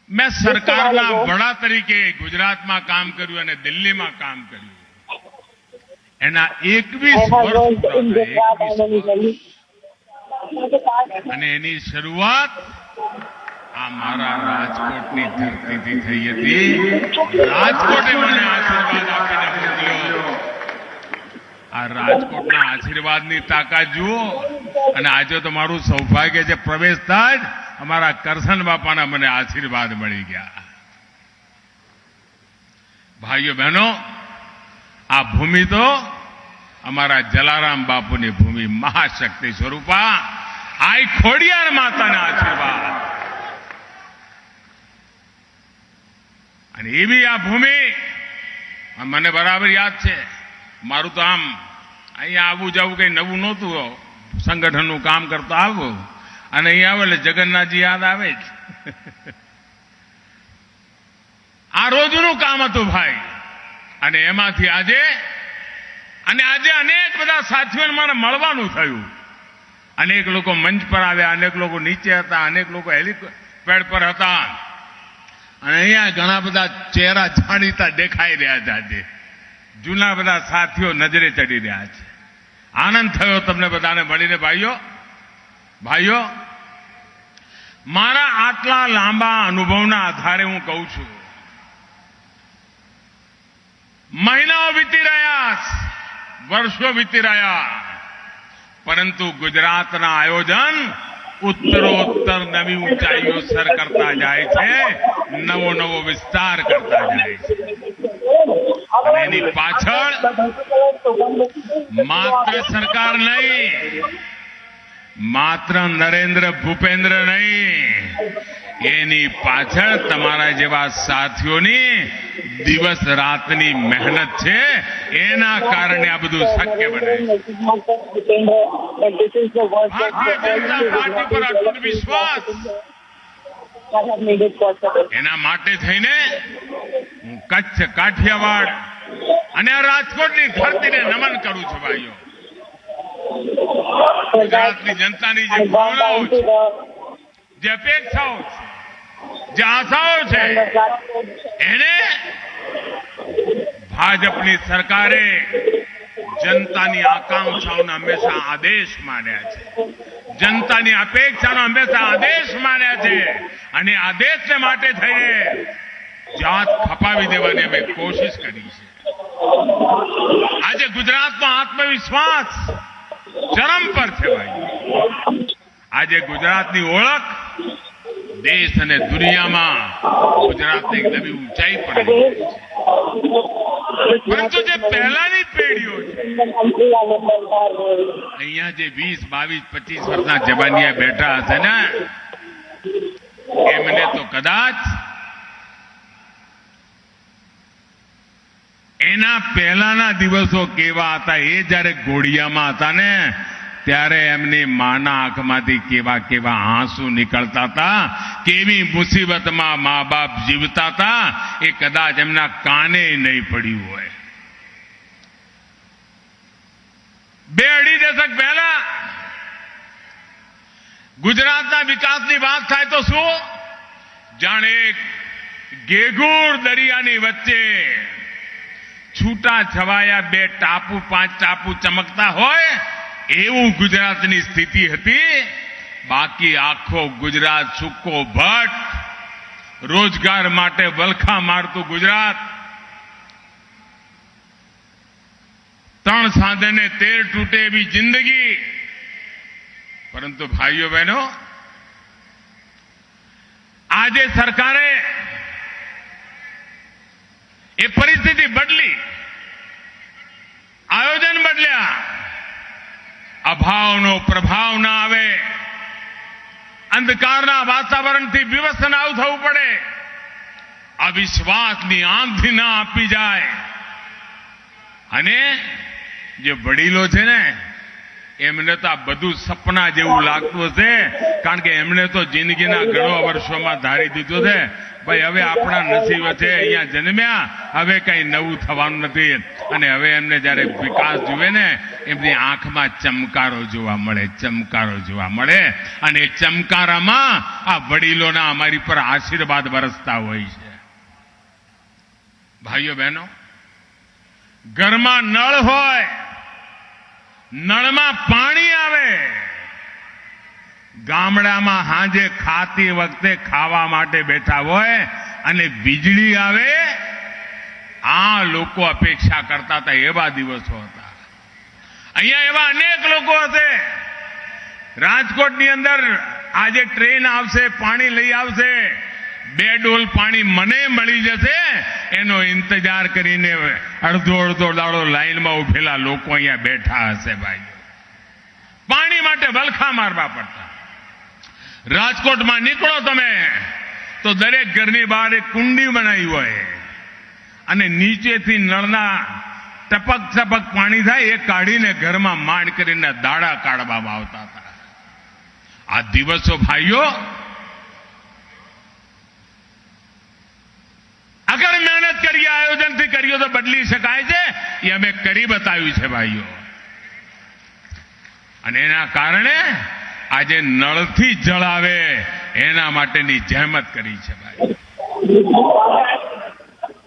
R: મેં સરકારના વડા તરીકે ગુજરાતમાં કામ કર્યું અને દિલ્હીમાં કામ કર્યું. એના 21 વર્ષ અને એની શરૂઆત આ મારા રાજકોટની ધરતીથી થઈ હતી. રાજકોટે મને આશીર્વાદ આપીને મોકલ્યો. આ રાજકોટના આશીર્વાદની તાકાત જુઓ. અને આજે તો મારું સૌભાગ્ય છે, પ્રવેશતા જ અમારા કરશન બાપાના મને આશીર્વાદ મળી ગયા. ભાઈઓ બહેનો, આ ભૂમિ તો અમારા જલારામ બાપુની ભૂમિ, મહાશક્તિ સ્વરૂપા આઈ ખોડિયાર માતાના આશીર્વાદ. અને એવી આ ભૂમિ મને બરાબર યાદ છે. મારું તો આમ અહીંયા આવું જવું કઈ નવું નહોતું. સંગઠનનું કામ કરતો આવું અને અહીંયા આવે એટલે જગન્નાથજી યાદ આવે જ. આ રોજનું કામ હતું ભાઈ. અને એમાંથી આજે અનેક બધા સાથીઓને મારે મળવાનું થયું. અનેક લોકો મંચ પર આવ્યા, અનેક લોકો નીચે હતા, અનેક લોકો હેલિપેડ પર હતા. અને અહીંયા ઘણા બધા ચહેરા જાણીતા દેખાઈ રહ્યા છે. આજે જૂના બધા સાથીઓ નજરે ચડી રહ્યા છે. આનંદ થયો તમને બધાને મળીને. ભાઈઓ, મારા આટલા લાંબા અનુભવના આધારે હું કહું છું, મહિનાઓ વીતી રહ્યા, વર્ષો વીતી રહ્યા, પરંતુ ગુજરાતના આયોજન ઉત્તરોત્તર નવી ઊંચાઈઓ સર કરતા જાય છે, નવો વિસ્તાર કરતા જાય છે. અને એની પાછળ માત્ર સરકાર નહીં, માત્ર નરેન્દ્ર ભૂપેન્દ્ર નહીં, એની પાછળ તમારા જેવા સાથીઓની દિવસ રાતની મહેનત છે. એના કારણે આ બધું શક્ય બને. ભારતીય જનતા પાર્ટી પર અટૂટ વિશ્વાસ, એના માટે થઈને હું કચ્છ, કાઠિયાવાડ અને આ રાજકોટની ધરતીને નમન કરું છું. ભાઈઓ, ગુજરાતની જનતાની જે ભાવનાઓ છે, જે અપેક્ષાઓ છે, જે આશાઓ છે, એને ભાજપની સરકારે જનતાની આકાંક્ષાઓના હંમેશા આદેશ માન્યા છે, જનતાની અપેક્ષાનો હંમેશા આદેશ માન્યા છે. અને આદેશને માટે થઈને જાત ખપાવી દેવાની અમે કોશિશ કરી છે. આજે ગુજરાતનો આત્મવિશ્વાસ ચરમ પર છે. ભાઈ, આજે ગુજરાતની ઓળખ દેશ અને દુનિયામાં ગુજરાતને એક નવી ઊંચાઈ પર લઈ જાય છે. પરંતુ જે પહેલાની પેઢીઓ છે અહીંયા જે 20, 22, 25 વર્ષના જવાનિયા બેઠા હશે ને એમને તો કદાચ એના પહેલાના દિવસો કેવા હતા એ જ્યારે ઘોડિયામાં હતા ને ત્યારે એમની માના આંખમાંથી કેવા કેવા આંસુ નીકળતા હતા, કેવી મુસીબતમાં મા બાપ જીવતા હતા એ કદાચ એમના કાને નહીં પડ્યું હોય. 2-2.5 દશક પહેલા ગુજરાતના વિકાસની વાત થાય તો શું જાણે એક ગેગુર દરિયાની વચ્ચે છૂટા છવાયા 2 ટાપુ 5 ટાપુ ચમકતા હોય એવું ગુજરાતની સ્થિતિ હતી. બાકી આખો ગુજરાત સૂકો ભટ્ટ, રોજગાર માટે વલખા મારતું ગુજરાત, 3 સાધને 13 તૂટે એવી જિંદગી. પરંતુ ભાઈઓ બહેનો, આજે સરકારે એ પરિસ્થિતિ બદલી, આયોજન બદલ્યા. અભાવનો પ્રભાવ ના આવે, અંધકારના વાતાવરણથી વિવશ ના થવું પડે, અવિશ્વાસની આંધી ના આપી જાય. અને જે વડીલો છે ને એમને તો આ બધું સપના જેવું લાગતું હશે, કારણ કે એમણે તો જિંદગીના ઘણો વર્ષોમાં ધારી દીધું છે ભાઈ હવે આપણા નસીબ છે, અહીંયા જન્મ્યા, હવે કઈ નવું થવાનું નથી. અને હવે એમને જ્યારે વિકાસ જુએ ને એમની આંખમાં ચમકારો જોવા મળે, ચમકારો જોવા મળે. અને એ ચમકારામાં આ વડીલોના અમારી પર આશીર્વાદ વરસતા હોય છે. ભાઈઓ બહેનો, ઘરમાં નળ હોય, નળમાં પાણી આવે, ગામડામાં હાંજે ખાતી વખતે ખાવા માટે બેઠા હોય અને વીજળી આવે, આ લોકો અપેક્ષા કરતા હતા એવા દિવસો હતા. અહીંયા એવા અનેક લોકો હશે. રાજકોટની અંદર આજે ટ્રેન આવશે, પાણી લઈ આવશે, 2 ડોલ પાણી મને મળી જશે એનો ઇંતજાર કરીને અડધો દાડો લાઈનમાં ઉભેલા લોકો અહીંયા બેઠા હશે. ભાઈ, પાણી માટે વલખા મારવા પડતા. રાજકોટમાં નીકળો તમે તો દરેક ઘરની બહાર એક કુંડી બનાવી હોય અને નીચેથી નળના ટપક ટપક પાણી થાય એ કાઢીને ઘરમાં માંડ કરીને દાડા કાઢવામાં આવતા હતા. આ દિવસો ભાઈઓ અગર મહેનત કરીએ, આયોજનથી કરીએ તો બદલી શકાય છે. એ અમે કરી બતાવ્યું છે ભાઈઓ. અને એના કારણે આજે નળથી જળ આવે એના માટેની જહેમત કરી છે ભાઈ.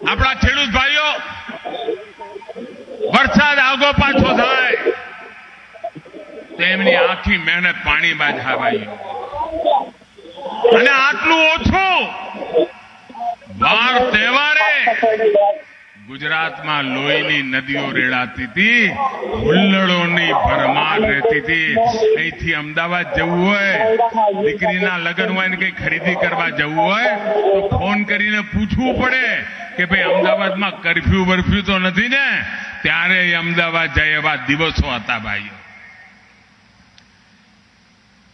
R: આપણા ખેડૂત ભાઈઓ, વરસાદ આગો પાછો થાય તો એમની આખી મહેનત પાણીમાં જાય ભાઈઓ. અને આટલું ઓછું વાર તહેવારે ગુજરાતમાં લોહીની નદીઓ રેડાતી હતી, હુલ્લડોની ભરમાર રહેતી હતી. અહીંથી અમદાવાદ જવું હોય, દીકરીના લગ્ન હોય ને કઈ ખરીદી કરવા જવું હોય તો ફોન કરીને પૂછવું પડે કે ભાઈ અમદાવાદમાં કર્ફ્યુ બરફ્યુ તો નથી ને, ત્યારે અમદાવાદ જાય એવા દિવસો હતા ભાઈઓ.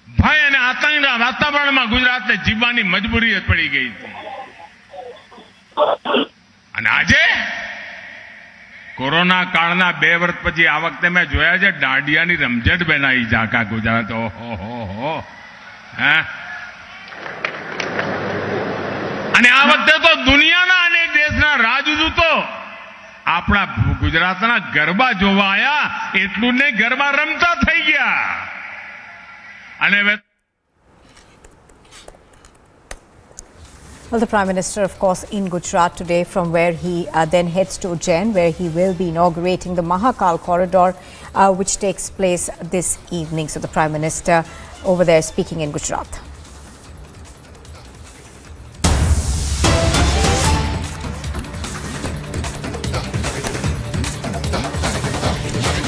R: ભાઈ, અને આતંકના વાતાવરણમાં ગુજરાતને જીવવાની મજબૂરી પડી ગઈ હતી. અને આજે કોરોના કાળના 2 વર્ષ પછી આ વખતે મેં જોયા છે દાંડિયાની રમઝટ બનાવી છે આખા ગુજરાત. ઓહો, હે! અને આ વખતે તો દુનિયાના અનેક દેશના રાજદૂતો આપણા ગુજરાતના ગરબા જોવા આવ્યા, એટલું નહીં ગરબા રમતા થઈ ગયા. અને
B: Well, the Prime Minister, of course, in Gujarat today, from where he then heads to Ujjain, where he will be inaugurating the Mahakal Corridor, which takes place this evening. So the Prime Minister over there speaking in Gujarat.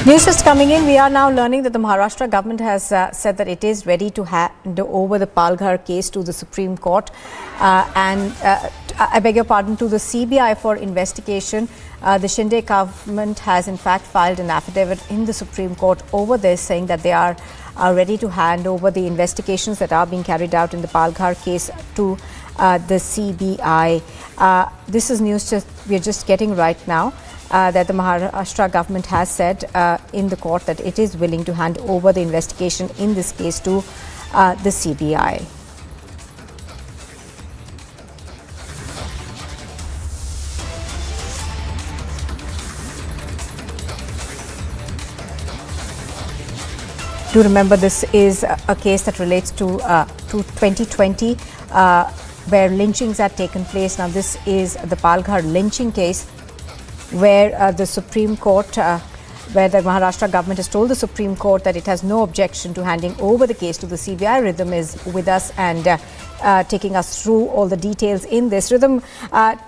B: News just coming in. We are now learning that the Maharashtra government has said that it is ready to hand over the Palghar case to the Supreme Court I beg your pardon, to the CBI for investigation. The Shinde government has in fact filed an affidavit in the Supreme Court over this, saying that they are ready to hand over the investigations that are being carried out in the Palghar case to the CBI. This is news we are just getting right now. That the Maharashtra government has said in the court that it is willing to hand over the investigation in this case to the CBI. Do remember, this is a case that relates to 2020 where lynchings had taken place. Now this is the Palghar lynching case, where the Supreme Court, where the Maharashtra government has told the Supreme Court that it has no objection to handing over the case to the CBI. Rhythm is with us and taking us through all the details in this. Rhythm,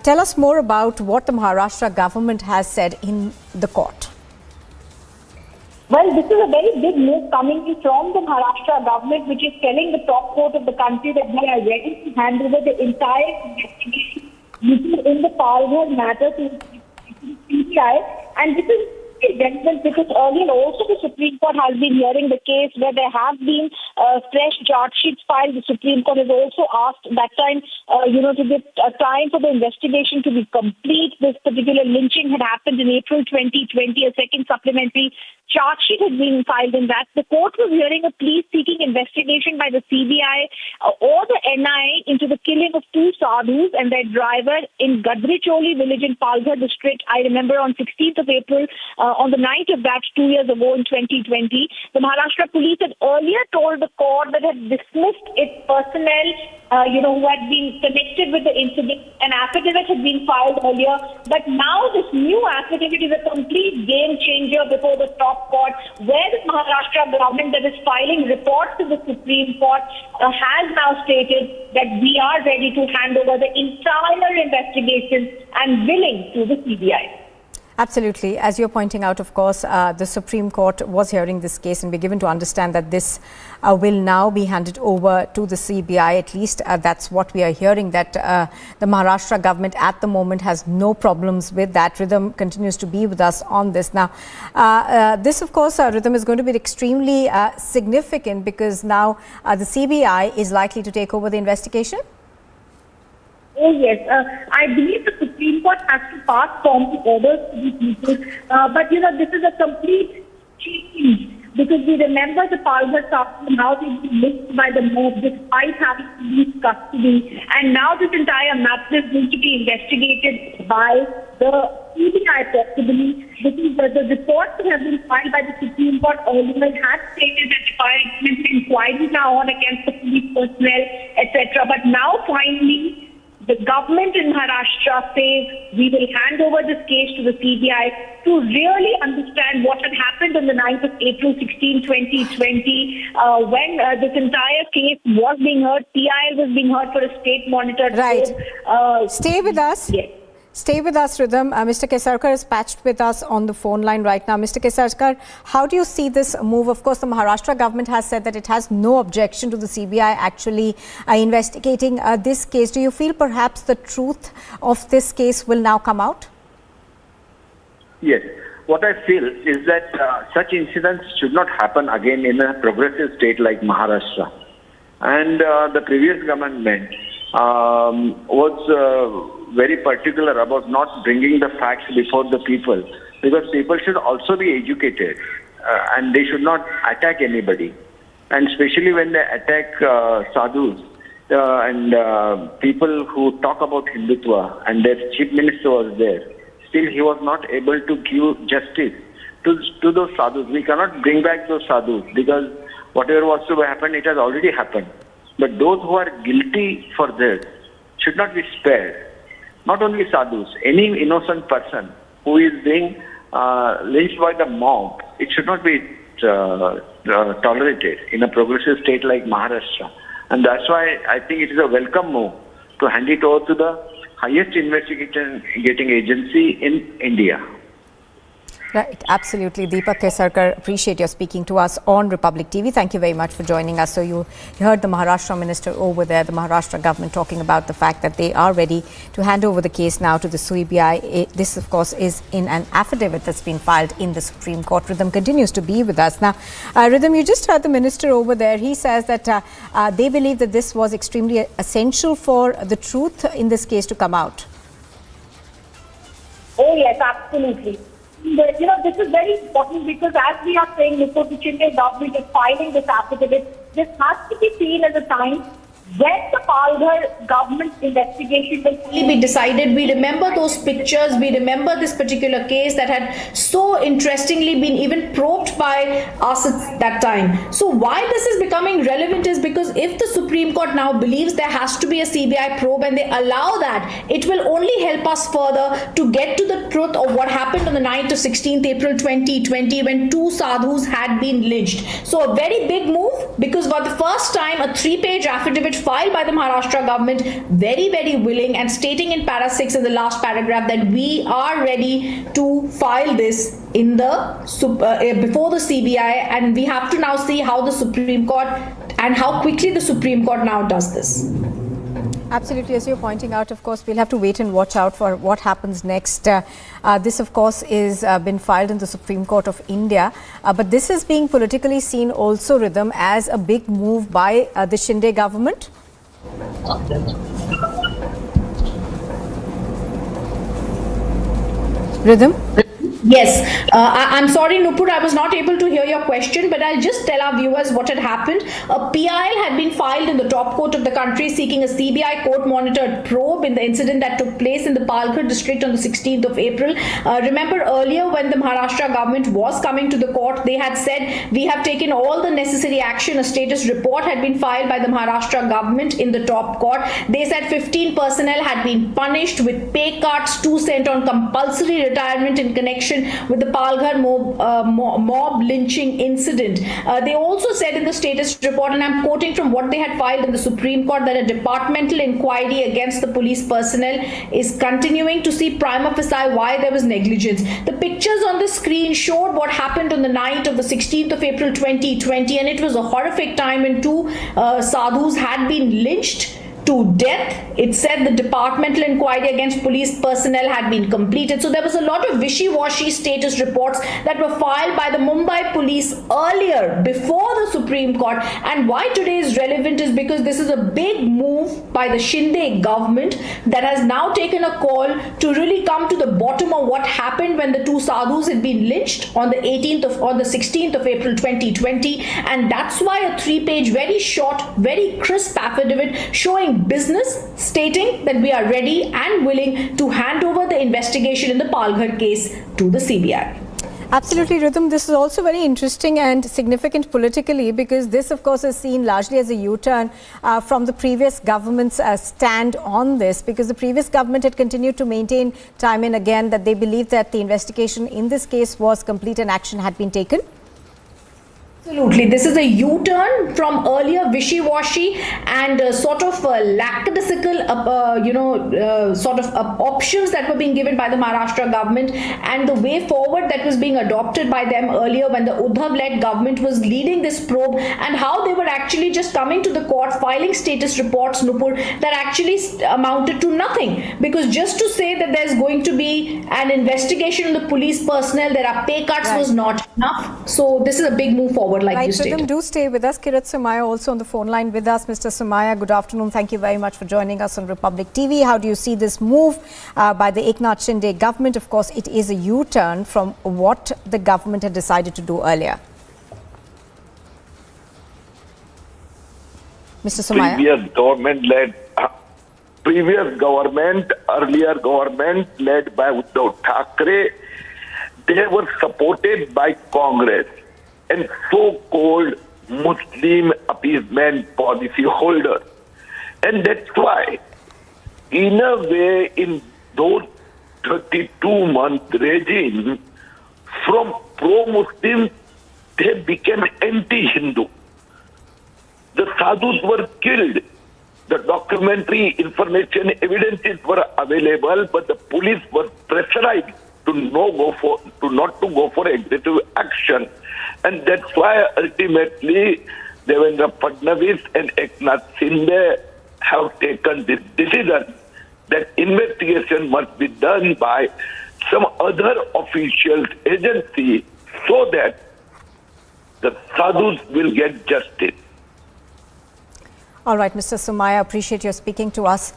B: tell us more about what the Maharashtra government has said in the court.
L: Well, this is a very big move coming in from the Maharashtra government, which is telling the top court of the country that we are ready to hand over the entire investigation in the Palghar matter to CBI, and this is relevant because earlier also the Supreme Court has been hearing the case where there have been fresh charge sheets filed. The Supreme Court has also asked that time, to give time for the investigation to be complete. This particular lynching had happened in April 2020. A second supplementary charge sheet had been filed in that. The court was hearing a plea-seeking investigation by the CBI or the NIA into the killing of two sadhus and their driver in Gadricholi village in Palghar district. I remember on 16th of April, on the night of that 2 years ago in 2020, the Maharashtra police had earlier told the court that had dismissed its personnel, who had been connected with the incident. An affidavit had been filed earlier, but now this new affidavit is a complete game changer before the top court, where the Maharashtra government that is filing reports to the Supreme Court has now stated that we are ready to hand over the entire investigation and willing to the CBI.
B: Absolutely. As you're pointing out, of course, the Supreme Court was hearing this case, and we're given to understand that this will now be handed over to the CBI. At least that's what we are hearing, that the Maharashtra government at the moment has no problems with that. Rhythm continues to be with us on this. Now, this, of course, Rhythm, is going to be extremely significant because now the CBI is likely to take over the investigation.
L: Oh yes, I believe the Supreme Court has to pass formal orders to the people. But this is a complete change because we remember the Palghar Sadhu, how they've been missed by the mob despite having police custody, and now this entire matter is going to be investigated by the CBI possibly, because the reports that have been filed by the Supreme Court earlier had stated that inquiries are on against the police personnel, etc. But now finally, the government in Maharashtra says we will hand over this case to the CBI to really understand what had happened on the 9th of April 2020, when this entire case was being heard. PIL was being heard for a state monitor.
B: Right.
L: So,
B: stay with us.
L: Yes.
B: Stay with us, Rhythm. Mr. Kesarkar is patched with us on the phone line right now. Mr. Kesarkar, how do you see this move? Of course, the Maharashtra government has said that it has no objection to the CBI actually investigating this case. Do you feel perhaps the truth of this case will now come out?
S: Yes. What I feel is that such incidents should not happen again in a progressive state like Maharashtra. And the previous government was very particular about not bringing the facts before the people, because people should also be educated and they should not attack anybody. And especially when they attack sadhus and people who talk about Hindutva, and their chief minister was there, still he was not able to give justice to those sadhus. We cannot bring back those sadhus because whatever was to happen, it has already happened. But those who are guilty for this should not be spared. Not only sadhus, any innocent person who is being lynched by the mob, it should not be tolerated in a progressive state like Maharashtra. And that's why I think it is a welcome move to hand it over to the highest investigating agency in India.
B: Right, absolutely. Deepak Kesarkar, appreciate your speaking to us on Republic TV. Thank you very much for joining us. So you heard the Maharashtra minister over there, the Maharashtra government, talking about the fact that they are ready to hand over the case now to the CBI. This, of course, is in an affidavit that's been filed in the Supreme Court. Rhythm continues to be with us. Now, Rhythm, you just heard the minister over there. He says that they believe that this was extremely essential for the truth in this case to come out.
L: Oh, yes, absolutely. This is very important because as we are saying, the Shinde government is filing this affidavit. This has to be seen as a time when the Palghar government investigation will
A: be decided. We remember those pictures, we remember this particular case that had so interestingly been even probed by us at that time. So why this is becoming relevant is because if the Supreme Court now believes there has to be a CBI probe and they allow that, it will only help us further to get to the truth of what happened on the night of 16th April 2020 when two sadhus had been lynched. So a very big move because for the first time a 3-page affidavit filed by the Maharashtra government, very, very willing and stating in para 6 in the last paragraph that we are ready to file this in the before the CBI, and we have to now see how the Supreme Court and how quickly the Supreme Court now does this.
B: Absolutely, as you're pointing out, of course, we'll have to wait and watch out for what happens next. This, of course, is been filed in the Supreme Court of India, but this is being politically seen also, Rhythm, as a big move by the Shinde government. Rhythm?
A: Yes, I'm sorry, Nupur, I was not able to hear your question, but I'll just tell our viewers what had happened. A PIL had been filed in the top court of the country seeking a CBI court-monitored probe in the incident that took place in the Palghar district on the 16th of April. Remember earlier when the Maharashtra government was coming to the court, they had said, we have taken all the necessary action. A status report had been filed by the Maharashtra government in the top court. They said 15 personnel had been punished with pay cuts, 2 sent on compulsory retirement in connection with the Palghar mob lynching incident. They also said in the status report, and I'm quoting from what they had filed in the Supreme Court, that a departmental inquiry against the police personnel is continuing to see prima facie why there was negligence. The pictures on the screen showed what happened on the night of the 16th of April 2020, and it was a horrific time when two sadhus had been lynched to death. It said the departmental inquiry against police personnel had been completed. So there was a lot of wishy-washy status reports that were filed by the Mumbai police earlier before the Supreme Court. And why today is relevant is because this is a big move by the Shinde government that has now taken a call to really come to the bottom of what happened when the two sadhus had been lynched on the 16th of April 2020. And that's why a 3-page, very short, very crisp affidavit showing business, stating that we are ready and willing to hand over the investigation in the Palghar case to the CBI.
B: Absolutely, Rhythm. This is also very interesting and significant politically because this, of course, is seen largely as a U-turn from the previous government's stand on this, because the previous government had continued to maintain time and again that they believed that the investigation in this case was complete and action had been taken.
A: Absolutely. This is a U-turn from earlier wishy-washy and sort of lackadaisical, options that were being given by the Maharashtra government, and the way forward that was being adopted by them earlier when the Uddhav-led government was leading this probe, and how they were actually just coming to the court, filing status reports, Nupur, that actually amounted to nothing. Because just to say that there's going to be an investigation on the police personnel, there are pay cuts, was not enough. So this is a big move forward. Like you stated.
B: Rhythm, do stay with us. Kirat Somaya also on the phone line with us. Mr. Somaya, good afternoon. Thank you very much for joining us on Republic TV. How do you see this move by the Eknath Shinde government? Of course, it is a U-turn from what the government had decided to do earlier. Mr. Somaya?
T: Earlier government led by Uddhav Thackeray, they were supported by Congress and so-called Muslim appeasement policy holders. And that's why, in a way, in those 32-month regime, from pro-Muslim, they became anti-Hindu. The sadhus were killed. The documentary information evidences were available, but the police were pressurized to not to go for aggressive action, and that's why ultimately Devendra Fadnavis and Eknath Shinde have taken this decision that investigation must be done by some other official agency so that the sadhus will get justice.
B: All right, Mr. Sumaya, appreciate your speaking to us.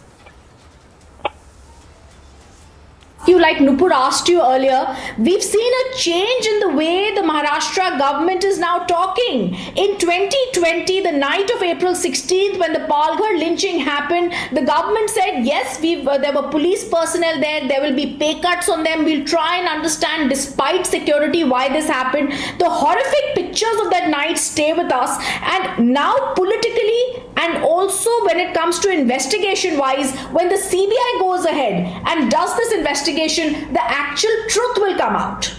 U: Like Nupur asked you earlier, we've seen a change in the way the Maharashtra government is now talking. In 2020, the night of April 16th, when the Palghar lynching happened, the government said, yes, there were police personnel there will be pay cuts on them, we'll try and understand despite security why this happened. The horrific pictures of that night stay with us, and now politically and also when it comes to investigation wise, when the CBI goes ahead and does this investigation, the actual truth will come out.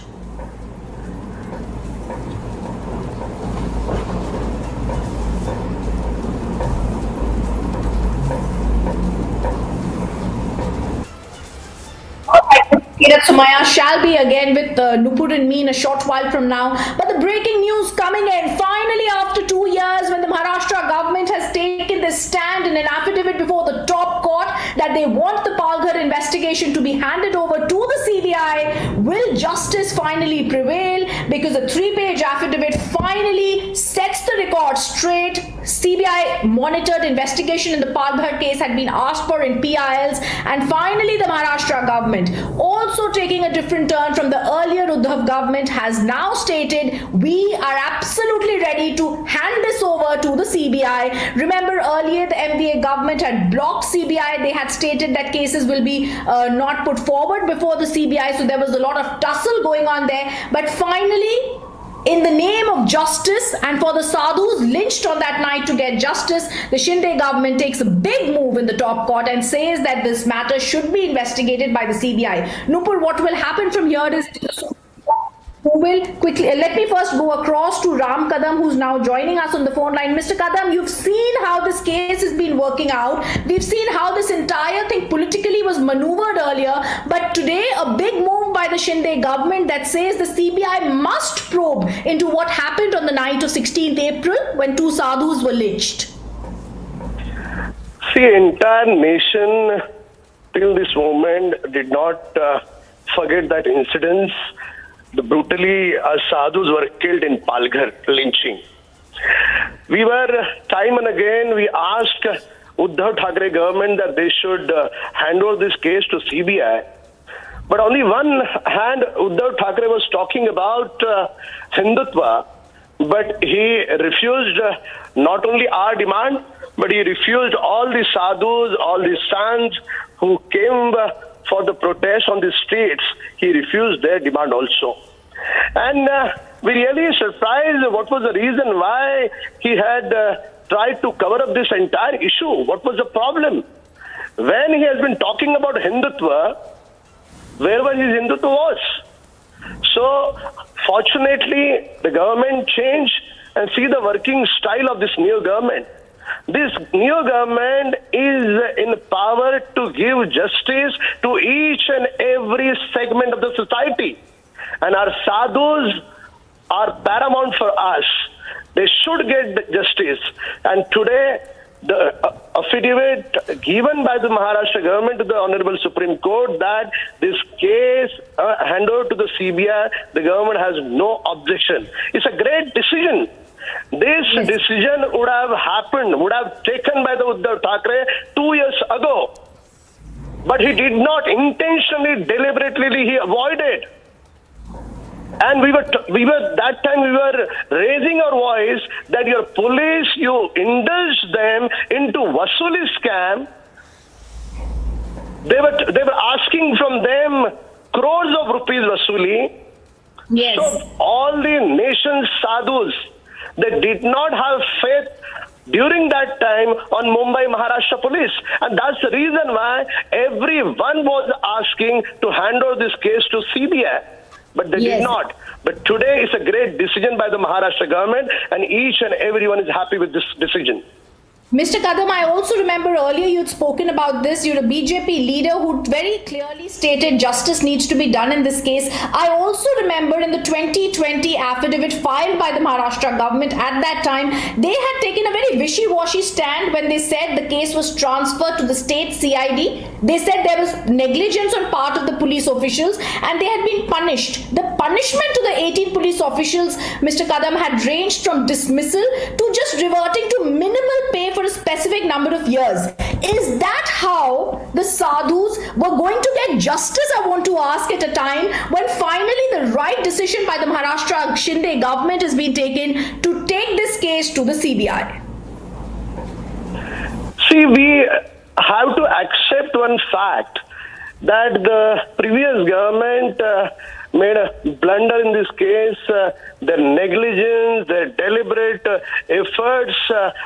U: Sumaya shall be again with Nupur and me in a short while from now. But the breaking news coming in, finally after 2 years, when the Maharashtra government has taken this stand in an affidavit before the top court that they want the Palghar investigation to be handed over to the CBI, will justice finally prevail? Because a 3-page affidavit finally sets the record straight. CBI monitored investigation in the Palghar case had been asked for in PILs, and finally the Maharashtra government, also taking a different turn from the earlier Uddhav government, has now stated we are absolutely ready to hand this over to the CBI. Remember earlier the MVA government had blocked CBI. They had stated that cases will be not put forward before the CBI, so there was a lot of tussle going on there. But finally, in the name of justice and for the sadhus lynched on that night to get justice, the Shinde government takes a big move in the top court and says that this matter should be investigated by the CBI. Nupur, what will happen from here is who will quickly, let me first go across to Ram Kadam, who's now joining us on the phone line. Mr. Kadam, you've seen how this case has been working out. We've seen how this entire thing politically was maneuvered earlier, but today a big move by the Shinde government that says the CBI must probe into what happened on the night of 16th April when 2 sadhus were lynched.
K: See, entire nation till this moment did not forget that incidents. The brutally sadhus were killed in Palghar lynching. We were time and again we asked Uddhav Thackeray government that they should hand over this case to CBI. But on the one hand, Uddhav Thackeray was talking about Hindutva, but he refused not only our demand, but he refused all the sadhus, all the sants who came for the protest on the streets. He refused their demand also. And we really surprised what was the reason why he had tried to cover up this entire issue. What was the problem? When he has been talking about Hindutva, wherever his Hindutva was. So, fortunately, the government changed, and see the working style of this new government. This new government is in power to give justice to each and every segment of the society. And our sadhus are paramount for us. They should get justice. And today, the affidavit given by the Maharashtra government to the Honorable Supreme Court that this case hand over to the CBI, the government has no objection. It's a great decision. This decision would have happened, would have taken by the Uddhav Thackeray 2 years ago. But he did not intentionally, deliberately, he avoided. And we were that time we were raising our voice that your police, you indulged them into Vasuli scam. They were asking from them crores of rupees Vasuli.
U: Yes.
K: So all the nation's sadhus, they did not have faith during that time on Mumbai Maharashtra police. And that's the reason why everyone was asking to hand over this case to CBI. But they did not. But today is a great decision by the Maharashtra government, and each and everyone is happy with this decision.
U: Mr. Kadam, I also remember earlier you'd spoken about this. You're a BJP leader who very clearly stated justice needs to be done in this case. I also remember in the 2020 affidavit filed by the Maharashtra government at that time, they had taken a very wishy-washy stand when they said the case was transferred to the state CID. They said there was negligence on part of the police officials and they had been punished. The punishment to the 18 police officials, Mr. Kadam, had ranged from dismissal to just reverting to minimal pay for a specific number of years. Is that how the sadhus were going to get justice, I want to ask, at a time when finally the right decision by the Maharashtra Shinde government has been taken to take this case to the CBI?
T: See, we have to accept one fact that the previous government made a blunder in this case. Their negligence, their deliberate efforts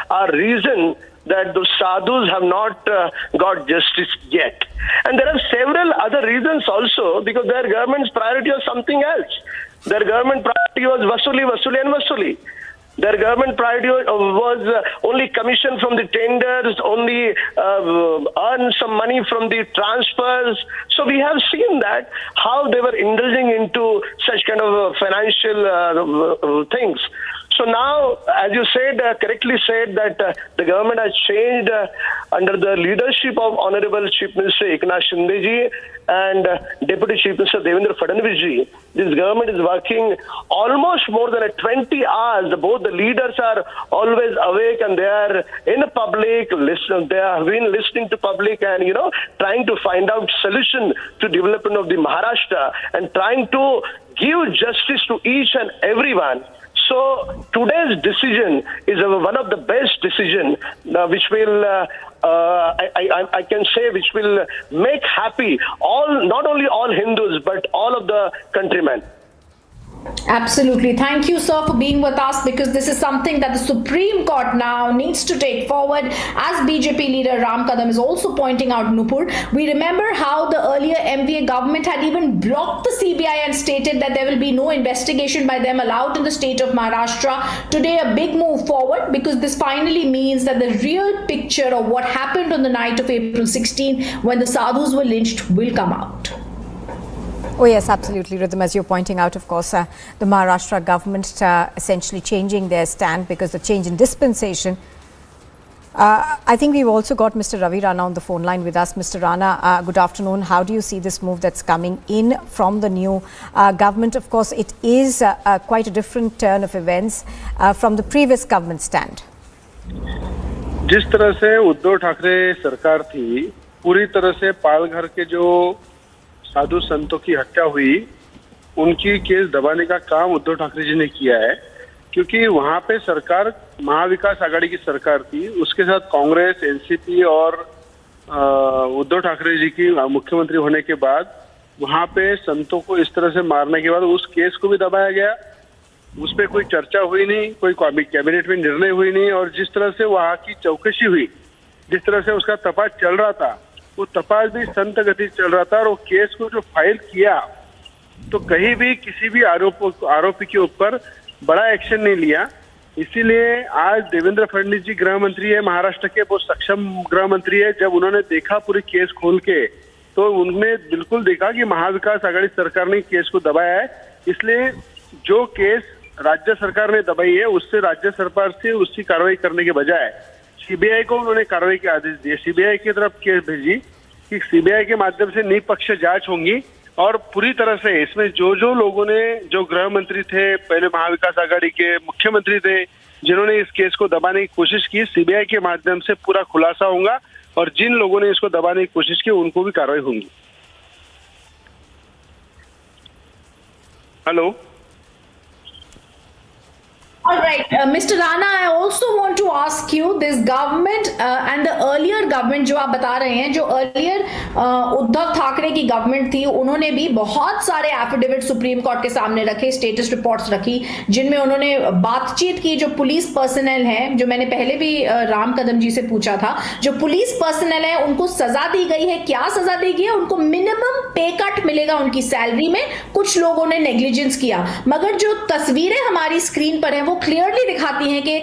T: are reason that the sadhus have not got justice yet. And there are several other reasons also, because their government's priority was something else. Their government priority was vasuli, vasuli and vasuli. Their government priority was only commission from the tenders, only earn some money from the transfers. So we have seen that, how they were indulging into such kind of financial things. So now, as you said, correctly said, that the government has changed under the leadership of Honorable Chief Minister Eknath Shinde ji and Deputy Chief Minister Devendra Fadnavis ji. This government is working almost more than 20 hours. Both the leaders are always awake and they are in the public, they have been listening to public and, trying to find out solution to development of the Maharashtra and trying to give justice to each and everyone. So today's decision is one of the best decision which will, I can say, which will make happy not only all Hindus but all of the countrymen.
U: Absolutely. Thank you, sir, for being with us, because this is something that the Supreme Court now needs to take forward. As BJP leader Ram Kadam is also pointing out, Nupur, we remember how the earlier MVA government had even blocked the CBI and stated that there will be no investigation by them allowed in the state of Maharashtra. Today, a big move forward, because this finally means that the real picture of what happened on the night of April 16 when the sadhus were lynched will come out.
B: Oh yes, absolutely, Rhythm. As you're pointing out, of course, the Maharashtra government essentially changing their stand because the change in dispensation. I think we've also got Mr. Ravi Rana on the phone line with us. Mr. Rana, good afternoon. How do you see this move that's coming in from the new government? Of course, it is quite a different turn of events from the previous government stand.
H: जिस तरह से उद्धव ठाकरे सरकार थी, पूरी तरह से पालघर के जो साधु संतों की हत्या हुई, उनकी केस दबाने का काम उद्धव ठाकरे जी ने किया है, क्योंकि वहां पे सरकार महाविकास आघाड़ी की सरकार थी, उसके साथ कांग्रेस, एनसीपी और उद्धव ठाकरे जी की मुख्यमंत्री होने के बाद वहां पे संतों को इस तरह से मारने के बाद उस केस को भी दबाया गया, उस पर कोई चर्चा हुई नहीं, कोई कैबिनेट में निर्णय हुई नहीं, और जिस तरह से वहां की चौकसी हुई, जिस तरह से उसका तपास चल रहा था, वो तपास भी संत गति चल रहा था, और वो केस को जो फाइल किया तो कहीं भी किसी भी आरोपी के ऊपर बड़ा एक्शन नहीं लिया। इसीलिए आज देवेंद्र फडणवीस जी गृह मंत्री है, महाराष्ट्र के बहुत सक्षम गृह मंत्री है, जब उन्होंने देखा पूरी केस खोल के तो उन्होंने बिल्कुल देखा कि महाविकास आघाड़ी सरकार ने केस को दबाया है। इसलिए जो केस राज्य सरकार ने दबाई है उससे राज्य सरकार से उसकी कार्रवाई करने के बजाय सीबीआई को उन्होंने कार्रवाई के आदेश दिए, सीबीआई की तरफ केस भेजी कि सीबीआई के माध्यम से निष्पक्ष जांच होंगी, और पूरी तरह से इसमें जो लोगों ने, जो गृह मंत्री थे, पहले महाविकास आघाड़ी के मुख्यमंत्री थे, जिन्होंने इस केस को दबाने की कोशिश की, सीबीआई के माध्यम से पूरा खुलासा होगा, और जिन लोगों ने इसको दबाने की कोशिश की उनको भी कार्रवाई होगी। Hello.
U: All right, Mr. Rana, I also want to ask you, this government and the earlier government जो आप बता रहे हैं, जो earlier उद्धव ठाकरे की गवर्नमेंट थी, उन्होंने भी बहुत सारे एफिडेविट सुप्रीम कोर्ट के सामने रखे, स्टेटस रिपोर्ट्स रखी, जिनमें उन्होंने बातचीत की जो पुलिस पर्सनल हैं, जो मैंने पहले भी राम कदम जी से पूछा था, जो पुलिस पर्सनल है उनको सजा दी गई है, क्या सजा दी गई है? उनको मिनिमम पे कट मिलेगा उनकी सैलरी में, कुछ लोगों ने नेग्लिजेंस किया, मगर जो तस्वीरें हमारी स्क्रीन पर है वो क्लियरली दिखाती हैं कि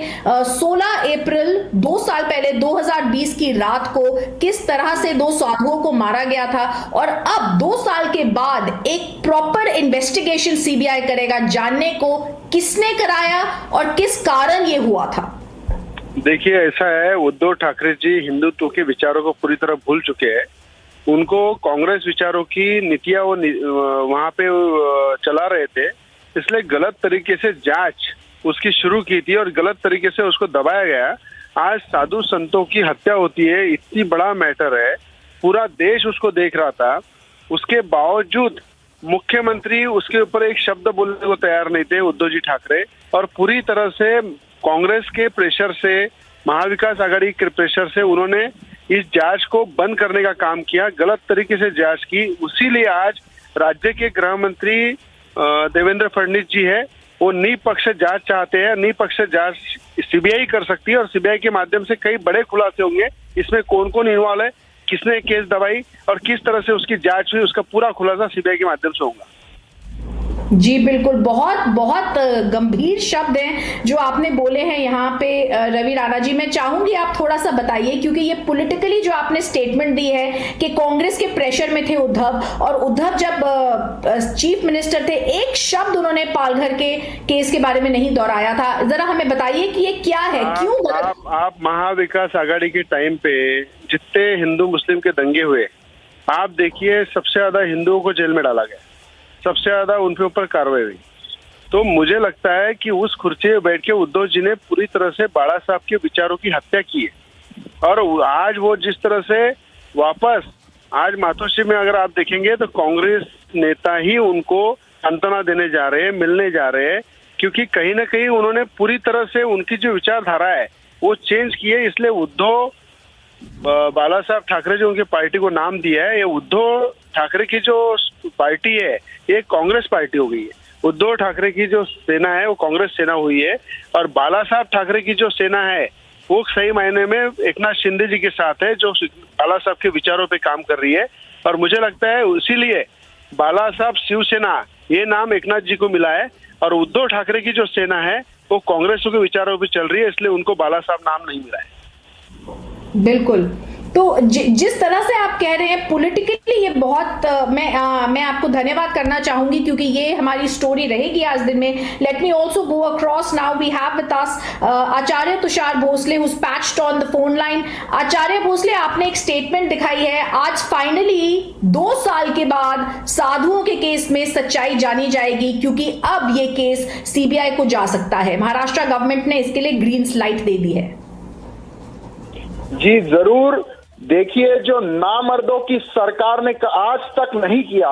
U: 16 अप्रैल 2 साल पहले 2020 की रात को किस तरह से 2 साधुओं को मारा गया था, और अब 2 साल के बाद एक प्रॉपर इन्वेस्टिगेशन सीबीआई करेगा जानने को किसने कराया और किस कारण ये हुआ था।
H: देखिए, ऐसा है, उद्धव ठाकरे जी हिंदुत्व के विचारों को पूरी तरह भूल चुके हैं। उनको कांग्रेस विचारों की नीतियां वो वहां पे चला रहे थे, इसलिए गलत तरीके से जांच उसकी शुरू की थी और गलत तरीके से उसको दबाया गया। आज साधु संतों की हत्या होती है, इतनी बड़ा मैटर है, पूरा देश उसको देख रहा था, उसके बावजूद मुख्यमंत्री उसके ऊपर एक शब्द बोलने को तैयार नहीं थे उद्धव जी ठाकरे, और पूरी तरह से कांग्रेस के प्रेशर से, महाविकास आघाड़ी के प्रेशर से उन्होंने इस जांच को बंद करने का काम किया, गलत तरीके से जांच की। उसीलिए आज राज्य के गृह मंत्री देवेंद्र फडणवीस जी है, वो निष्पक्ष जांच चाहते हैं। निष्पक्ष जांच सीबीआई कर सकती है और सीबीआई के माध्यम से कई बड़े खुलासे होंगे, इसमें कौन कौन इन्वॉल्व है, किसने केस दबाई और किस तरह से उसकी जांच हुई, उसका पूरा खुलासा सीबीआई के माध्यम से होगा।
U: जी बिल्कुल, बहुत बहुत गंभीर शब्द हैं जो आपने बोले हैं यहाँ पे रवि राणा जी। मैं चाहूंगी आप थोड़ा सा बताइए, क्योंकि ये पॉलिटिकली जो आपने स्टेटमेंट दी है कि कांग्रेस के प्रेशर में थे उद्धव, और उद्धव जब चीफ मिनिस्टर थे एक शब्द उन्होंने पालघर के केस के बारे में नहीं दोहराया था। जरा हमें बताइए कि ये क्या है, क्यों?
H: आप महाविकास आघाड़ी के टाइम पे जितने हिंदू मुस्लिम के दंगे हुए, आप देखिए सबसे ज्यादा हिंदुओं को जेल में डाला गया, सबसे ज्यादा उनके ऊपर कार्रवाई हुई। तो मुझे लगता है कि उस कुर्सी में बैठ के उद्धव जी ने पूरी तरह से बाला साहब के विचारों की हत्या की है। और आज वो जिस तरह से वापस आज मातोश्री में अगर आप देखेंगे तो कांग्रेस नेता ही उनको सांत्वना देने जा रहे हैं, मिलने जा रहे हैं, क्योंकि कहीं ना कहीं उन्होंने पूरी तरह से उनकी जो विचारधारा है वो चेंज की है। इसलिए उद्धव बाला साहब ठाकरे जो उनकी पार्टी को नाम दिया है, ये उद्धव ठाकरे की जो पार्टी है ये कांग्रेस पार्टी हो गई है। उद्धव ठाकरे की जो सेना है वो कांग्रेस सेना हुई है, और बाला साहब ठाकरे की जो सेना है वो सही मायने में एकनाथ शिंदे जी के साथ है, जो बाला साहब के विचारों पे काम कर रही है। और मुझे लगता है इसीलिए बाला साहब शिव सेना ये नाम एकनाथ जी को मिला है, और उद्धव ठाकरे की जो सेना है वो कांग्रेस के विचारों पे चल रही है, इसलिए उनको बाला साहब नाम नहीं मिला है।
U: बिल्कुल। तो जिस तरह से आप कह रहे हैं पॉलिटिकली ये बहुत मैं आपको धन्यवाद करना चाहूंगी, क्योंकि ये हमारी स्टोरी रहेगी आज दिन में। Let me also go across now. We have with us Acharya Tushar Bhosale who is patched on the phone line. Acharya Bhosale, आपने एक स्टेटमेंट दिखाई है, आज फाइनली 2 साल के बाद साधुओं के केस में सच्चाई जानी जाएगी, क्योंकि अब ये केस सीबीआई को जा सकता है। महाराष्ट्र गवर्नमेंट ने इसके लिए ग्रीन लाइट दे दी है।
I: जी जरूर। देखिए, जो नामर्दों की सरकार ने आज तक नहीं किया,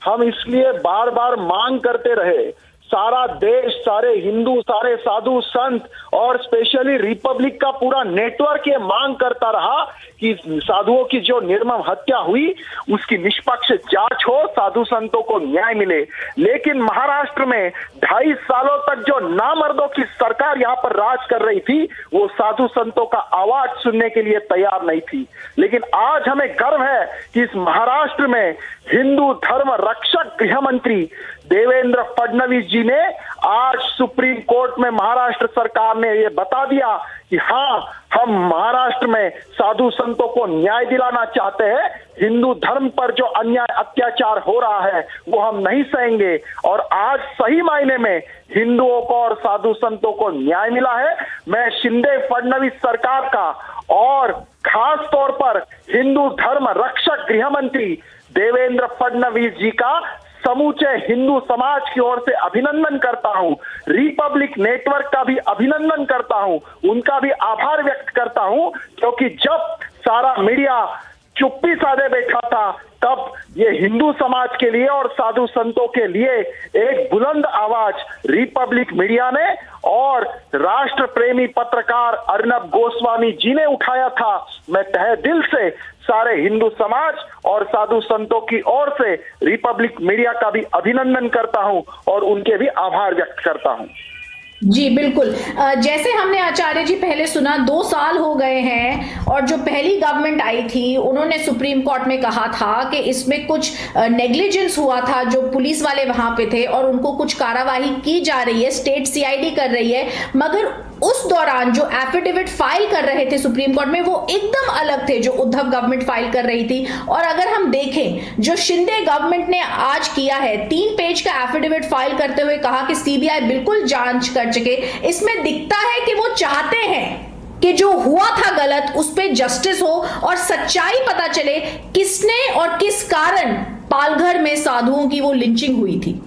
I: हम इसलिए बार बार मांग करते रहे। सारा देश, सारे हिंदू, सारे साधु संत और स्पेशली रिपब्लिक का पूरा नेटवर्क ये मांग करता रहा कि साधुओं की जो निर्मम हत्या हुई उसकी निष्पक्ष जांच हो, साधु संतों को न्याय मिले। लेकिन महाराष्ट्र में 2.5 सालों तक जो नामर्दों की सरकार यहाँ पर राज कर रही थी, वो साधु संतों का आवाज सुनने के लिए तैयार नहीं थी। लेकिन आज हमें गर्व है कि इस महाराष्ट्र में हिंदू धर्म रक्षक गृह मंत्री देवेंद्र फडणवीस जी ने आज सुप्रीम कोर्ट में महाराष्ट्र सरकार ने ये बता दिया कि हाँ, हम महाराष्ट्र में साधु संतों को न्याय दिलाना चाहते हैं। हिंदू धर्म पर जो अन्याय अत्याचार हो रहा है वो हम नहीं सहेंगे। और आज सही मायने में हिंदुओं को और साधु संतों को न्याय मिला है। मैं शिंदे फडणवीस सरकार का और खास तौर पर हिंदू धर्म रक्षक गृह मंत्री देवेंद्र फडणवीस जी का समूचे हिंदू समाज की ओर से अभिनंदन करता हूं। रिपब्लिक नेटवर्क का भी अभिनंदन करता हूं, उनका भी आभार व्यक्त करता हूं, क्योंकि जब सारा मीडिया चुप्पी साधे बैठा था तब ये हिंदू समाज के लिए और साधु संतों के लिए एक बुलंद आवाज रिपब्लिक मीडिया ने और राष्ट्र प्रेमी पत्रकार अर्नब गोस्वामी जी ने उठाया था। मैं तहे दिल से सारे हिंदू समाज और साधु संतों की ओर से रिपब्लिक मीडिया का भी अभिनंदन करता हूं और उनके भी आभार व्यक्त करता हूं।
U: जी बिल्कुल। जैसे हमने आचार्य जी पहले सुना, 2 साल हो गए हैं और जो पहली गवर्नमेंट आई थी उन्होंने सुप्रीम कोर्ट में कहा था कि इसमें कुछ नेग्लिजेंस हुआ था, जो पुलिस वाले वहां पे थे और उनको कुछ कार्यवाही की जा रही है, स्टेट सीआईडी कर रही है। मगर उस दौरान जो एफिडेविट फाइल कर रहे थे सुप्रीम कोर्ट में वो एकदम अलग थे जो उद्धव गवर्नमेंट फाइल कर रही थी। और अगर हम देखें जो शिंदे गवर्नमेंट ने आज किया है, 3 पेज का एफिडेविट फाइल करते हुए कहा कि सीबीआई बिल्कुल जांच कर चुके, इसमें दिखता है कि वो चाहते हैं कि जो हुआ था गलत उस पे जस्टिस हो और सच्चाई पता चले किसने और किस कारण पालघर में साधुओं की वो लिंचिंग हुई थी।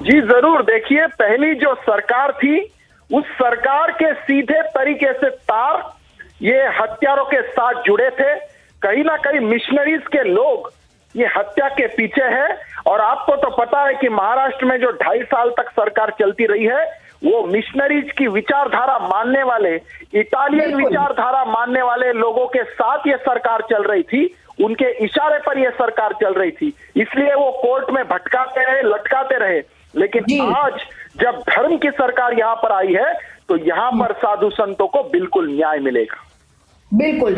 I: जी जरूर। देखिए, पहली जो सरकार थी उस सरकार के सीधे तरीके से तार ये हत्यारों के साथ जुड़े थे। कहीं ना कहीं मिशनरीज के लोग ये हत्या के पीछे है। और आपको तो पता है कि महाराष्ट्र में जो 2.5 साल तक सरकार चलती रही है वो मिशनरीज की विचारधारा मानने वाले, इटालियन विचारधारा मानने वाले लोगों के साथ ये सरकार चल रही थी, उनके इशारे पर यह सरकार चल रही थी। इसलिए वो कोर्ट में भटकाते रहे, लटकाते रहे। लेकिन आज जब धर्म की सरकार यहां पर आई है तो यहां पर साधु संतों को बिल्कुल न्याय मिलेगा।
U: बिल्कुल।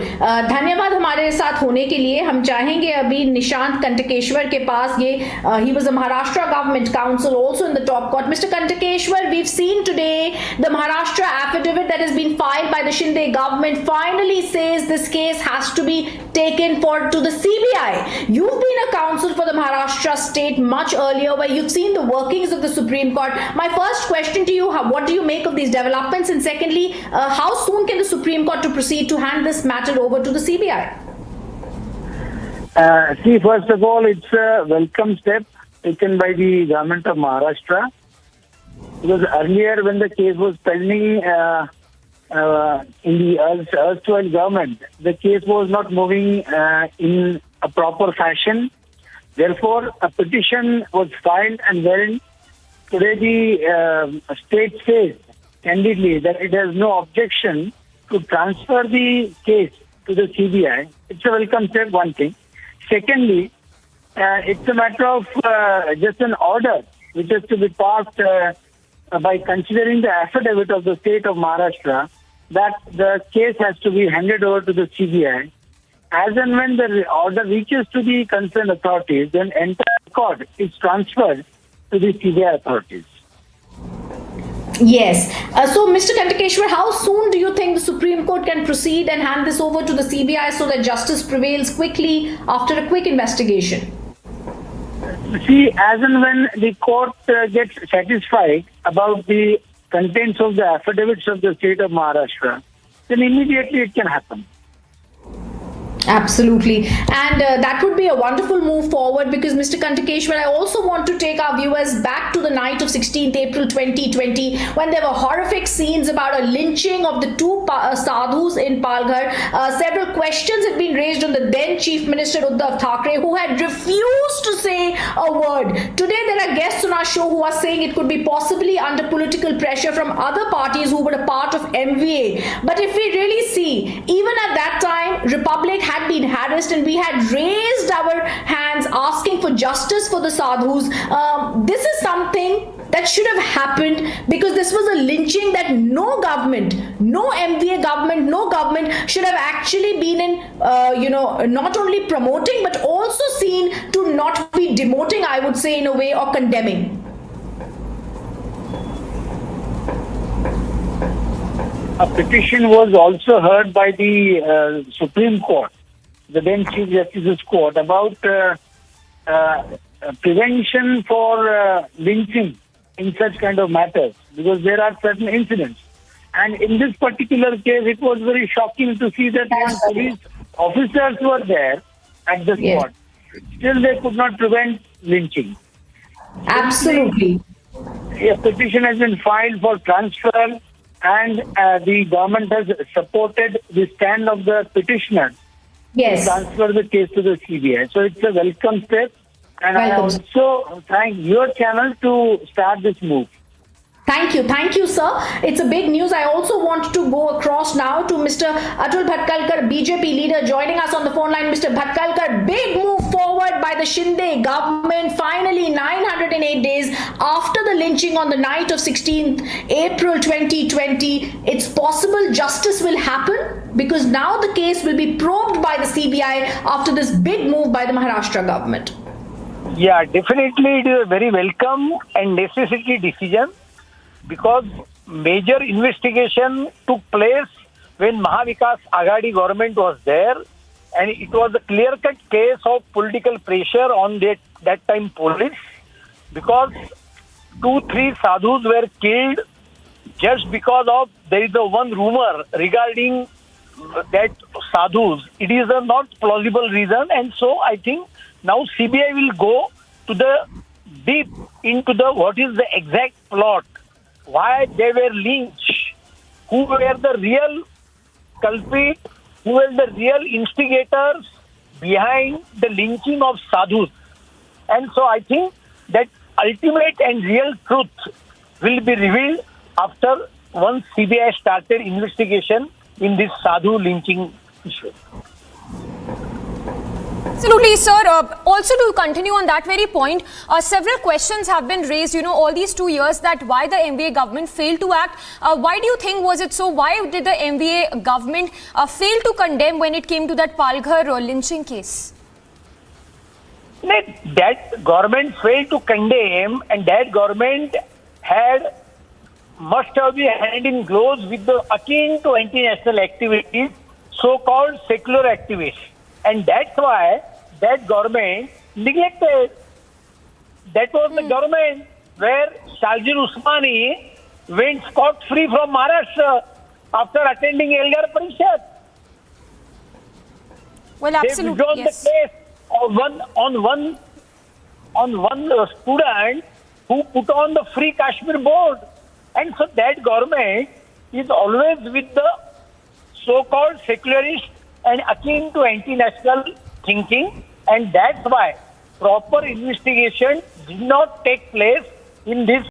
U: धन्यवाद हमारे साथ होने के लिए। हम चाहेंगे अभी निशांत कंटकेश्वर के पास, ये he was a Maharashtra government council also in the top court. Mr. Kantakeshwar, we've seen today the Maharashtra affidavit that has been filed by the Shinde government finally says this case has to be taken to the CBI. You've been a counsel for the Maharashtra state much earlier where you've seen the workings of the Supreme Court. My first question to you, what do you make of these developments? And secondly, how soon can the Supreme Court to proceed to hand this matter over to the CBI?
J: See, first of all, it's a welcome step taken by the government of Maharashtra, because earlier when the case was pending in the erstwhile government, the case was not moving in a proper fashion. Therefore, a petition was filed, and wherein today the state says candidly that it has no objection to transfer the case to the CBI. It's a welcome step, one thing. Secondly, it's a matter of just an order which has to be passed by considering the affidavit of the state of Maharashtra that the case has to be handed over to the CBI. As and when the order reaches to the concerned authorities, then entire record is transferred to the CBI authorities.
U: Yes. So, Mr. Kantakeshwar, how soon do you think the Supreme Court can proceed and hand this over to the CBI so that justice prevails quickly after a quick investigation?
J: See, as and when the court gets satisfied about the contents of the affidavits of the state of Maharashtra, then immediately it can happen.
U: Absolutely. And that would be a wonderful move forward, because Mr. Kantakeshwar, I also want to take our viewers back to the night of 16th April 2020 when there were horrific scenes about a lynching of the 2 sadhus in Palghar. Several questions had been raised on the then Chief Minister Uddhav Thackeray, who had refused to say a word. Today there are guests on our show who are saying it could be possibly under political pressure from other parties who were a part of MVA. But if we really see, even at that time, Republic had been harassed and we had raised our hands asking for justice for the sadhus. This is something that should have happened, because this was a lynching that no government, no MVA government, no government should have actually been in, not only promoting but also seen to not be demoting, I would say, in a way, or condemning.
J: A petition was also heard by the Supreme Court, the then Chief Justice's Court, about prevention for lynching in such kind of matters, because there are certain incidents. And in this particular case, it was very shocking to see that when police officers were there at the spot, still they could not prevent lynching.
U: Absolutely.
J: A petition has been filed for transfer, and the government has supported the stand of the petitioner to transfer the case to the CBI. So it's a welcome step, and I also thank your channel to start this move.
U: Thank you, sir. It's a big news. I also want to go across now to Mr. Atul Bhattacharya, BJP leader, joining us on the phone line. Mr. Bhattacharya, big move forward by the Shinde government. Finally, 908 days after the lynching on the night of 16th April 2020, it's possible justice will happen because now the case will be probed by the CBI after this big move by the Maharashtra government.
J: Yeah, definitely it is a very welcome and necessary decision, because major investigation took place when Mahavikas Aghadi government was there, and it was a clear-cut case of political pressure on that time police, because 2-3 sadhus were killed just because of there is a one rumor regarding that sadhus. It is a not plausible reason, and so I think now CBI will go to the deep into the what is the exact plot, why they were lynched, who were the real culprit, who were the real instigators behind the lynching of sadhus. And so I think that ultimate and real truth will be revealed after once CBI started investigation in this sadhu lynching issue.
G: Absolutely, sir. Also, to continue on that very point, several questions have been raised, all these 2 years, that why the MVA government failed to act. Why do you think was it so? Why did the MVA government fail to condemn when it came to that Palghar lynching case?
J: That government failed to condemn, and that government must have been hand in gloves with the akin to anti-national activities, so-called secular activists. And that's why that government neglected. That was the government where Shaljir Usmani went scot-free from Maharashtra after attending Elgar Parishad.
G: Well, absolutely,
J: they withdrawn
G: yes.
J: the case on one student who put on the Free Kashmir board. And so that government is always with the so-called secularist and akin to anti-national thinking, and that's why proper investigation did not take place in this